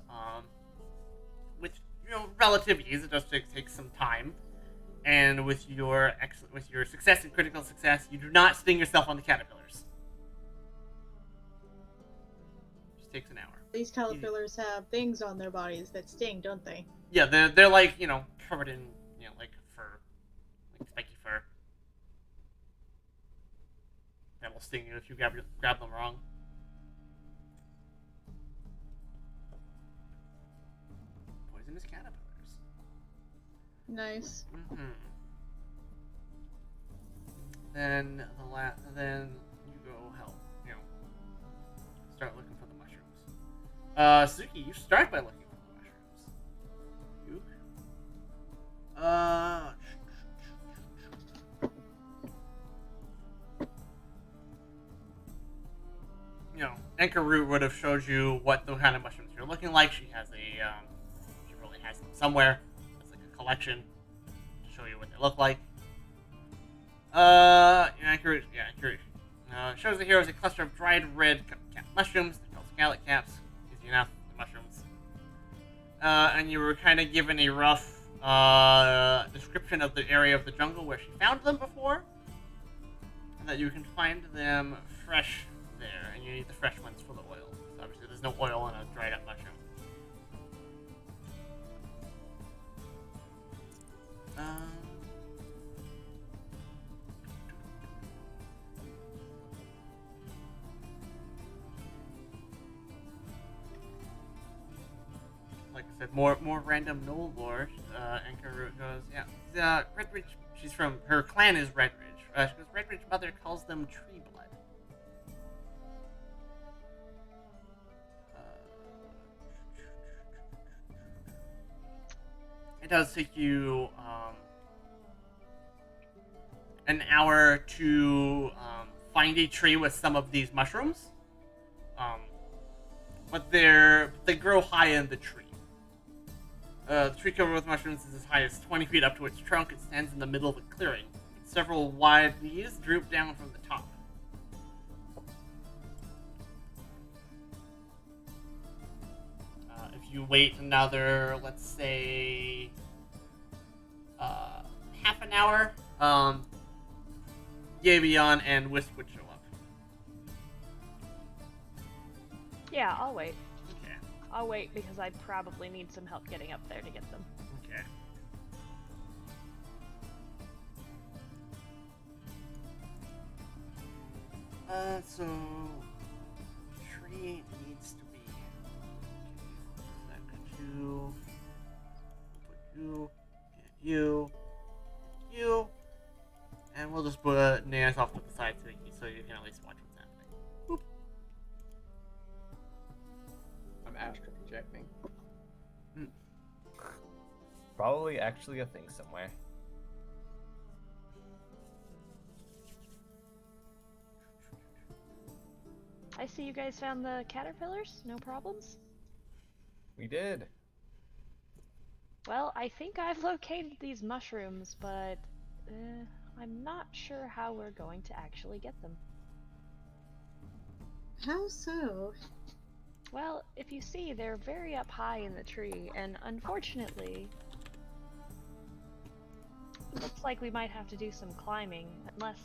which relative ease. It does take some time, and with your success and critical success, you do not sting yourself on the caterpillars. It just takes an hour.
These caterpillars have things on their bodies that sting, don't they?
Yeah, they're like covered in like fur, like spiky fur. That'll sting you if you grab them wrong. Poisonous caterpillars.
Nice.
Mm-hmm. Then then you go help. Start looking for the mushrooms. Suki, you start by looking for the mushrooms. Anchor Root would have showed you what the kind of mushrooms you're looking like. She has she really has them somewhere. It's like a collection to show you what they look like. Anchor Root shows the heroes a cluster of dried red cap mushrooms. They're called scallop caps. Easy enough, the mushrooms. And you were kind of given a rough description of the area of the jungle where she found them before, and that you can find them fresh there, and you need the fresh ones for the oil. So obviously there's no oil in a dried up mushroom. Like I said, more random Knoll lore. Anchor Root goes, yeah. Redridge. She's from her clan is Redridge. She goes, Redridge mother calls them tree blood. It does take you an hour to find a tree with some of these mushrooms, but they grow high in the tree. The tree covered with mushrooms is as high as 20 feet up to its trunk. It stands in the middle of a clearing. Several wide leaves droop down from the top. If you wait another, let's say, half an hour, Yavion and Wisp would show up.
Yeah, I'll wait.
Okay.
I'll wait because I probably need some help getting up there to get them.
Okay. So tree needs to be you, and we'll just put Naz off to the side so you can at least watch what's happening. Boop.
I'm astral projecting.
Probably actually a thing somewhere.
I see you guys found the caterpillars. No problems?
We did.
Well, I think I've located these mushrooms, but I'm not sure how we're going to actually get them.
How so?
Well, if you see, they're very up high in the tree, and unfortunately, looks like we might have to do some climbing, unless...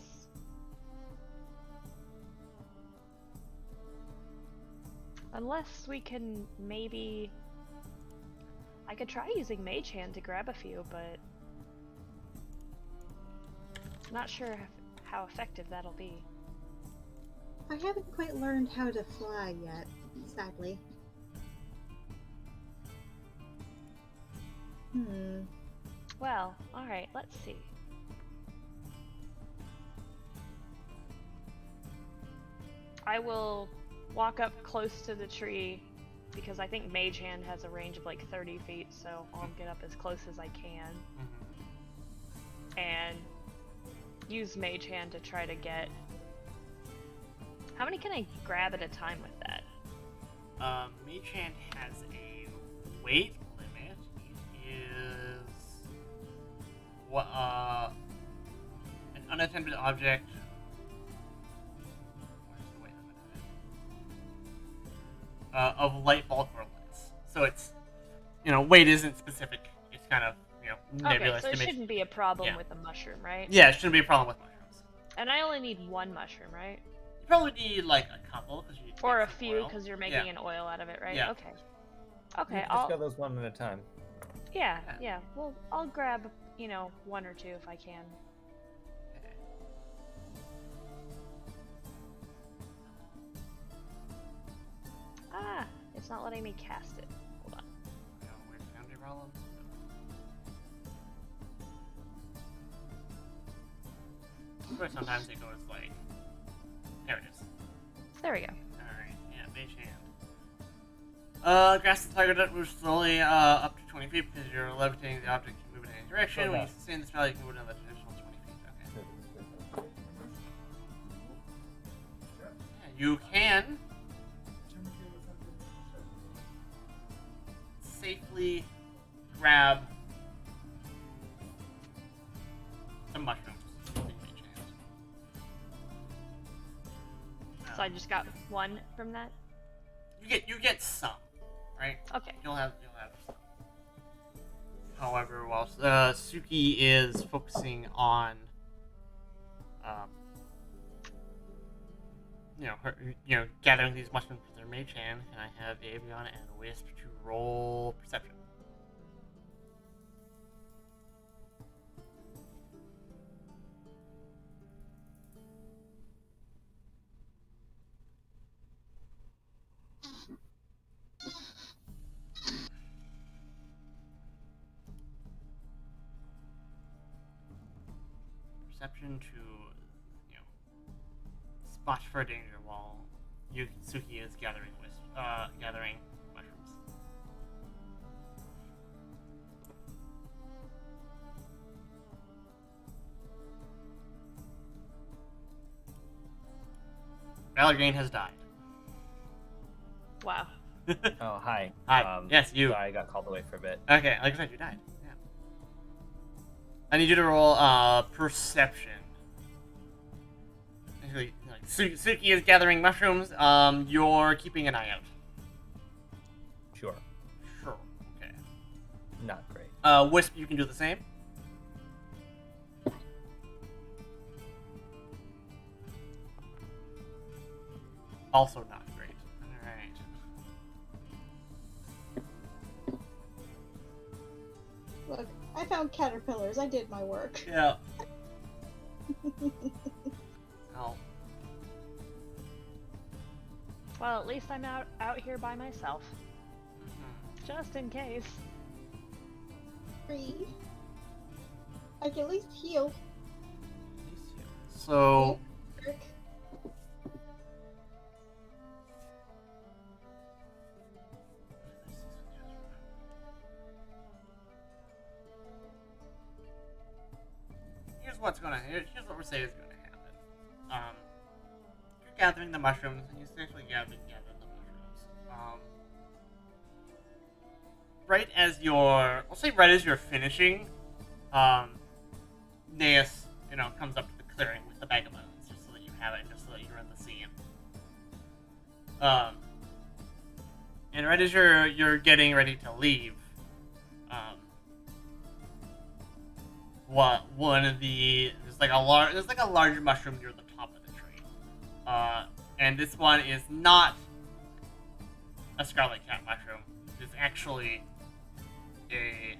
Unless we can maybe... I could try using Mage Hand to grab a few, but... Not sure how effective that'll be.
I haven't quite learned how to fly yet, sadly.
Well, alright, let's see. I will walk up close to the tree, because I think Mage Hand has a range of like 30 feet, so I'll get up as close as I can. And use Mage Hand to try to get... How many can I grab at a time with that?
Mage Hand has a weight limit. It is an unattended object. What is the weight limit? Of light, bulk, or less. So it's, weight isn't specific. It's kind of, nebulous.
Okay, so it
to
shouldn't be a problem
Yeah.
with the mushroom, right?
Yeah, it shouldn't be a problem with mushrooms.
And I only need one mushroom, right?
You probably need like a couple because you
Or
need
a
some
few,
oil.
because you're making
Yeah.
an oil out of it, right?
Yeah.
Okay. Okay,
Just
I'll...
go those one at a time.
Yeah. Well, I'll grab, one or two if I can. Ah, it's not letting me cast it. Hold on.
Weird foundry problem. But sometimes it goes like, there it is.
There we go.
Alright, yeah, Mage Hand. Grasp the target that moves slowly up to 20 feet because you're levitating the object can move in any direction.
Oh,
When you
that.
sustain the spell, you can move another additional 20 feet. Okay. Yeah, you can safely grab some mushrooms using Mage Hand.
So I just got one from that?
You get some, right?
Okay.
You'll have some. However, while Suki is focusing on, gathering these mushrooms with their Mage Hand, can I have Avion and Wisp to roll perception? Perception to, spot for danger while Suki is gathering mushrooms. Valgrane has died.
Wow.
Oh, hi.
Hi. Yes, you.
Sorry, I got called away for a bit.
Okay, like I said, you died. Yeah. I need you to roll perception. Actually, Suki is gathering mushrooms. You're keeping an eye out.
Sure.
Sure. Okay.
Not great.
Wisp, you can do the same. Also not great. Alright.
Look, I found caterpillars. I did my work.
Yeah. Oh.
Well, at least I'm out here by myself. Just in case.
Free. I can at least heal.
So,
Frick.
here's what we're saying is gonna happen. You're gathering the mushrooms, and you seriously gather the mushrooms. Right as you're finishing, Naeus, comes up to the clearing with the bag of bones, just so that you have it, just so that you're in the scene. And right as you're getting ready to leave, there's like a large mushroom near the top of the tree, and this one is not a scarlet cat mushroom. It's actually a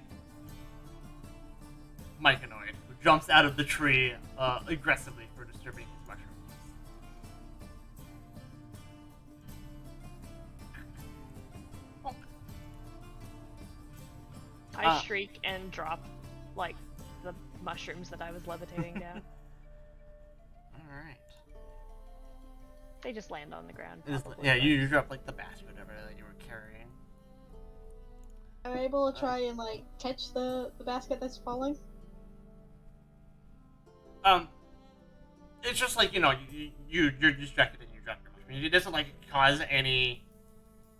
myconoid who jumps out of the tree aggressively for disturbing his mushrooms.
I shriek and drop, like, the mushrooms that I was levitating down.
Alright.
They just land on the ground.
Yeah,
probably,
you drop like the basket or whatever that you were carrying.
Am I able to try and like catch the basket that's falling?
It's just like, you're distracted and you drop your mushroom. It doesn't like cause any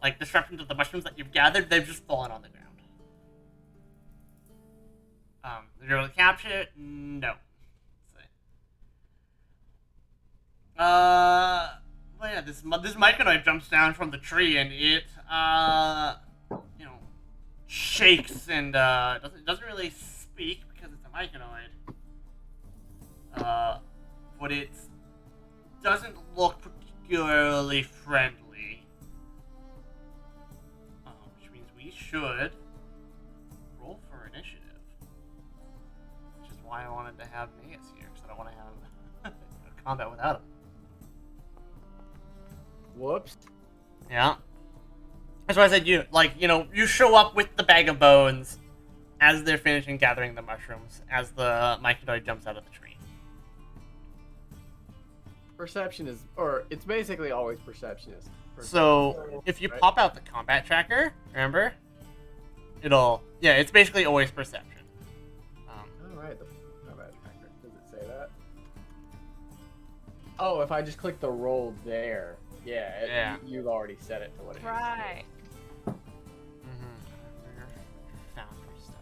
like disruption to the mushrooms that you've gathered. They've just fallen on the ground. You're able to capture it? No. Well, yeah, this myconoid jumps down from the tree and it shakes and doesn't really speak because it's a myconoid. But it doesn't look particularly friendly. Which means we should roll for initiative. Which is why I wanted to have Naeus here, because I don't want to have a combat without him.
Whoops.
Yeah. That's why I said you show up with the bag of bones as they're finishing gathering the mushrooms, as the myconoid jumps out of the tree.
Perception is, or it's basically always perceptionist.
So, if you pop out the combat tracker, remember? It's basically always perception.
Alright, the combat tracker. Does it say that? Oh, if I just click the roll there. Yeah. You've already set it to what it is.
Right.
Foundry stuff.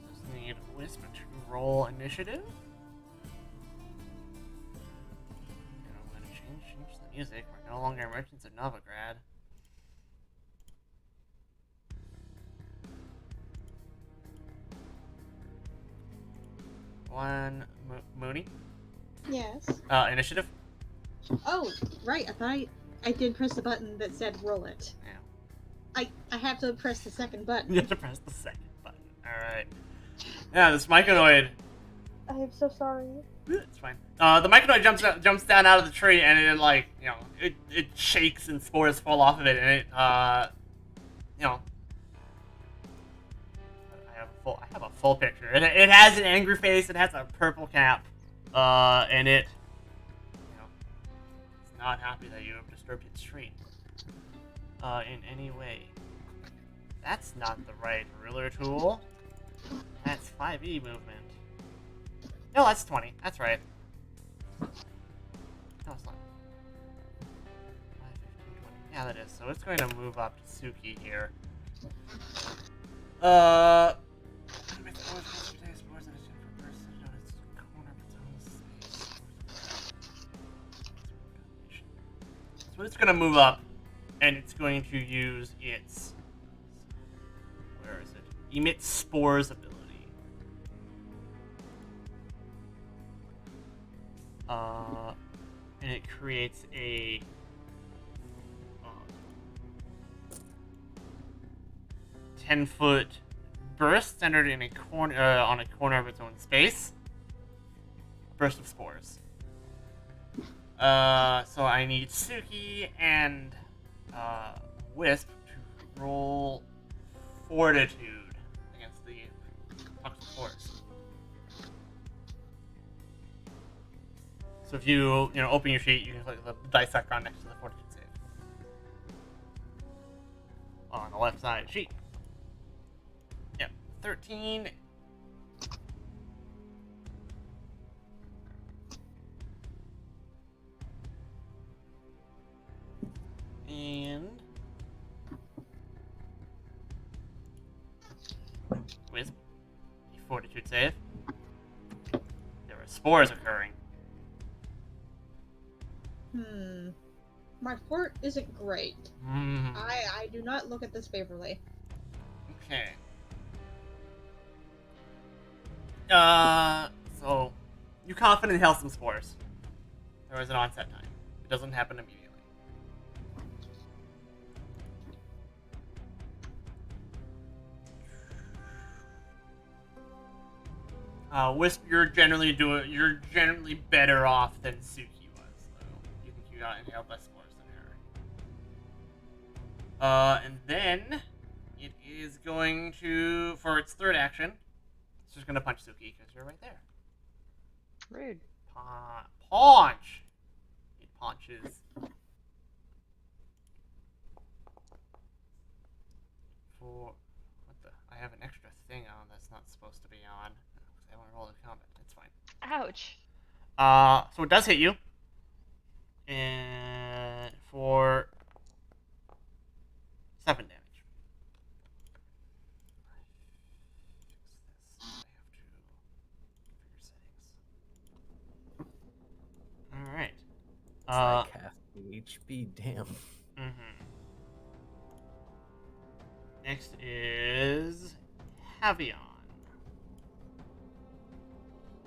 Just need Wisp to roll initiative. I'm going to change the music. We're no longer merchants of Novigrad. One Mooney.
Yes.
Initiative.
Oh, right. I thought I did press the button that said roll it.
Yeah.
I have to press the second button.
You have to press the second button. Alright. Yeah, this myconoid.
I am so sorry.
It's fine. The myconoid jumps down out of the tree and it shakes and spores fall off of it and it I have a full picture. It has an angry face. It has a purple cap, and it's not happy that you have disturbed its tree in any way. That's not the right ruler tool. That's 5e movement. No, that's 20. That's right. No, it's not. 5, 15, 20. Yeah, that is. So it's going to move up to Suki here. So it's going to move up, and it's going to use its, where is it? Emit Spores ability. And it creates a 10-foot burst centered in a corner on a corner of its own space. Burst of spores. So I need Suki and Wisp to roll Fortitude against the toxic spores. So if you open your sheet, you can click the dice icon next to the Fortitude save on the left side of the sheet. Yep, 13. And Wisp, Fortitude save. There are spores occurring.
My fort isn't great. I do not look at this favorably.
Okay. So you confidently inhale some spores. There is an onset time. It doesn't happen immediately. Wisp, you're generally better off than Suki was. So you think you got inhaled less spores than her. And then it is going to, for its third action, it's just going to punch Suki because you're right there.
Rude.
Paunch! It punches. For what the? I have an extra thing on that's not supposed to be on. I want to roll the combat. It's fine.
Ouch.
So it does hit you. And for 7 damage. Fix this. I have to figure settings. Alright.
It's like half the HP, damn.
Next is Havion.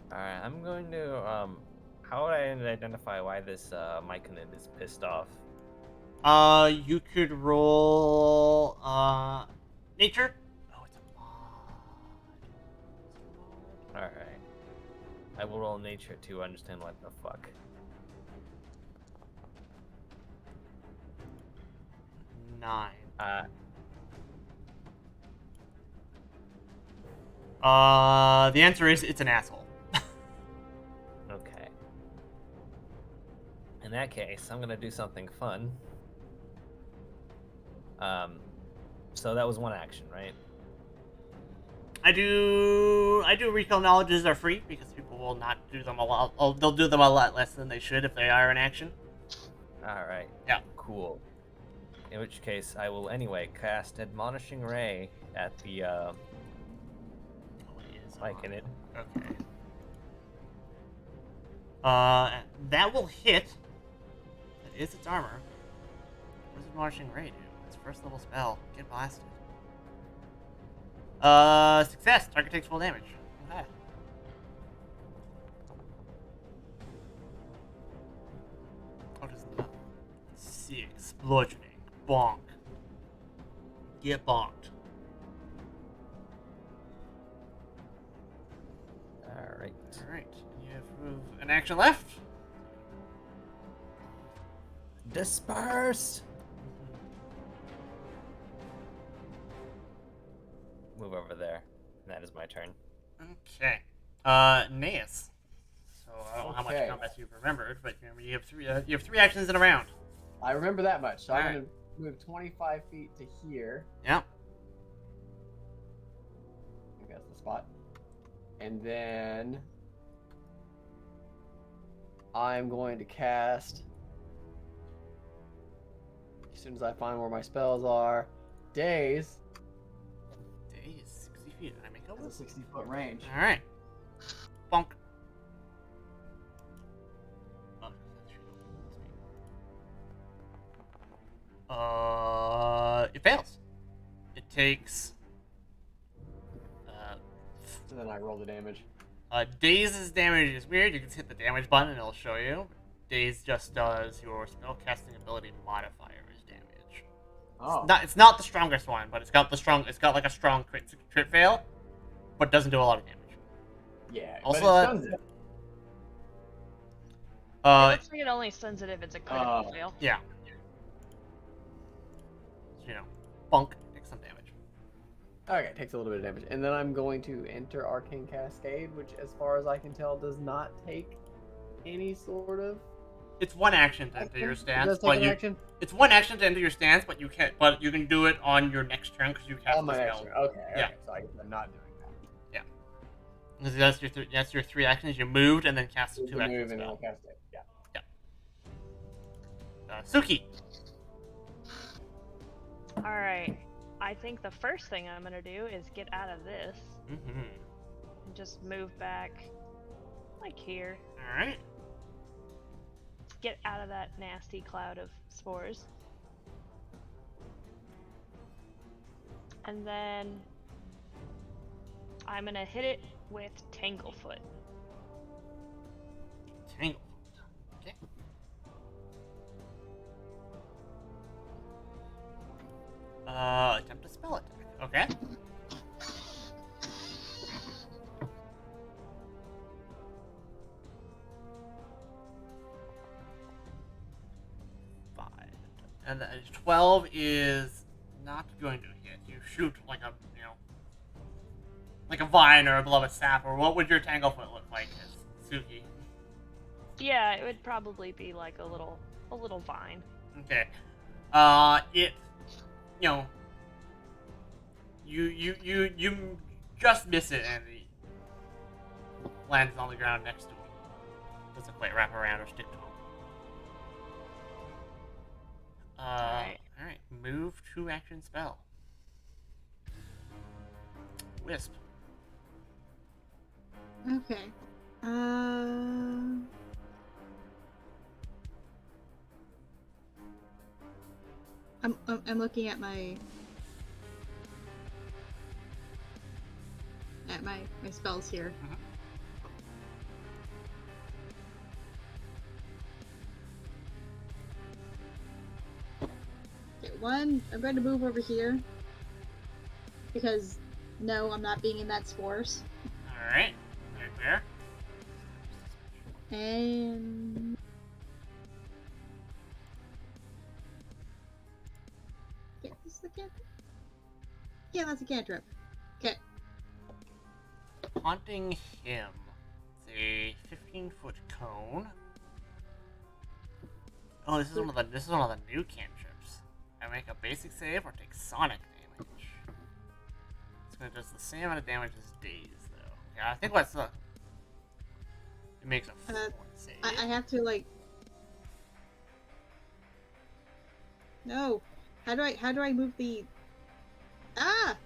Alright, I'm going to, how would I identify why this, Myconid is pissed off?
You could roll, nature? Oh, it's a mod.
Alright. I will roll nature to understand what the fuck.
9. The answer is it's an asshole.
Okay. In that case, I'm gonna do something fun. So that was one action, right?
I do recall knowledges are free because people will not do them a lot. Oh, they'll do them a lot less than they should if they are in action.
Alright.
Yeah.
Cool. In which case, I will anyway cast Admonishing Ray at the, Myconid.
Okay. That will hit. That is its armor. What does Admonishing Ray do? It's first level spell. Get blasted. Success. Target takes full damage. Okay. What is that? 6. Bludgeoning. Bonk. Get bonked.
Alright.
Alright. You have an action left.
Disperse! Move over there. That is my turn.
Okay. Naeus. So I don't know how much
Okay.
combat you've remembered, but remember you have three actions in a round.
I remember that much. So I'm
Alright.
gonna move 25 feet to here.
Yeah.
I think that's the spot. And then I'm going to cast, as soon as I find where my spells are, Daze.
Daze 60 feet. Did I make up?
Has a 60-foot range.
All right. Bonk. Oh, that's true. It fails. It takes.
So then I roll the damage.
Daze's damage is weird. You can hit the damage button and it'll show you. Daze just does your spellcasting ability modifier as damage.
Oh.
It's not the strongest one, but it's got like a strong crit fail, but doesn't do a lot of damage.
Yeah.
Also,
but it stuns it.
It looks like it only stuns it if it's a critical fail.
Yeah. So, bunk, take some damage.
Okay, takes a little bit of damage. And then I'm going to enter Arcane Cascade, which, as far as I can tell, does not take any sort of.
It's one action to enter your
It
stance,
does take
but
an action?
it's one action to enter your stance, but you can do it on your next turn because you cast
On
the
my
spell.
next turn. Okay,
Yeah.
okay. So I guess I'm not doing that.
Because that's your three actions. You moved and then cast a
Move
2
the
action
move and then
spell.
I'll cast it. Yeah.
Suki.
Alright. I think the first thing I'm gonna do is get out of this
Mm-hmm.
and just move back like here.
All right.
Get out of that nasty cloud of spores. And then I'm gonna hit it with Tanglefoot.
Tanglefoot. Okay. Attempt a spell attack. Okay. And the 12 is not going to hit. You shoot like a, like a vine or a blow of a staff, or what would your Tanglefoot look like as Suki?
Yeah, it would probably be like a little vine.
Okay. It, you just miss it, and it lands on the ground next to him. Doesn't quite wrap around or stick to him. Alright. Move to action spell. Wisp.
Okay. I'm looking at my spells here.
Mhm.
Okay, one, I'm going to move over here because no, I'm not being in that spores.
Alright. Right there.
And okay, this is a cantrip. Yeah, that's a cantrip. Okay.
Haunting him. It's a 15-foot cone. Oh, this is one of the new cantrips. I make a basic save or take sonic damage. It's gonna do the same amount of damage as Daze, though. Yeah, I think what's the. It makes a 4 save.
I have to like. No. How do I move the? Ah!
Oh,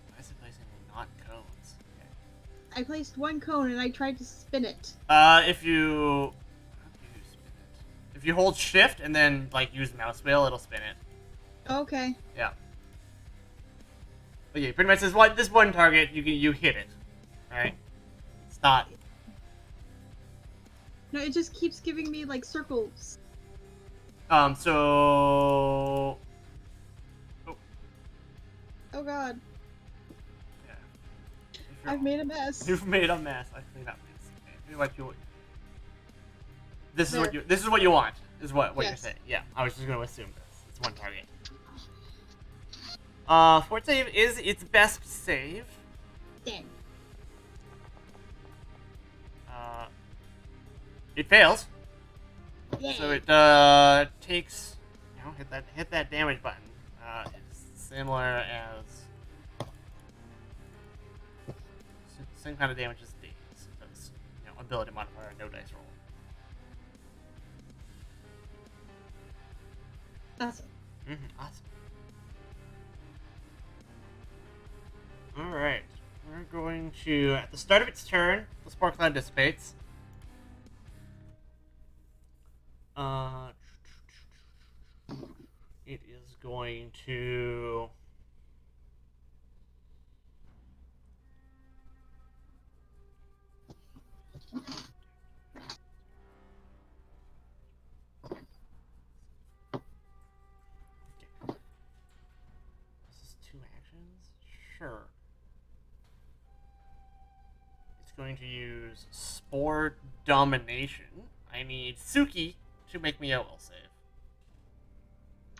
why is it placing not cones? Okay.
I placed one cone and I tried to spin it.
If you. How do you spin it? If you hold shift and then like use mouse wheel, it'll spin it.
Okay.
Yeah. But yeah, pretty much this one target you hit it. Alright? It's not.
No, it just keeps giving me like circles.
So.
Oh god.
Yeah. If you're-
I've made a mess.
You've made a mess. I clean up this. Okay. What you. This is
There.
what you want. Is what you're
Yes.
saying. Yeah. I was just gonna assume this. It's one target. Fort save is its best save.
Dang.
It fails.
Yay.
So it takes, hit that damage button. It's similar as same kind of damage as Daze. So it's ability modifier, no dice roll.
Awesome.
Awesome. All right, we're going to at the start of its turn, the spark cloud dissipates. It is going to. This is 2 actions? Sure. It's going to use Spore Domination. I need Suki to make me a will save.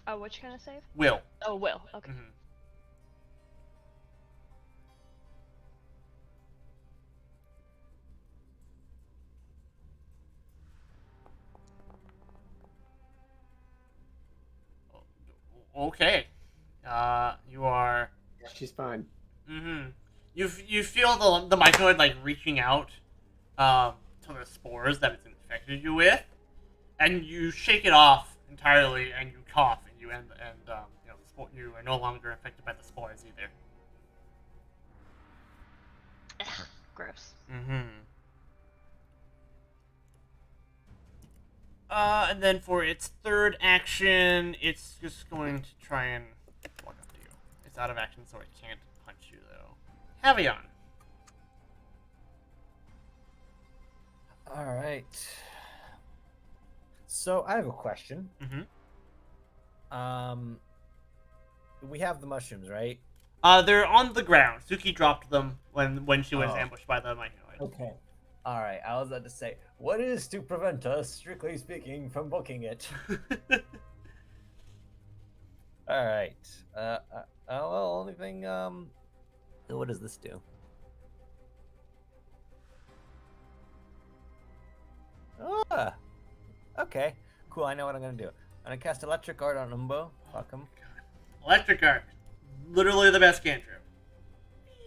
Oh, which kind of save?
Will.
Oh, will. Okay.
Mm-hmm. Okay. You are.
Yeah, she's fine.
Mm-hmm. You feel the mycoid like reaching out, to the spores that it's infected you with, and you shake it off entirely, and you cough, and you you are no longer affected by the spores either.
Gross.
Mm-hmm. And then for its third action, it's just going to try and walk up to you. It's out of action, so it can't punch you, though. Heavy on.
All right. So I have a question.
Mm-hmm.
We have the mushrooms, right?
They're on the ground. Suki dropped them when she was
Oh.
ambushed by the microid.
Okay. All right. I was about to say, what is to prevent us, strictly speaking, from booking it? All right. Well, only thing. What does this do? Ah. Okay. Cool. I know what I'm gonna do. I'm gonna cast Electric Art on Umbo. Fuck him.
Electric Art. Literally the best cantrip.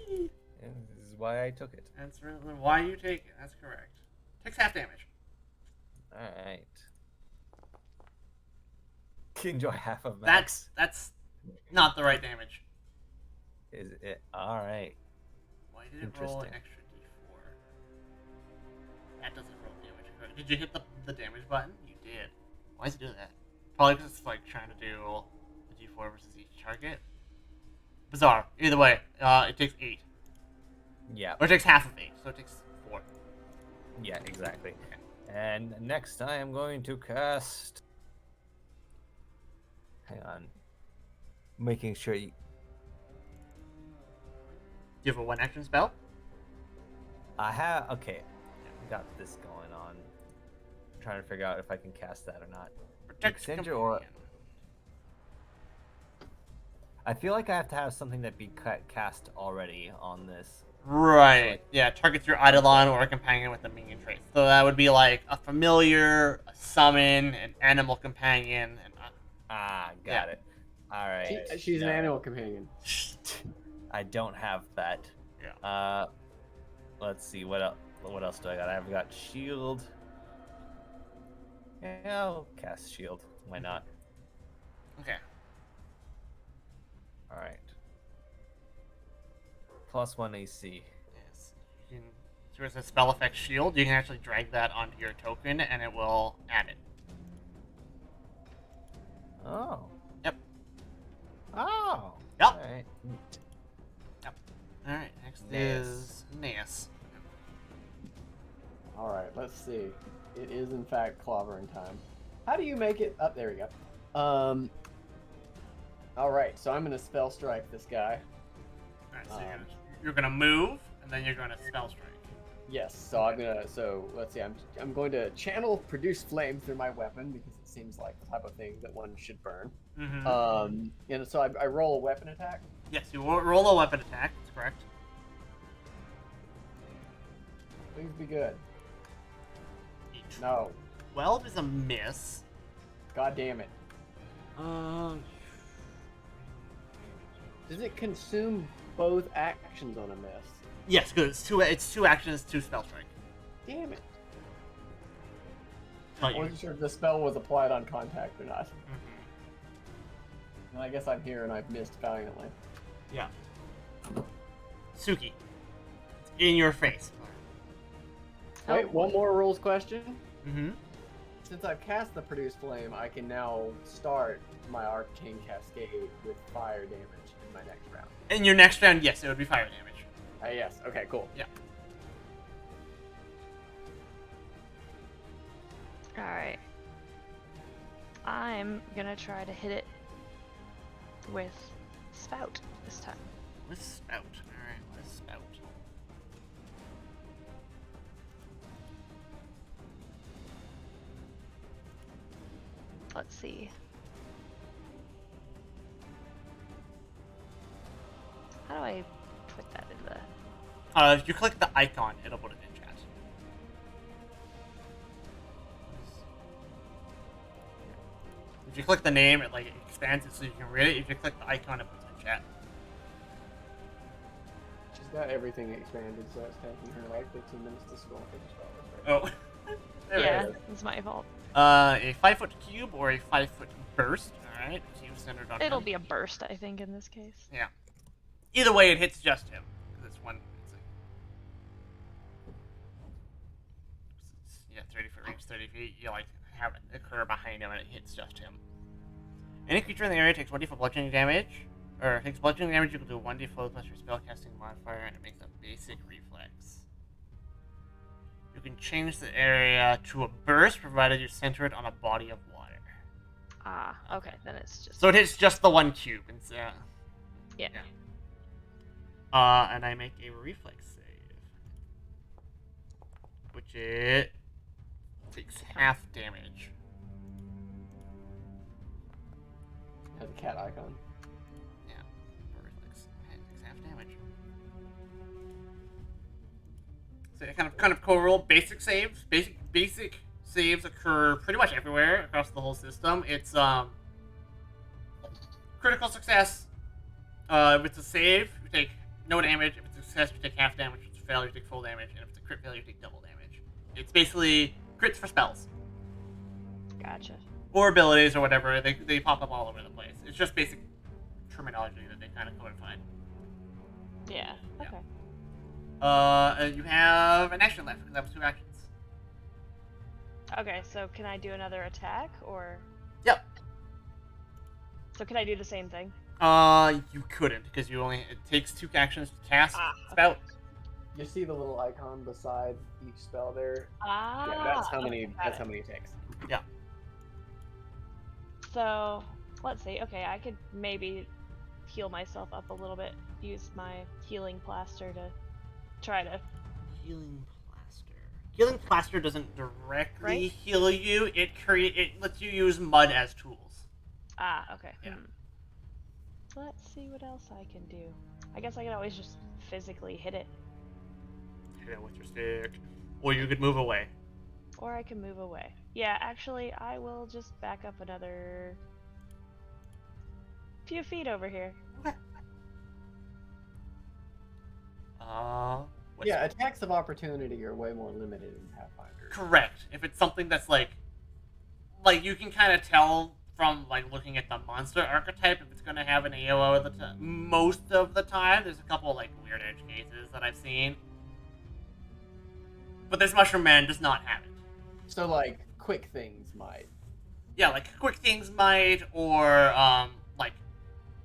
This is why I took it.
That's really why you take it. That's correct. Takes half damage.
All right. Enjoy half of max.
That's not the right damage.
Is it? All right.
Why did it roll an extra d4? That doesn't roll damage. Did you hit the damage button? You did. Why does it do that? Probably because it's like trying to do the d4 versus each target. Bizarre. Either way, it takes 8.
Yeah.
Or it takes half of 8, so it takes 4.
Yeah, exactly. Okay. And next I am going to cast. Hang on. Making sure you.
Do you have a 1-action spell?
I have. Okay. I got this going on. I'm trying to figure out if I can cast that or not.
Protect
Extender or. I feel like I have to have something that be cast already on this.
Right.
So, like,
yeah, targets your Eidolon or a companion with a minion trait. So that would be like a familiar, a summon, an animal companion, and
got it. All right.
She's an animal companion.
I don't have that.
Yeah.
Let's see what else. What else do I got? I've got shield. Yeah, I'll cast shield. Why not?
Okay.
All right. +1 AC.
Yes. You can. So there's a spell effect shield. You can actually drag that onto your token, and it will add it.
Oh.
Yep.
Oh.
Yep.
All right. Neat.
Yep. All right. Next
Naeus.
is Naeus.
All right, let's see. It is in fact clobbering time. How do you make it? Oh, there we go. All right, so I'm gonna spell strike this guy.
All right. So you're gonna move, and then you're gonna spell strike.
Yes, so I'm gonna. So let's see. I'm going to channel produce flame through my weapon because it seems like the type of thing that one should burn.
Mm-hmm.
And so I roll a weapon attack.
Yes, you roll a weapon attack. That's correct.
Please be good.
Each.
No.
12 is a miss.
God damn it.
Um.
Does it consume both actions on a miss?
Yes, good. It's two actions, 2 spell strike.
Damn it.
But
I
you.
wasn't sure if the spell was applied on contact or not.
Mhm.
And I guess I'm here and I've missed valiantly.
Yeah. Suki. It's in your face.
Wait, one more rules question.
Mm-hmm.
Since I've cast the Produce Flame, I can now start my Arcane Cascade with fire damage in my next round.
In your next round, yes, it would be fire damage.
Yes, okay, cool.
Yeah.
Alright. I'm gonna try to hit it with Spout this time.
With Spout. Alright, with Spout.
Let's see. How do I put that in the...
If you click the icon, it'll put it in chat. If you click the name, it like expands it so you can read it. If you click the icon, it puts it in chat.
She's got everything expanded, so it's taking her like 15 minutes to scroll through the spell.
Oh. There it
Yeah,
is.
it's my fault.
A 5-foot cube or a 5-foot burst. Alright, cube centered on
It'll
him.
be a burst, I think, in this case.
Yeah. Either way, it hits just him. Because it's one. Yeah, 30 foot range, 30 feet. You like have it occur behind him and it hits just him. Any creature in the area takes 1d4 bludgeoning damage. Or takes bludgeoning damage, you can do 1d4 plus your spellcasting modifier and it makes a basic reflex. You can change the area to a burst provided you center it on a body of water.
Ah, okay, then it's just.
So it hits just the one cube. It's,
Yeah.
and I make a reflex save, which it takes half damage.
Has a cat icon.
Yeah, reflex takes half damage. So yeah, kind of cool rule. Basic saves. Basic saves occur pretty much everywhere across the whole system. It's critical success. If it's a save, you take no damage. If it's a success, you take half damage. If it's a failure, you take full damage. And if it's a crit failure, you take double damage. It's basically crits for spells.
Gotcha.
Or abilities or whatever. They pop up all over the place. It's just basic terminology that they kind of codified.
Yeah.
Yeah.
Okay.
You have an action left because that was 2 actions.
Okay, so can I do another attack or?
Yep.
So can I do the same thing?
You couldn't because it takes 2 actions to cast
Ah,
spell.
You see the little icon beside each spell there?
Ah.
Yeah, that's how many.
okay,
That's
got
how many it takes.
Yeah.
it. So let's see. Okay, I could maybe heal myself up a little bit. Use my healing plaster to try to.
Healing plaster. Healing plaster doesn't directly
Right?
heal you. It lets you use mud as tools.
Ah, okay.
Yeah.
Let's see what else I can do. I guess I could always just physically hit it,
Hit it with your stick, or you could move away.
or I can move away. Yeah, actually, I will just back up another few feet over here.
Okay.
Yeah, attacks of opportunity are way more limited in Pathfinder.
Correct. If it's something that's like you can kind of tell from like looking at the monster archetype if it's going to have an AOO at the most of the time. There's a couple like weird edge cases that I've seen, but this Mushroom Man does not have it.
So like quick things might.
Yeah, like quick things might, or like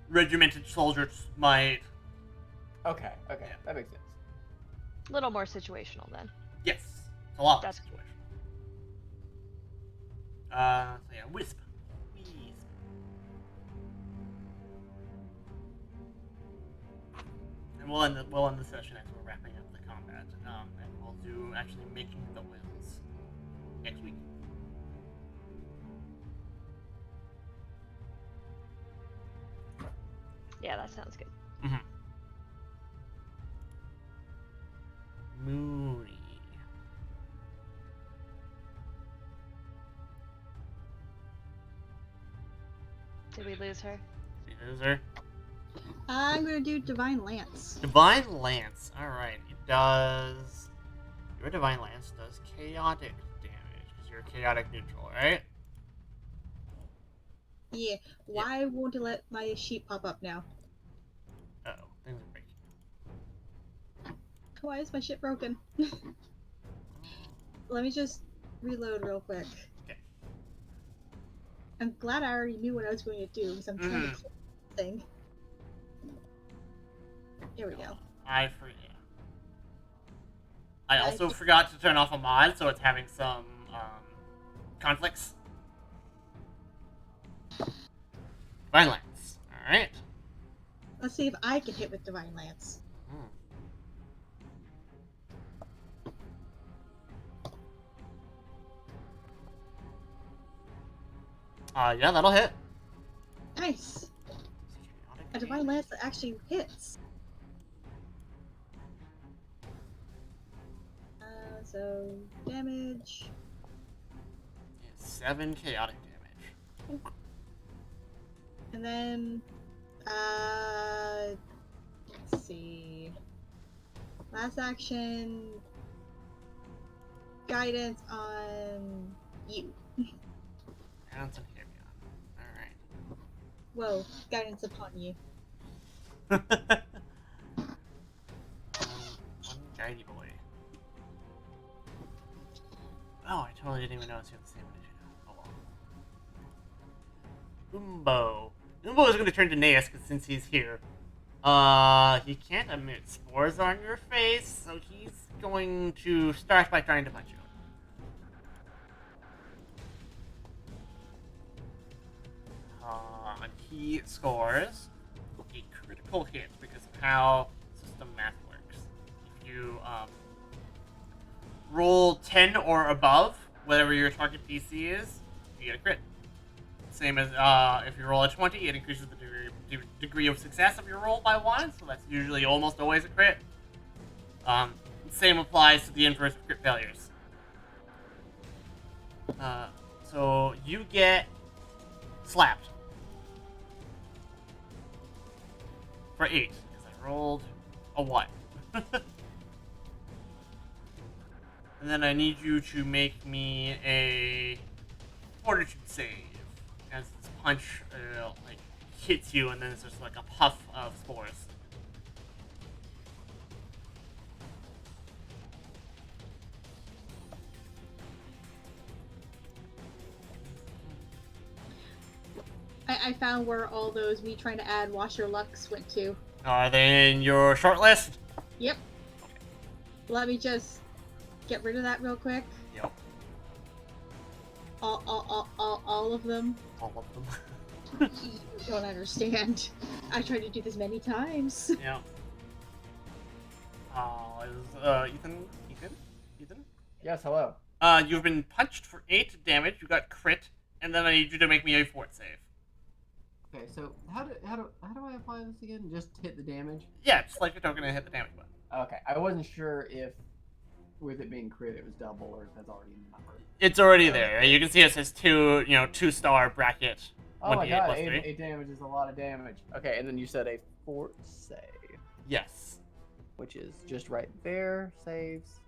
regimented soldiers might.
Okay,
Yeah.
that makes sense.
A little more situational then.
Yes, it's a lot of
That's-
situation. So yeah, Wisp. And we'll end the session as we're wrapping up the combat. And we'll do actually making the wills next week.
Yeah, that sounds good.
Mooney.
Did we lose her?
Loser.
I'm gonna do Divine Lance.
Divine Lance. Alright, it does. Your Divine Lance does chaotic damage because you're chaotic neutral, right?
Yeah. Why won't it let my sheet pop up now?
Uh oh, things are breaking.
Why is my shit broken? Let me just reload real quick.
Okay.
I'm glad I already knew what I was going to do because I'm trying to clear the thing. Here we go.
I forget. I also forgot to turn off a mod, so it's having some conflicts. Divine Lance. Alright.
Let's see if I can hit with Divine Lance.
Yeah, that'll hit.
Nice! A Divine Lance that actually hits. So, damage.
7 chaotic damage.
And then, let's see. Last action, guidance on you.
Guidance on Herion. Alright.
Whoa, guidance upon you.
One guidey boy. Oh, I totally didn't even notice you had the same initiative. Oh well. Umbo is going to turn to Naeus since he's here. He can't emit spores on your face, so he's going to start by trying to punch you. He scores a critical hit because of how system math works. If you roll 10 or above, whatever your target DC is, you get a crit. Same as if you roll a 20, it increases the degree of success of your roll by 1, so that's usually almost always a crit. Same applies to the inverse of crit failures. So you get slapped. For 8, because I rolled a 1. And then I need you to make me a fortitude save, as this punch like hits you, and then it's just like a puff of spores.
I found where all those me trying to add wash your lucks went to.
Are they in your short list?
Yep. Let me just get rid of that real quick.
Yep.
All of them.
All of them.
You don't understand. I tried to do this many times.
Yeah. Ethan?
Yes, hello.
You've been punched for 8 damage, you got crit, and then I need you to make me a fort save.
Okay, so how do I apply this again? Just hit the damage?
Yeah, just like a token and hit the damage button.
Okay, I wasn't sure if with it being crit it was double or if that's already in the number.
It's already there. You can see it says 2-star bracket.
Oh my
1d8
god,
plus
8,
3.
8 damage is a lot of damage. Okay, and then you said a fort save,
Yes.
which is just right there. Saves.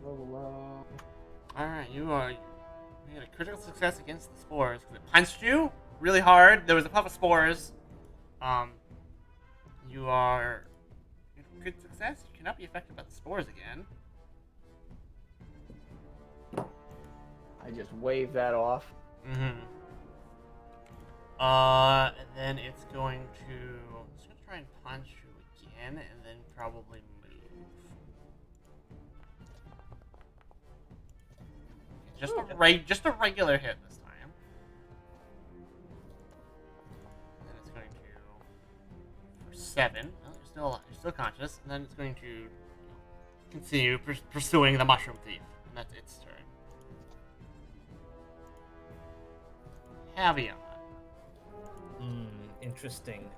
Roll low.
Alright, you had a critical success against the spores. It punched you really hard. There was a puff of spores. You are good success. You cannot be affected by the spores again.
I just wave that off.
Mm-hmm. And then it's going to try and punch you again, and then probably move. Just a regular hit this time. And then it's going to for 7. Oh, you're still conscious, and then it's going to continue pursuing the mushroom thief, and that's its turn. Caveat.
Interesting.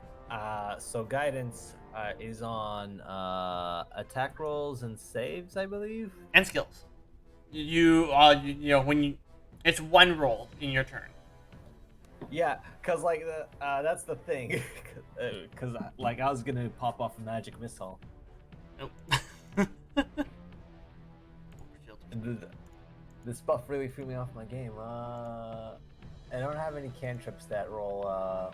So guidance is on attack rolls and saves, I believe.
And skills. You know when you, it's one roll in your turn.
Yeah, cause like that's the thing. Cause like I was gonna pop off a magic missile.
Nope.
And this buff really threw me off my game. I don't have any cantrips that roll.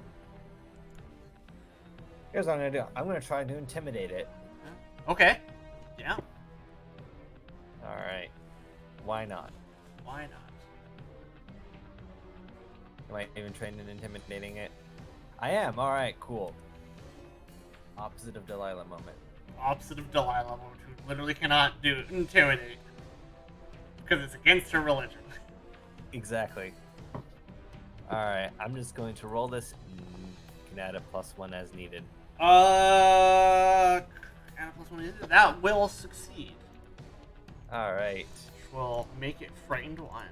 Here's what I'm gonna do. I'm gonna try to intimidate it.
Okay. Yeah.
All right. Why not?
Why not?
Am I even trained in intimidating it? I am. All right. Cool. Opposite of Delilah moment.
Opposite of Delilah, who literally cannot do intimidate because it's against her religion.
Exactly. All right. I'm just going to roll this. Can add a +1 as needed.
Add a +1 is it? That will succeed.
All right.
Which will make it frightened 1.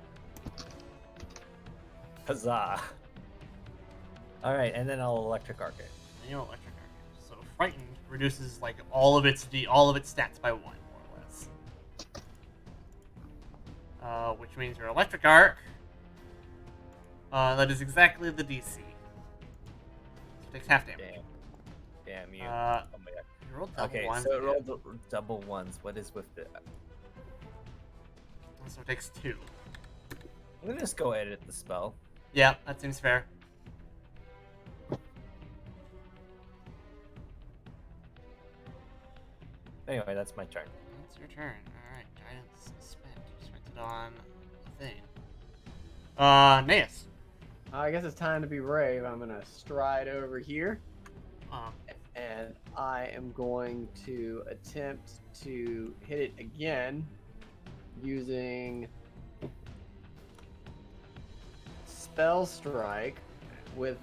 Huzzah! All right, and then I'll electric arc it.
And you'll electric arc it. So frightened reduces like all of its stats by 1, more or less. Which means your electric arc. That is exactly the DC. So it takes half damage.
Damn you.
Oh
Oh my god.
You rolled double
Okay,
ones.
so it rolled double ones. What is with the...
So it takes 2.
I'm gonna just go edit the spell.
Yeah, that seems fair.
Anyway, that's my turn.
It's your turn. Alright, guidance spent. You spent it on the thing. Naeus.
I guess it's time to be brave. I'm gonna stride over here, and I am going to attempt to hit it again using Spell Strike with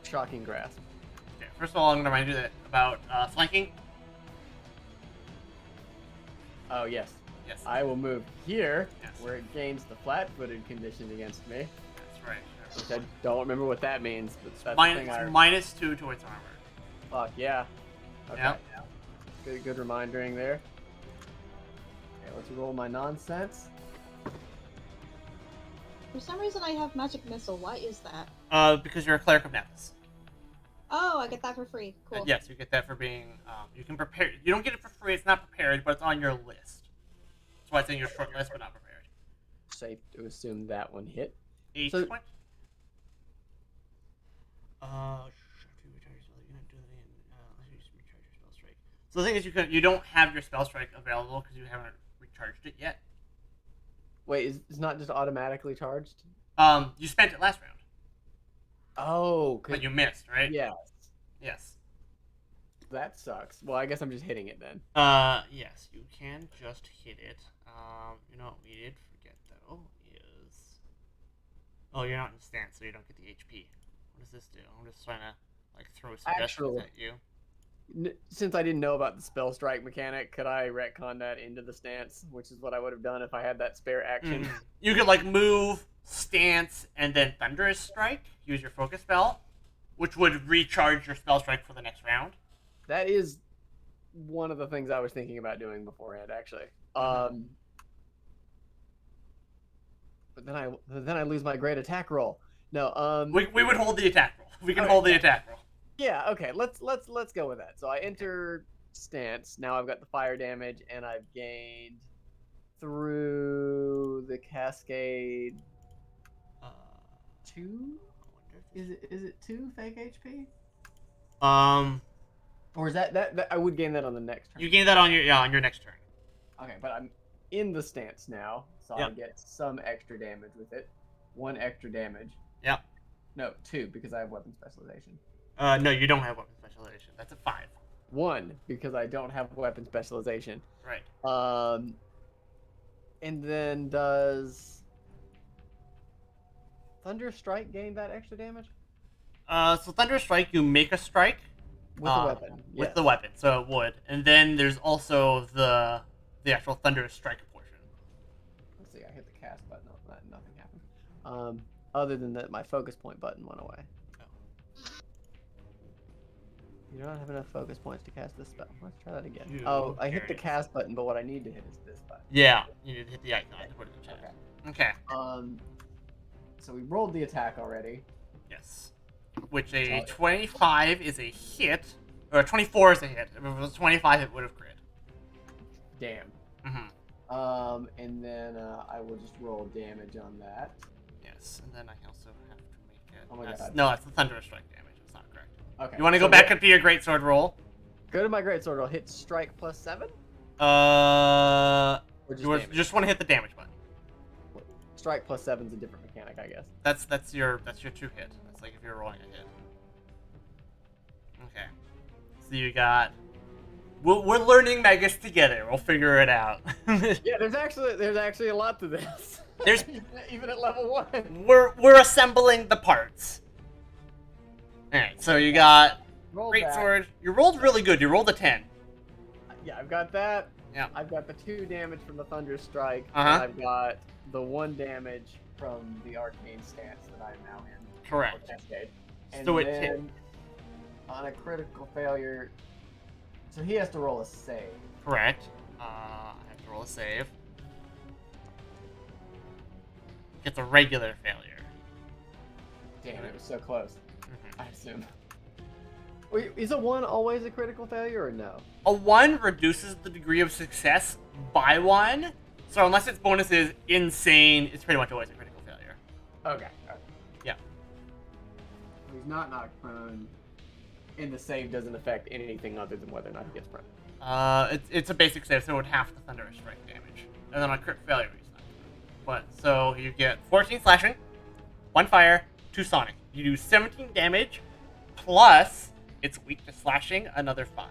Shocking Grasp.
Okay, first of all, I'm going to remind you about flanking.
Oh, yes.
Yes.
I will move here,
Yes.
where it gains the flat-footed condition against me.
That's right.
Which I don't remember what that means, but that's the thing I...
-2 to its armor.
Fuck, yeah. Okay.
Yep.
Good remindering there. Okay, let's roll my nonsense.
For some reason, I have magic missile. Why is that?
Because you're a cleric of Nethys.
Oh, I get that for free. Cool.
Yes, you get that for being. You can prepare. You don't get it for free. It's not prepared, but it's on your list. That's why it's in your short list, but not prepared.
Safe to assume that one hit.
8
So-
point. So the thing is, you don't have your spell strike available because you haven't recharged it yet.
Wait, it's not just automatically charged?
You spent it last round,
Oh,
but you missed, right?
yes.
Yes.
That sucks. Well, I guess I'm just hitting it then.
Yes, you can just hit it. You know what we did forget though is, oh, you're not in stance, so you don't get the HP. What does this do? I'm just trying to like throw suggestions
Actually-
at you.
Since I didn't know about the spell strike mechanic, could I retcon that into the stance, which is what I would have done if I had that spare action?
Mhm. You could like move, stance, and then thunderous strike. Use your focus spell, which would recharge your spell strike for the next round.
That is one of the things I was thinking about doing beforehand, actually.
Mm-hmm.
But then I lose my great attack roll. No,
We would hold the attack roll. We can
Okay.
hold the attack roll.
yeah, okay, let's go with that. So I enter stance. Now I've got the fire damage, and I've gained through the cascade 2. Is it 2 fake HP? Or is that I would gain that on the next turn?
You gain that on your next turn.
Okay, but I'm in the stance now, so I
Yep.
get some extra damage with it. 1 extra damage.
Yep.
No, 2 because I have weapon specialization.
No, you don't have weapon specialization. That's a 5.
1 because I don't have weapon specialization.
Right.
And then does Thunder Strike gain that extra damage
So Thunder Strike, you make a strike
with the weapon?
with
Yes.
the weapon, so it would. And then there's also the actual Thunderous Strike portion.
Let's see. I hit the cast button. Nothing happened. Other than that, my focus point button went away.
Oh.
You don't have enough focus points to cast this spell. Let's try that again.
You
Oh, I hit the
carry.
cast button, but what I need to hit is this button.
Yeah, you need to hit the icon to put it in chat.
Okay.
Okay.
So we rolled the attack already.
Yes. Which a
Solid.
25 is a hit, or a 24 is a hit. If it was 25, it would have crit.
Damn.
Mm-hmm.
And then I will just roll damage on that.
Yes, and then I also have to make it.
Oh my
that's-
God.
No, that's the Thunderous Strike damage. It's not correct.
Okay.
You want to go
so
back
what-
up to your Greatsword roll?
Go to my greatsword. I'll hit strike plus 7.
Or
Or just
you
damage.
just want to hit the damage button.
Strike plus 7's a different mechanic, I guess.
That's your 2 hit. That's like if you're rolling a hit. Okay. So you got. We're learning Magus together. We'll figure it out.
Yeah, there's actually a lot to this.
There's-
even at level 1.
we're assembling the parts. All right. So you got
Roll
Greatsword. You rolled really good. You rolled a 10.
Yeah, I've got that.
Yeah.
I've got the 2 damage from the Thunder Strike.
Uh-huh.
And I've got the 1 damage from the Arcane Stance that I'm now in.
Correct.
Or Cascade. And
So it
then,
hit.
on a critical failure, so he has to roll a save.
Correct. I have to roll a save. Gets a regular failure.
Damn, it was so close.
Mhm.
I assume. Wait, is a 1 always a critical failure or no?
A 1 reduces the degree of success by 1. So unless its bonus is insane, it's pretty much always a critical failure.
Okay.
Yeah.
He's not knocked prone, and the save doesn't affect anything other than whether or not he gets prone.
It's a basic save, so it would half the Thunderous Strike damage. And then on crit failure, he's not. But so you get 14 slashing, 1 fire, 2 sonic. You do 17 damage plus It's weak to slashing, another 5.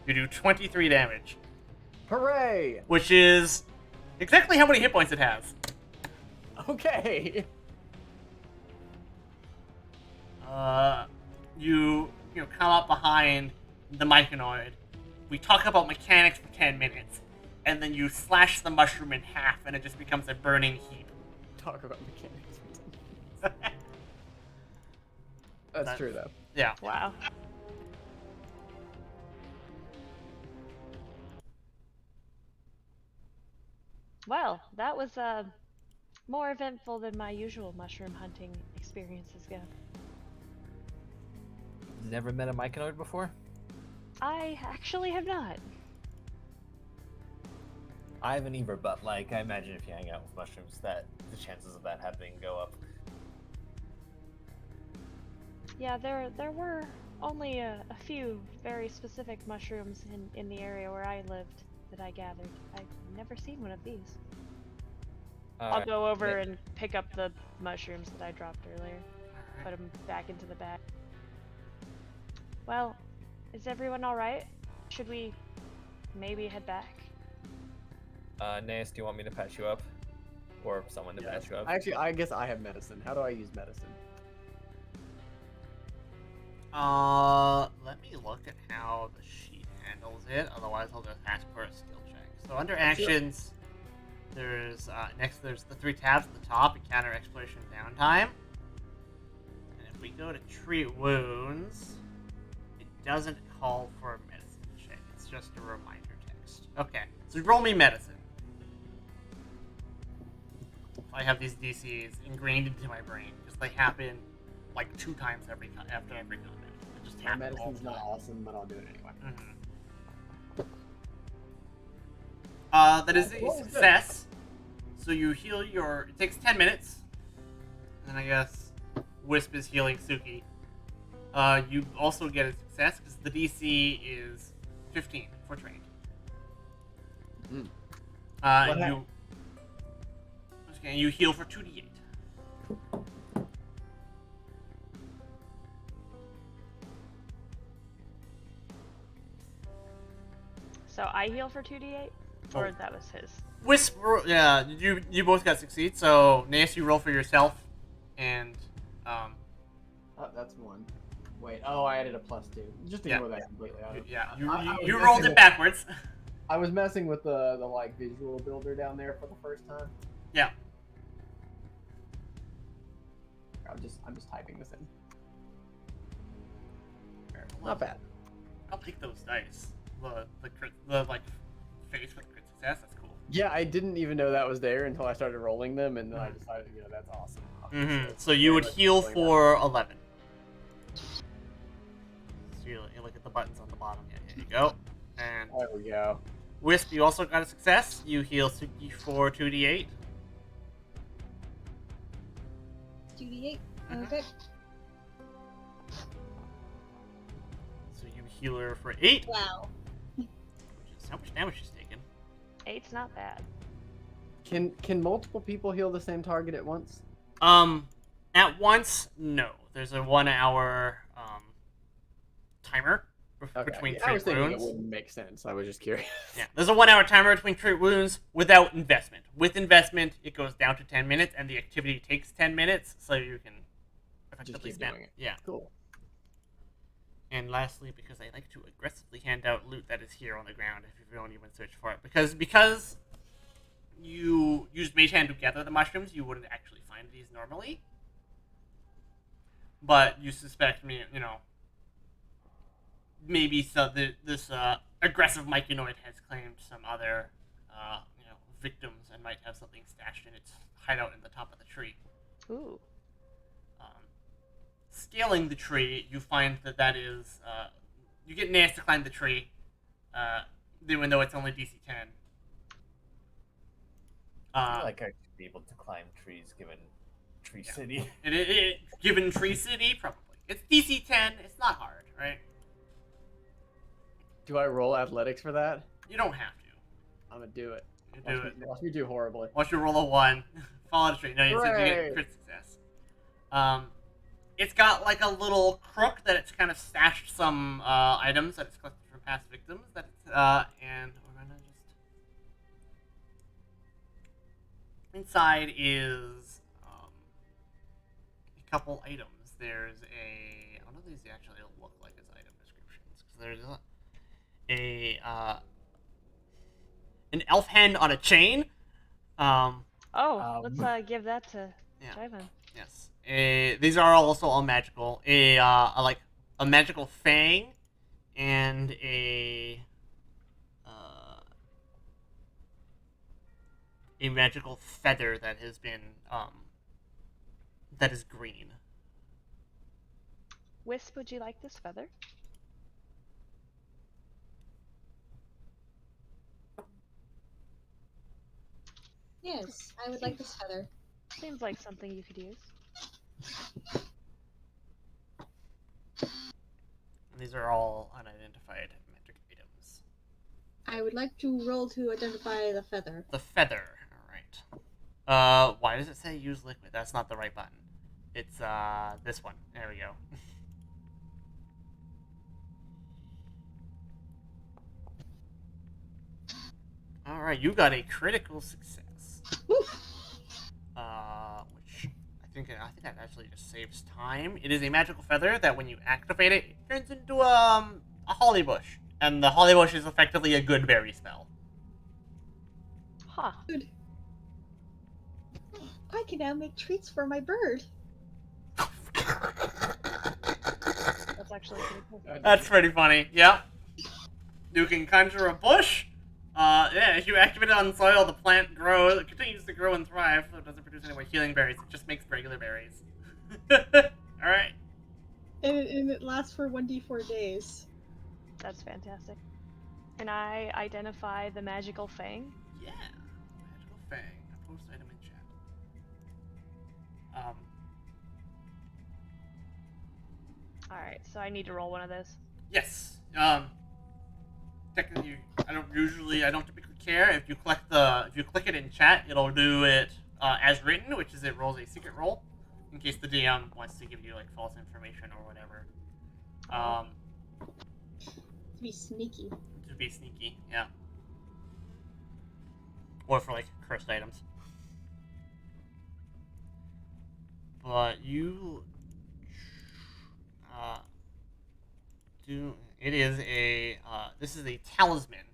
You do 23 damage,
Hooray!
which is exactly how many hit points it has.
Okay.
You come up behind the myconoid. We talk about mechanics for 10 minutes, and then you slash the mushroom in half, and it just becomes a burning heap.
Talk about mechanics. That's true though.
Yeah.
Wow. Well, that was more eventful than my usual mushroom hunting experiences go.
Never met a myconoid before?
I actually have not.
I haven't either, but like I imagine if you hang out with mushrooms, that the chances of that happening go up.
Yeah, there were only a few very specific mushrooms in the area where I lived that I gathered. I've never seen one of these. I'll go over and pick up the mushrooms that I dropped earlier. Put them back into the bag. Well, is everyone alright? Should we maybe head back?
Naeus, do you want me to patch you up? Or someone to patch you up?
Actually, I guess I have medicine. How do I use medicine?
Let me look at how the sheet handles it. Otherwise, I'll just ask for a skill check. So under actions, there's there's the 3 tabs at the top. Encounter, exploration, downtime. And if we go to treat wounds, it doesn't call for a medicine check. It's just a reminder text. Okay, so roll me medicine. I have these DCs ingrained into my brain because they happen like 2 times after every combat. It just
My
happens all
medicine's
the
not
time.
awesome, but I'll do it anyway.
That is a
What was
success. So you heal your. It takes 10 minutes. And then I guess Wisp is healing Suki. You also get a success because the DC is 15 for trained.
Mm.
And you heal for 2d8.
So I heal for 2d8? Or
Oh.
that was his?
Wisp, yeah, you both got succeed. So Naeus, you roll for yourself, and
Oh, that's 1. Wait, oh, I added a +2. Just ignore that completely.
you rolled it backwards.
I was messing with the like visual builder down there for the first time.
Yeah.
I'm just typing this in. Not bad.
I'll take those dice. The like face for the crit success. That's cool.
Yeah, I didn't even know that was there until I started rolling them, and then I decided, that's awesome.
So you would heal for 11. So you look at the buttons on the bottom. Yeah, here you go. And
There we go.
Wisp, you also got a success. You heal Suki for 2d8.
2d8. Okay.
So you heal her for 8.
Wow.
Which is how much damage she's taken.
8's not bad.
Can multiple people heal the same target at once?
At once, no. There's a 1 hour timer between
I was
treat
thinking
wounds.
it wouldn't make sense. I was just curious.
Yeah, there's a 1 hour timer between treat wounds without investment. With investment, it goes down to 10 minutes, and the activity takes 10 minutes, so you can effectively
keep
snap.
doing it.
Yeah.
Cool.
And lastly, because I like to aggressively hand out loot that is here on the ground if you don't even search for it, because you used Mage Hand to gather the mushrooms, you wouldn't actually find these normally. But you suspect maybe this aggressive myconoid has claimed some other victims and might have something stashed in its hideout in the top of the tree.
Ooh.
Scaling the tree, you find that is you get Naeus to climb the tree, even though it's only DC 10.
I feel like I should be able to climb trees given Tree City.
Given Tree City, probably. It's DC 10. It's not hard, right?
Do I roll athletics for that?
You don't have to.
I'm gonna do it.
You do it.
Watch me do horribly.
Once you roll a 1, follow the tree. No, you said you
Hooray!
get crit success. It's got like a little crook that it's kind of stashed some items that it's collected from past victims. That it's, and we're gonna just inside is a couple items. There's a one of these actually look like its item descriptions because there's an elf hand on a chain.
Let's give that to
Yeah.
Jivan.
Yes. These are also all magical. Like a magical fang, and a magical feather that has been that is green.
Wisp, would you like this feather?
Yes, I would like this feather.
Seems like something you could use.
And these are all unidentified magic items.
I would like to roll to identify the feather.
The feather. All right. Why does it say use liquid? That's not the right button. It's this one. There we go. All right, you got a critical success. Which I think that actually just saves time. It is a magical feather that when you activate it, it turns into a holly bush, and the holly bush is effectively a good berry spell.
Huh.
Good. I can now make treats for my bird.
That's actually pretty cool.
That's pretty funny. Yeah. You can conjure a bush. Yeah, if you activate it on soil, the plant grows. It continues to grow and thrive. So it doesn't produce any more healing berries. It just makes regular berries. All right.
And it lasts for 1d4 days.
That's fantastic. Can I identify the magical fang?
Yeah. Magical fang. A post item in chat.
Alright, so I need to roll one of those.
Yes. Technically, I don't typically care if you click it in chat, it'll do it as written, which is it rolls a secret roll in case the DM wants to give you like false information or whatever.
To be sneaky.
To be sneaky, yeah. Or for like cursed items. But you it is a this is a talisman.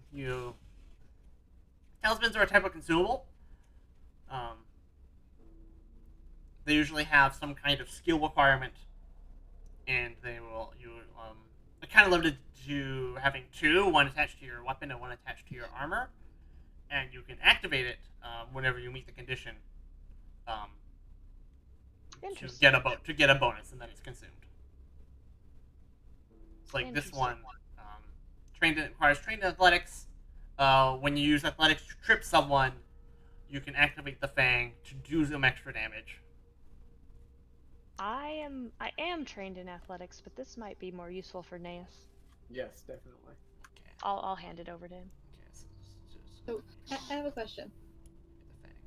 Talismans are a type of consumable. They usually have some kind of skill requirement, and they're kind of limited to having two, one attached to your weapon and one attached to your armor, and you can activate it whenever you meet the condition to get a bonus, and then it's consumed. It's like this one requires trained athletics. When you use athletics to trip someone, you can activate the fang to do some extra damage.
I am trained in athletics, but this might be more useful for Naeus.
Yes, definitely.
Okay.
I'll hand it over to him.
So, I have a question.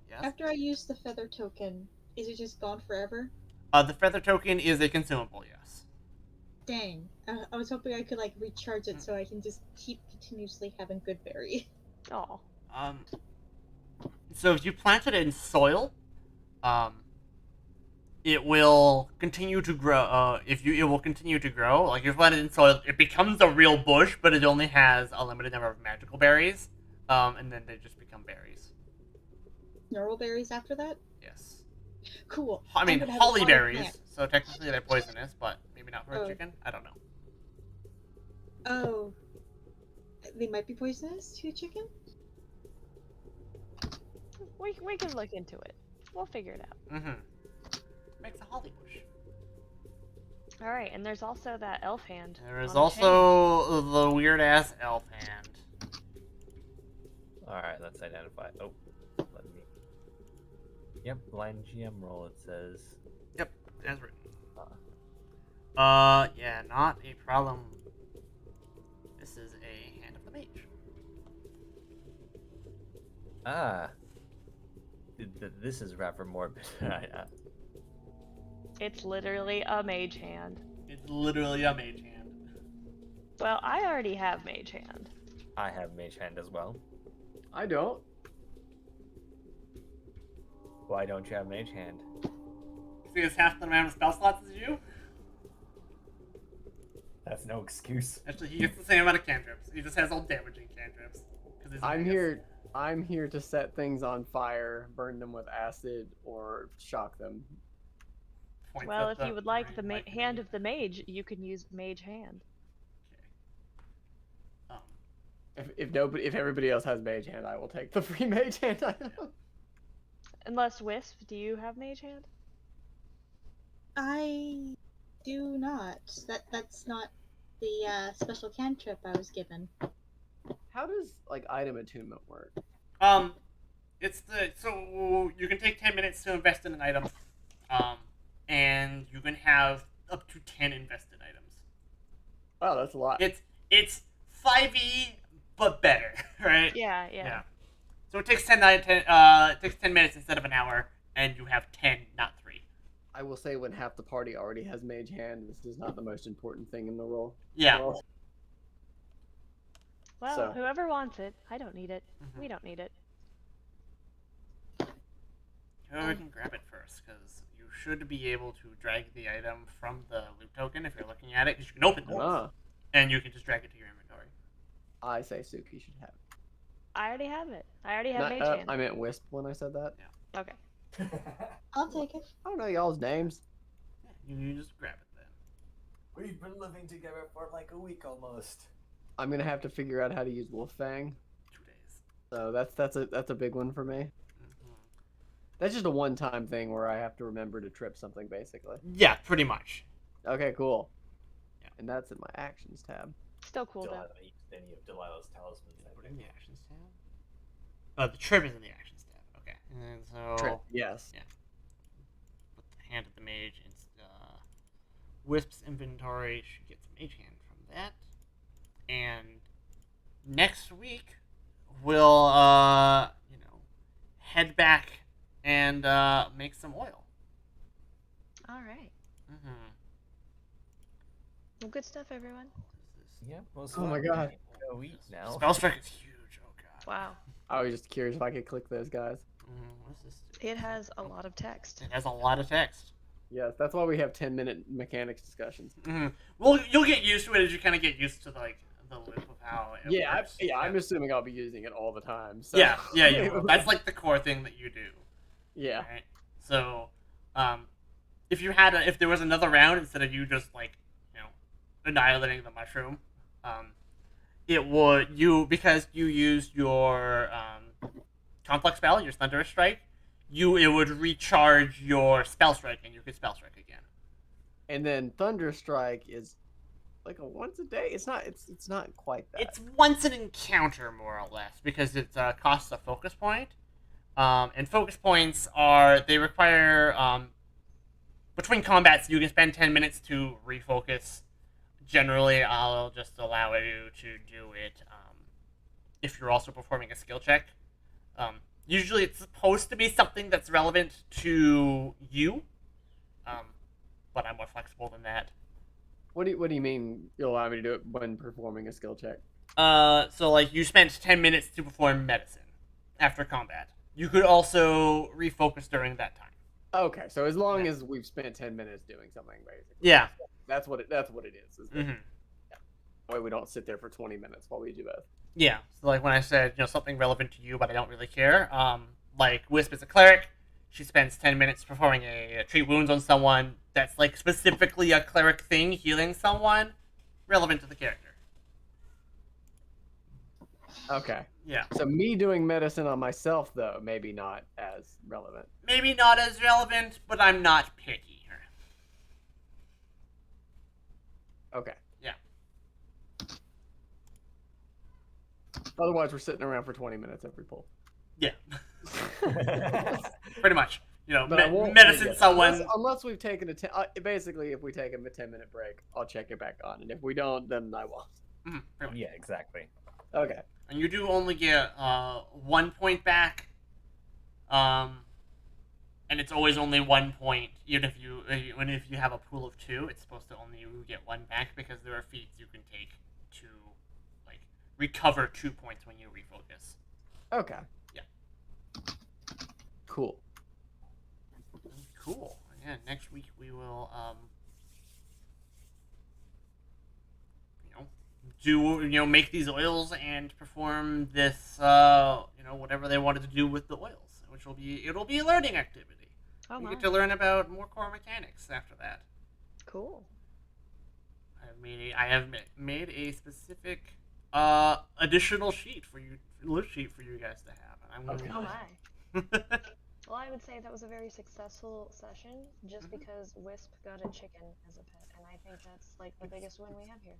Yes?
After I use the feather token, is it just gone forever?
The feather token is a consumable, yes.
Dang. I was hoping I could, like, recharge it so I can just keep continuously having good berry.
Oh.
So if you plant it in soil, it will continue to grow. It will continue to grow. Like if you plant it in soil, it becomes a real bush, but it only has a limited number of magical berries. And then they just become berries.
Normal berries after that?
Yes.
Cool.
I mean, holly berries, so technically they're poisonous, but maybe not for a chicken. I don't know.
Oh. They might be poisonous to a chicken?
We can look into it. We'll figure it out.
Mm-hmm. Makes a holly bush.
Alright, and there's also that elf hand.
There is
on the
also the weird-ass elf hand.
Alright, let's identify. Oh, let me. Yep, blind GM roll, it says.
Yep, as written. Yeah, not a problem. This is a hand of the mage.
Ah. This is rather morbid.
It's literally a mage hand.
It's literally a mage hand.
Well, I already have mage hand.
I have mage hand as well.
I don't.
Why don't you have mage hand?
He has half the amount of spell slots as you.
That's no excuse.
Actually, he gets the same amount of cantrips. He just has all damaging cantrips.
I'm here to set things on fire, burn them with acid, or shock them.
Well, if you would like the hand of the mage, you can use mage hand.
If everybody else has mage hand, I will take the free mage hand.
Unless Wisp, do you have mage hand?
I do not. That's not the special cantrip I was given.
How does like item attunement work?
So you can take 10 minutes to invest in an item, and you can have up to 10 invested items.
Oh, that's a lot.
It's 5e but better, right?
Yeah.
So it takes 10 minutes instead of an hour, and you have 10, not 3.
I will say when half the party already has mage hand, this is not the most important thing in the role.
Yeah.
Well,
So-
whoever wants it, I don't need it.
Mhm.
We don't need it.
Whoever can grab it first, because you should be able to drag the item from the loot token if you're looking at it, because you can open them, and you can just drag it to your inventory.
I say Suki should have it.
I already have it. I already have
Not-
mage hand.
I meant Wisp when I said that.
Okay.
I'll take it.
I don't know y'all's names.
Yeah, you just grab it then.
We've been living together for like a week almost.
I'm gonna have to figure out how to use Wolfang.
2 days.
So that's a big one for me.
Mhm.
That's just a one-time thing where I have to remember to trip something, basically.
Yeah, pretty much.
Okay, cool.
Yeah.
And that's in my actions tab.
Still cool
Still
though.
haven't used any of Delilah's talismans.
Put it in the actions tab. The trip is in the actions tab. Okay, and then so
Trip. Yes.
put the hand of the mage in Wisp's inventory. She gets mage hand from that. And next week we'll head back and make some oil.
All right.
Mm-hmm.
Well, good stuff, everyone.
Yeah. Most
Oh my god.
Go eat now.
Spell strike is huge. Oh god.
Wow.
I was just curious if I could click those guys.
What does this do?
It has a lot of text.
It has a lot of text.
Yes, that's why we have 10-minute mechanics discussions.
Mm-hmm. Well, you'll get used to it as you kind of get used to the loop of how it works.
I'm assuming I'll be using it all the time. So.
Yeah, you will. That's like the core thing that you do.
Yeah.
Right? So, if there was another round instead of you just annihilating the mushroom, it would because you used your complex spell, your Thunderous Strike, it would recharge your spell strike and you could spell strike again.
And then Thunder Strike is like a once a day. It's not quite that.
It's once an encounter, more or less, because it costs a focus point. And focus points they require between combats you can spend 10 minutes to refocus. Generally, I'll just allow you to do it if you're also performing a skill check. Usually it's supposed to be something that's relevant to you, but I'm more flexible than that.
What do you mean you'll allow me to do it when performing a skill check?
So like you spent 10 minutes to perform medicine after combat. You could also refocus during that time.
Okay, so as long as we've spent 10 minutes doing something, basically.
Yeah.
That's what it is.
Mm-hmm.
That way we don't sit there for 20 minutes while we do both.
Yeah. So like when I said, something relevant to you, but I don't really care. Like Wisp is a cleric. She spends 10 minutes performing a treat wounds on someone. That's like specifically a cleric thing, healing someone, relevant to the character.
Okay.
Yeah.
So me doing medicine on myself, though, maybe not as relevant.
Maybe not as relevant, but I'm not picky.
Okay.
Yeah.
Otherwise, we're sitting around for 20 minutes every pull.
Yeah. Pretty much.
But I won't
medicine
forget.
someone.
Unless we've taken basically, if we take a 10-minute break, I'll check it back on, and if we don't, then I won't.
Pretty much.
Yeah, exactly.
Okay.
And you do only get 1 point back. And And it's always only 1 point, even if you have a pool of 2, it's supposed to only get 1 back because there are feats you can take to like recover 2 points when you refocus.
Okay.
Yeah.
Cool.
Cool. Yeah, next week we will make these oils and perform this whatever they wanted to do with the oils, which it'll be a learning activity.
Oh
You
my.
get to learn about more core mechanics after that.
Cool.
I have made a specific additional sheet for you, loot sheet for you guys to have, and I'm
Okay.
Oh
gonna.
my. Well, I would say that was a very successful session, just because Wisp got a chicken as a pet, and I think that's like the biggest win we have here.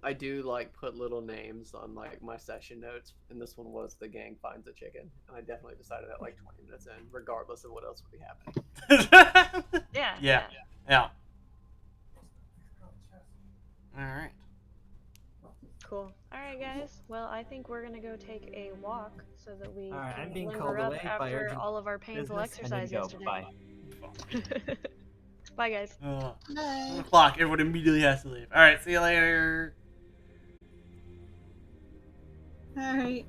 I do like put little names on like my session notes, and this one was the gang finds a chicken. And I definitely decided at like 20 minutes in, regardless of what else would be happening.
Yeah.
Yeah. All right.
Cool. All right, guys. Well, I think we're gonna go take a walk so that we
All right,
can
I'm being
limber
called
up
away by
after
urgent
all of our painful
business. I need
exercise
to go.
yesterday.
Bye.
Bye, guys.
1 o'clock. Everyone immediately has to leave. All right. See you later.
All right.